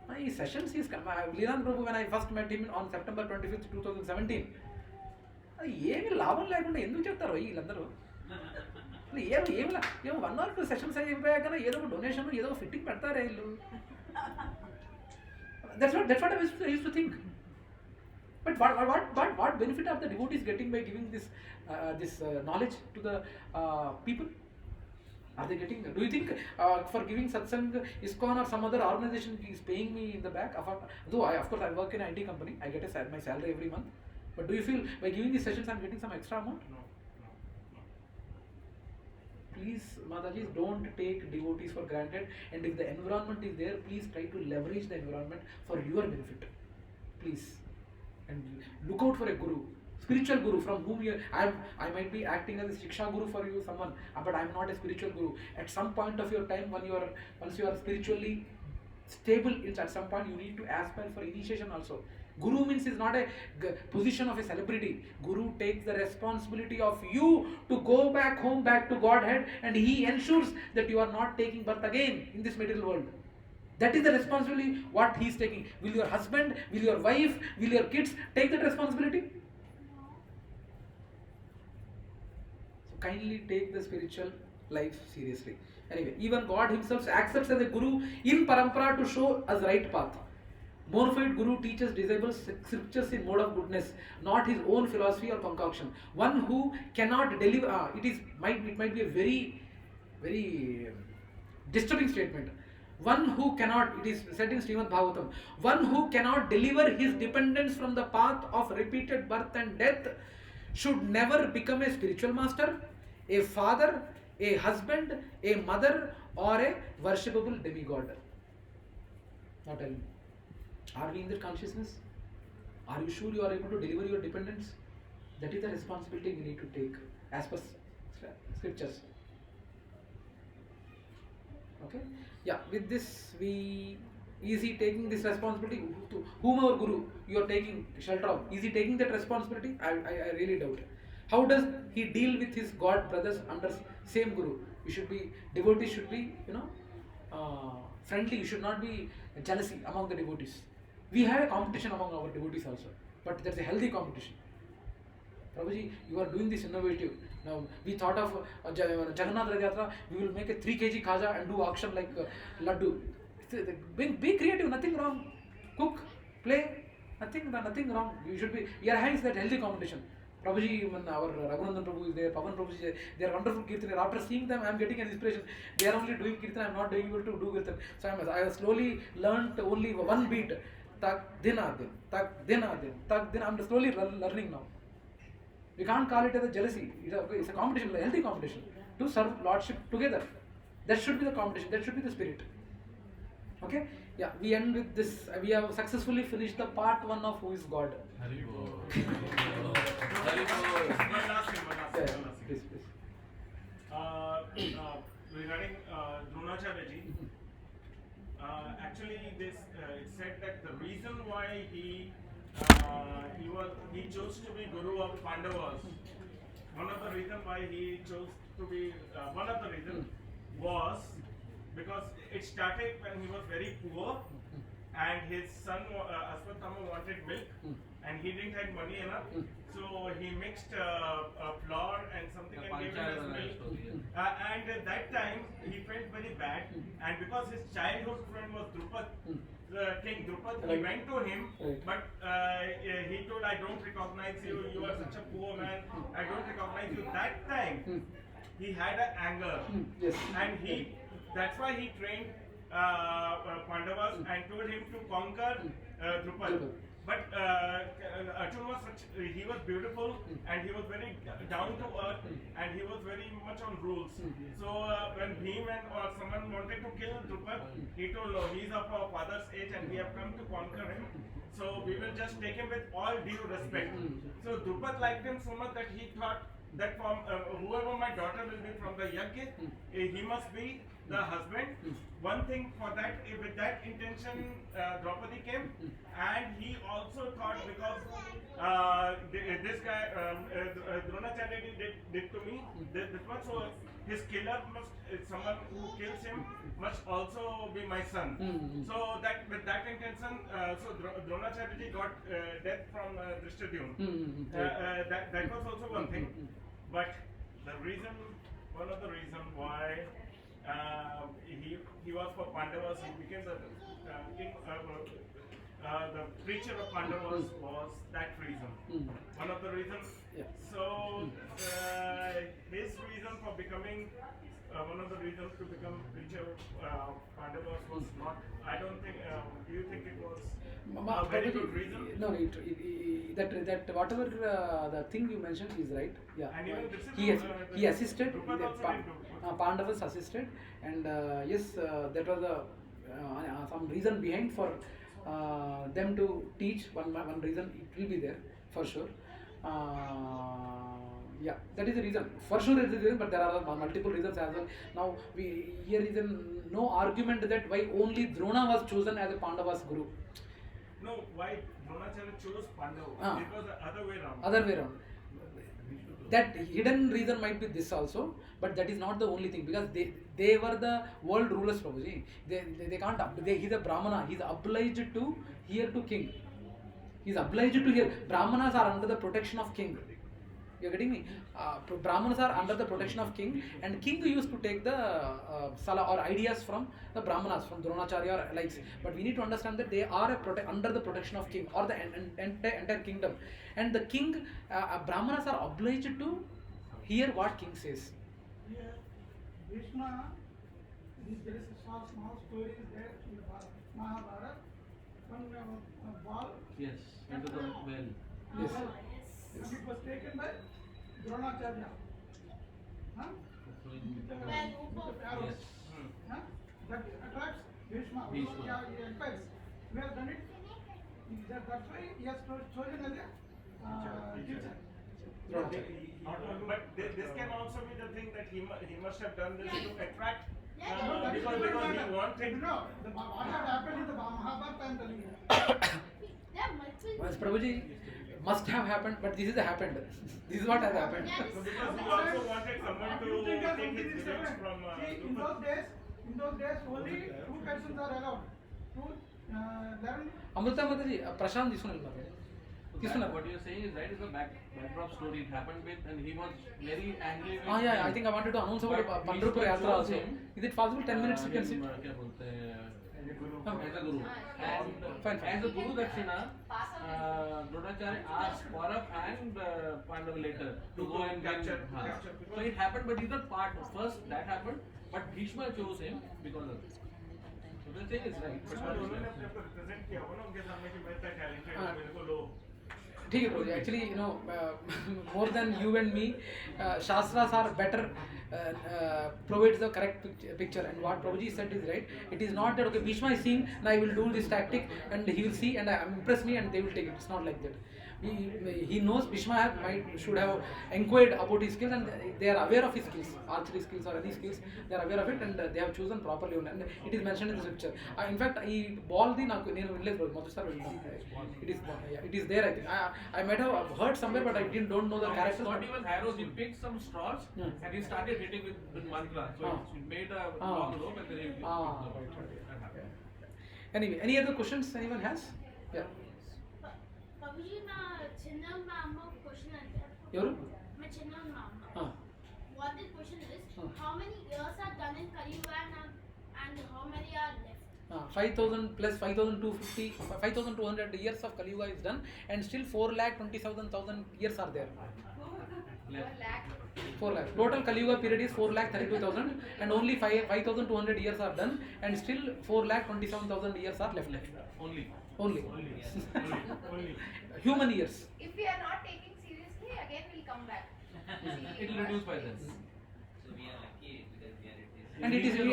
My sessions is Leelan Prabhu, when I first met him on September 25th, 2017. ఏమి లాభం లేకుండా ఎందుకు చెప్తారు వీళ్ళందరూ? ఏం 1 or 2 sessions అయిపోయాక ఏదో ఒక డొనేషన్ ఏదో ఫిట్టింగ్ పెడతారే వీళ్ళు. That's what I used to think. But what benefit are the devotees getting by giving this knowledge to the people? Are they getting? Do you think for giving satsang, ISKCON or some other organization is paying me in the back? Though of course I work in an IT company, I get my salary every month. But do you feel by giving these sessions I am getting some extra amount? No. Please, Mataji, don't take devotees for granted. And if the environment is there, please try to leverage the environment for your benefit. Please. And look out for a guru, spiritual guru from whom I might be acting as a shiksha guru for you, someone, but I am not a spiritual guru. At some point of your time, once you are spiritually stable, at some point you need to aspire for initiation also. Guru means is not a position of a celebrity. Guru takes the responsibility of you to go back home, back to Godhead, and he ensures that you are not taking birth again in this material world. That is the responsibility what he is taking. Will your husband, will your wife, will your kids take that responsibility? So kindly take the spiritual life seriously. Anyway, even God himself accepts as a guru in parampara to show us right path. Modified guru teaches disabled scriptures in mode of goodness, not his own philosophy or concoction. One who cannot deliver, it might be a very, very disturbing statement. One who cannot, it is said in Srimad Bhagavatam, one who cannot deliver his dependents from the path of repeated birth and death should never become a spiritual master, a father, a husband, a mother, or a worshipable demigod. Now tell me, are we in that consciousness? Are you sure you are able to deliver your dependents? That is the responsibility we need to take as per scriptures. Okay? Yeah, with this, is he taking this responsibility? To whomever guru you are taking shelter of, is he taking that responsibility? I really doubt. How does he deal with his God brothers under same guru? Devotees should be, friendly. You should not be jealousy among the devotees. We have a competition among our devotees also, but there's a healthy competition. Prabhuji, you are doing this innovative. Now, we thought of Jagannath Rath, we will make a 3 kg khaja and do auction like laddu. Be creative, nothing wrong. Cook, play, nothing wrong. We are having that healthy competition. Prabhuji, our Raghunandan Prabhu is there, Pavan Prabhu is there, they are wonderful kirtaners. After seeing them, I am getting an inspiration. They are only doing kirtan, I am not being able to do kirtan. So I have slowly learnt only one beat. Tak dina din, tak dina din, tak din. I am slowly learning now. We can't call it as a jealousy. It's a competition, a healthy competition to serve Lordship together. That should be the competition. That should be the spirit. Okay? Yeah, we end with this. We have successfully finished the part 1 of Who is God. Hari Bol. One last thing. Please. Regarding Dronacharya ji, actually it said that the reason why he chose to be guru of Pandavas one of the reasons why he chose to be, one of the reasons was because it started when he was very poor and his son Ashwatthama wanted milk and he didn't have money enough. So he mixed flour and something and gave him as milk. And at that time he felt very bad, and because his childhood friend was Drupad, King Drupad, he went to him, but he told, I don't recognize you, you are such a poor man, I don't recognize you. That time he had an anger, and that's why he trained Pandavas and told him to conquer Drupad. But Arjun was he was beautiful and he was very down to earth and he was very much on rules. So when Bhim or someone wanted to kill Drupad, he told, no, he's of our father's age and we have come to conquer him. So we will just take him with all due respect. So Drupad liked him so much that he thought that from whoever my daughter will be from the Yajna, he must be the husband. One thing for that, with that intention, Draupadi came, and he also thought, because this guy Dronacharya did to me this much, so his killer must, someone who kills him must also be my son. So that with that intention, so Dronacharya got death from Drishtadyumna. That was also one thing, but the reason, one of the reasons why he was for Pandavas, he became the king, the preacher of Pandavas was that reason. One of the reasons. So his reason for becoming, one of the reasons to become preacher of Pandavas was not, I don't think, do you think it was a very good reason? No, that whatever the thing you mentioned is right. Yeah, and even this is he assisted. Drupad also did do. Pandavas assisted, and yes, that was some reason behind for them to teach. One reason it will be there for sure. Yeah, that is the reason. For sure, it is the reason, but there are multiple reasons as well. Now, here is no argument that why only Drona was chosen as a Pandavas guru. No, why Dronacharya chose Pandava? It was the other way around. Other way around. That hidden reason might be this also, but that is not the only thing, because they were the world rulers, Prabhuji. They can't. He's a Brahmana. He's obliged to hear to king. He's obliged to hear. Brahmanas are under the protection of king. You're getting me? Brahmanas are under the protection of king, and king used to take the sala or ideas from the Brahmanas, from Dronacharya or likes. But we need to understand that they are under the protection of king or the entire kingdom, and the king, Brahmanas are obliged to hear what king says. Yeah, Bhishma, there is a small story is there in the Mahabharata. One ball. Yes, into the well. Yes. And it was taken by Dronacharya. Huh? With the arrows. Yes. Huh? That attracts Bhishma. He inquires. We have done it. That's why he has chosen as a teacher. But this can also be the thing that he must have done this to attract, No, that is because different he matter. wanted. No, what had happened in the Mahabharata I am telling you. Once Prabhuji, must have happened, but this is happened. This is what has happened. So because he also wanted someone to take his revenge from. See, in those days, only two persons are allowed. Learn. Amrita Mataji, Prashant తీసుకుని వెళ్ళినారు. తీసుకున్నారు. What you are saying is right, is a backdrop story. It happened with, and he was very angry with. Yeah, I think I wanted to announce about Pandharpur Yatra also. Is it possible 10 minutes you can see? क्या बोलते हैं? As a guru. Fine. As a guru Dakshina, Dronacharya asked Kaurav and Pandav later to go and capture. So it happened, but he's not part. First that happened, but Bhishma chose him because of this. So the thing is right. But उन्होंने अपने को represent किया होगा ना उनके सामने कि मैं इतना talented हूँ, मेरे को लो. ठीक है Prabhuji, actually, more than you and me, Shastras are better, provides the correct picture, and what Prabhuji said is right. It is not that, okay, Bhishma is seeing, and I will do this tactic, and he will see, and impress me, and they will take it. It's not like that. he knows Bhishma should have inquired about his skills, and they are aware of his skills, archery skills or any skills. They are aware of it, and they have chosen properly. And it is mentioned in the scripture. In fact, I ball the it is there. I think I might have heard somewhere, but I don't know the characters. Not even arrows. He picked some straws and he started hitting with mantra. So he made a long rope and then he. Right. Anyway, any other questions anyone has? Yeah. Prabhuji, na chinna ma'am question ante. Yoru? My chinna ma'am. What the question is, how many years are done in Kali Yuga and how many are left? 5,000 plus 5,250, 5,200 years of Kali Yuga is done, and still 4,27,000 years are there. 4 lakh. Total Kali Yuga period is 4,32,000, and only 5,200 years are done, and still 4,27,000 years are left. Only. Human years. If we are not taking seriously, again we'll come back. It will reduce by then. So we are lucky because we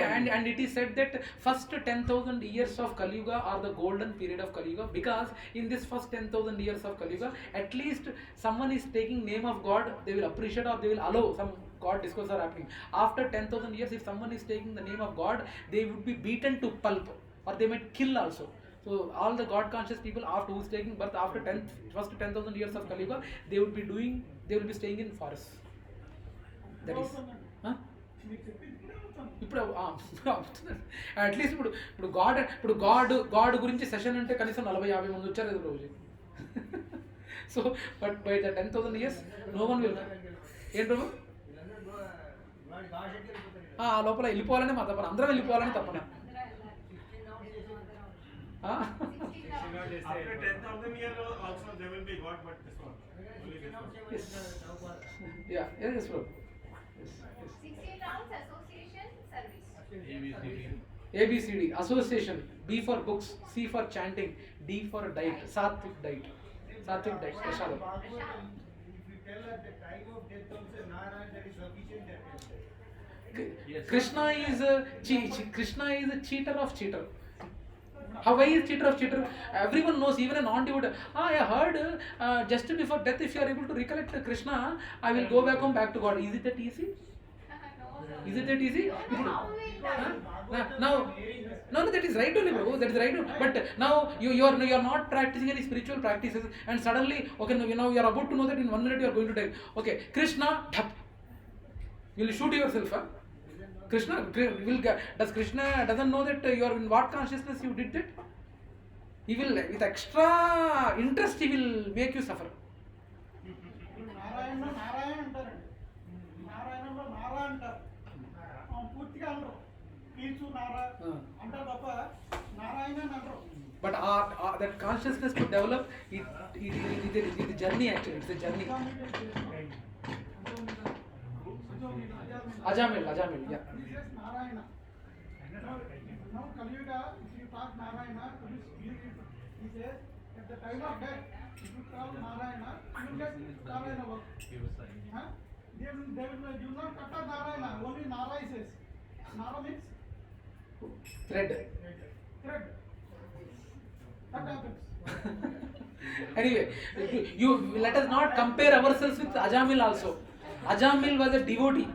are at this. And it is said that first 10,000 years of Kali Yuga are the golden period of Kali Yuga, because in this first 10,000 years of Kali Yuga, at least someone is taking name of God, they will appreciate or they will allow some God discourse are happening. After 10,000 years, if someone is taking the name of God, they would be beaten to pulp, or they might kill also. So all the God conscious people after who's taking birth after first 10,000 years of Kali Yuga, they will be staying in forests. That is. ఇప్పుడు at least ఇప్పుడు god గురించి session అంటే కనీసం 40-50 మంది వచ్చారు కదా రోజు. So but by the 10,000 years no one will. ఏం ప్రభు లోపల వెళ్ళిపోవాలని మా తప్పన, అందరం వెళ్ళిపోవాలని తప్పన. After 10,000 years also there will be God, but this one. Only this one. Yes, bro. 16 rounds association service. ABCD. Association. B for books, C for chanting, D for diet. Sattvic diet. Prashadam. If you tell at the time of death also Narayana, that is sufficient. Yes. Krishna is a cheater of cheater. How why is cheater of cheater? Everyone knows, even a non-devotee. I heard just before death, if you are able to recollect Krishna, I will go back home, back to God. Is it that easy? Is it that easy? No, that is right only, bro. That is right. But now you are not practicing any spiritual practices, and suddenly, okay, now you are about to know that in 1 minute you are going to die. Okay, Krishna, dhap. You will shoot yourself, huh? Does Krishna doesn't know that you are in what consciousness you did that? He will, with extra interest, he will make you suffer. Narayana అంటారండి. నారాయణంలో నారా అంటారు, పూర్తిగా అనరు. పీచు నారా అంటారు తప్ప నారాయణ అని అనరు. But that consciousness to develop, it is a journey actually. It's a journey. Ajamil, yeah. This is Narayana. Now Kali Yuga, if you talk Narayana, he says at the time of death, if you talk Narayana, you will get Narayana work. They will not cut off Narayana, only Nara he says. Nara means Thread. That happens. Anyway, you let us not compare ourselves with Ajamil also. Ajamil was a devotee.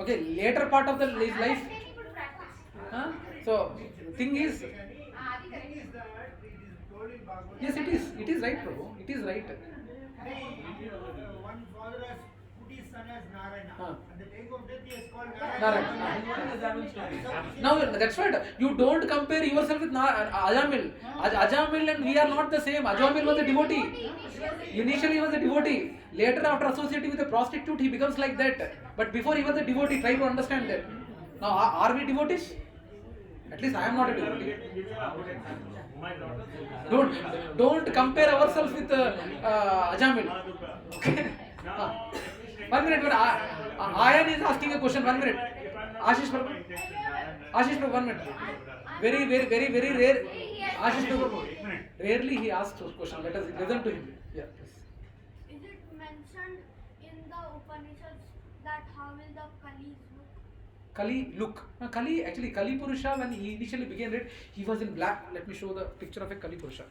Okay, later part of his life. So thing is, yes, it is right, Prabhu. It is right. One father has put his son as Narayana. At the time of death, he has called Narayana. Now that's right. You don't compare yourself with Ajamil. Ajamil and we are not the same. Ajamil was a devotee. Initially he was a devotee. Later, after associating with a prostitute, he becomes like that. But before he was a devotee. Try to understand that. Now, are we devotees? At least I am not a devotee. Don't compare ourselves with Ajamil. Okay. 1 minute. Ayan is asking a question. 1 minute. Ashish Prabhu, 1 minute. Very rare. Ashish Prabhu, rarely he asks those questions. Let us listen to him. Yeah. Is it mentioned in the Upanishads that how will the Kali look? Kali Purusha, when he initially began it, he was in black. Let me show the picture of a Kali Purusha.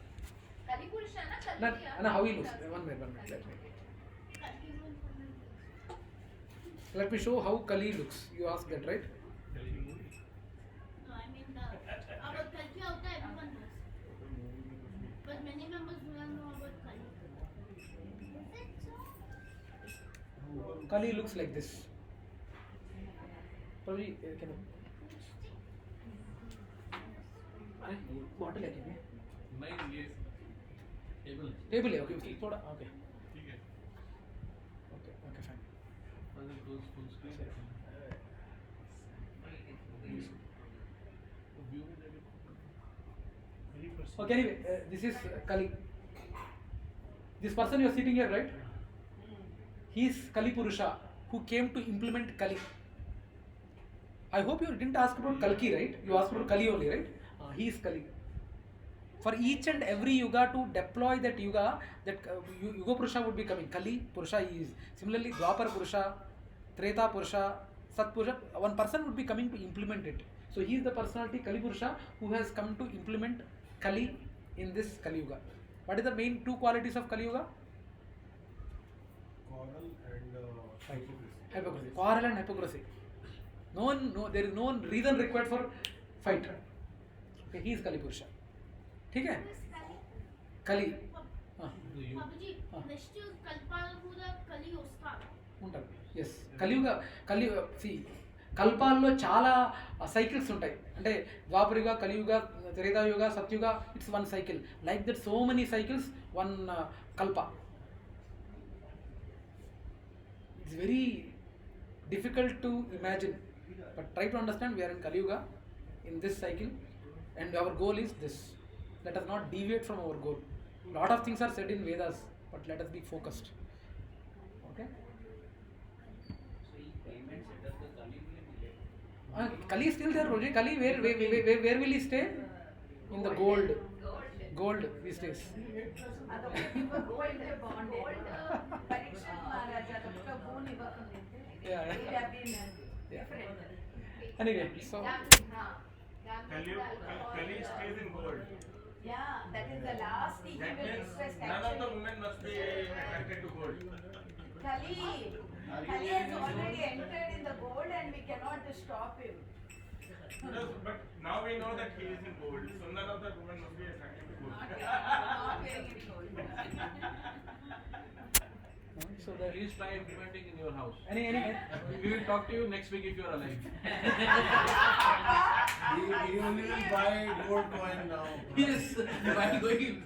No, how he looks. One minute. Let me show how Kali looks. You asked that, right? No, I mean about Kalki Avtar everyone knows. But many members do not know about Kali. Is it so? Kali looks like this. Probably can bottle है नहीं ये table table है okay थोड़ा okay ठीक है okay okay fine अगर close full screen view में देखो okay anyway this is Kali. This person you are sitting here, right? He is Kali Purusha who came to implement Kali. I hope you didn't ask about Kalki, right? You asked about Kali only, right? He is Kali. For each and every yuga to deploy that yuga, that Yuga Purusha would be coming. Kali Purusha he is. Similarly, Dwapar Purusha, Treta Purusha, Sat Purusha, one person would be coming to implement it. So he is the personality Kali Purusha who has come to implement Kali in this Kali Yuga. What is the main two qualities of Kali Yuga? Quarrel and Hypocrisy. Quarrel and hypocrisy. There is no reason required for fight. Okay, he is Kali Purusha. ठीक है? Kali. Babuji, next is Kalpal కూడా Kali వస్తారు. ఉంటారు. Yes. కల్పాల్లో చాలా cycles ఉంటాయి. అంటే Dwaparayuga, Kaliyuga, Tretayuga, Satyuga, it's one cycle. Like that so many cycles, one kalpa. It's very difficult to imagine, but try to understand we are in Kali Yuga in this cycle and our goal is this. Let us not deviate from our goal. Lot of things are said in Vedas, but let us be focused. Okay? So he came and set up the Kali will be Kali is still there, Roji. Kali, where will he stay? In the gold. Gold he stays. Anyway, so Kali stays in gold. Yeah, that is the last he That will means request none of the actually. women must be attracted to gold. Kali has already entered in the gold and we cannot stop him. Yes, but now we know that he is in gold, so none of the women must be attracted to gold. Not wearing any gold. so that please try implementing in your house. any We will talk to you next week if you are alive. he only will buy gold coin now. Yes, while going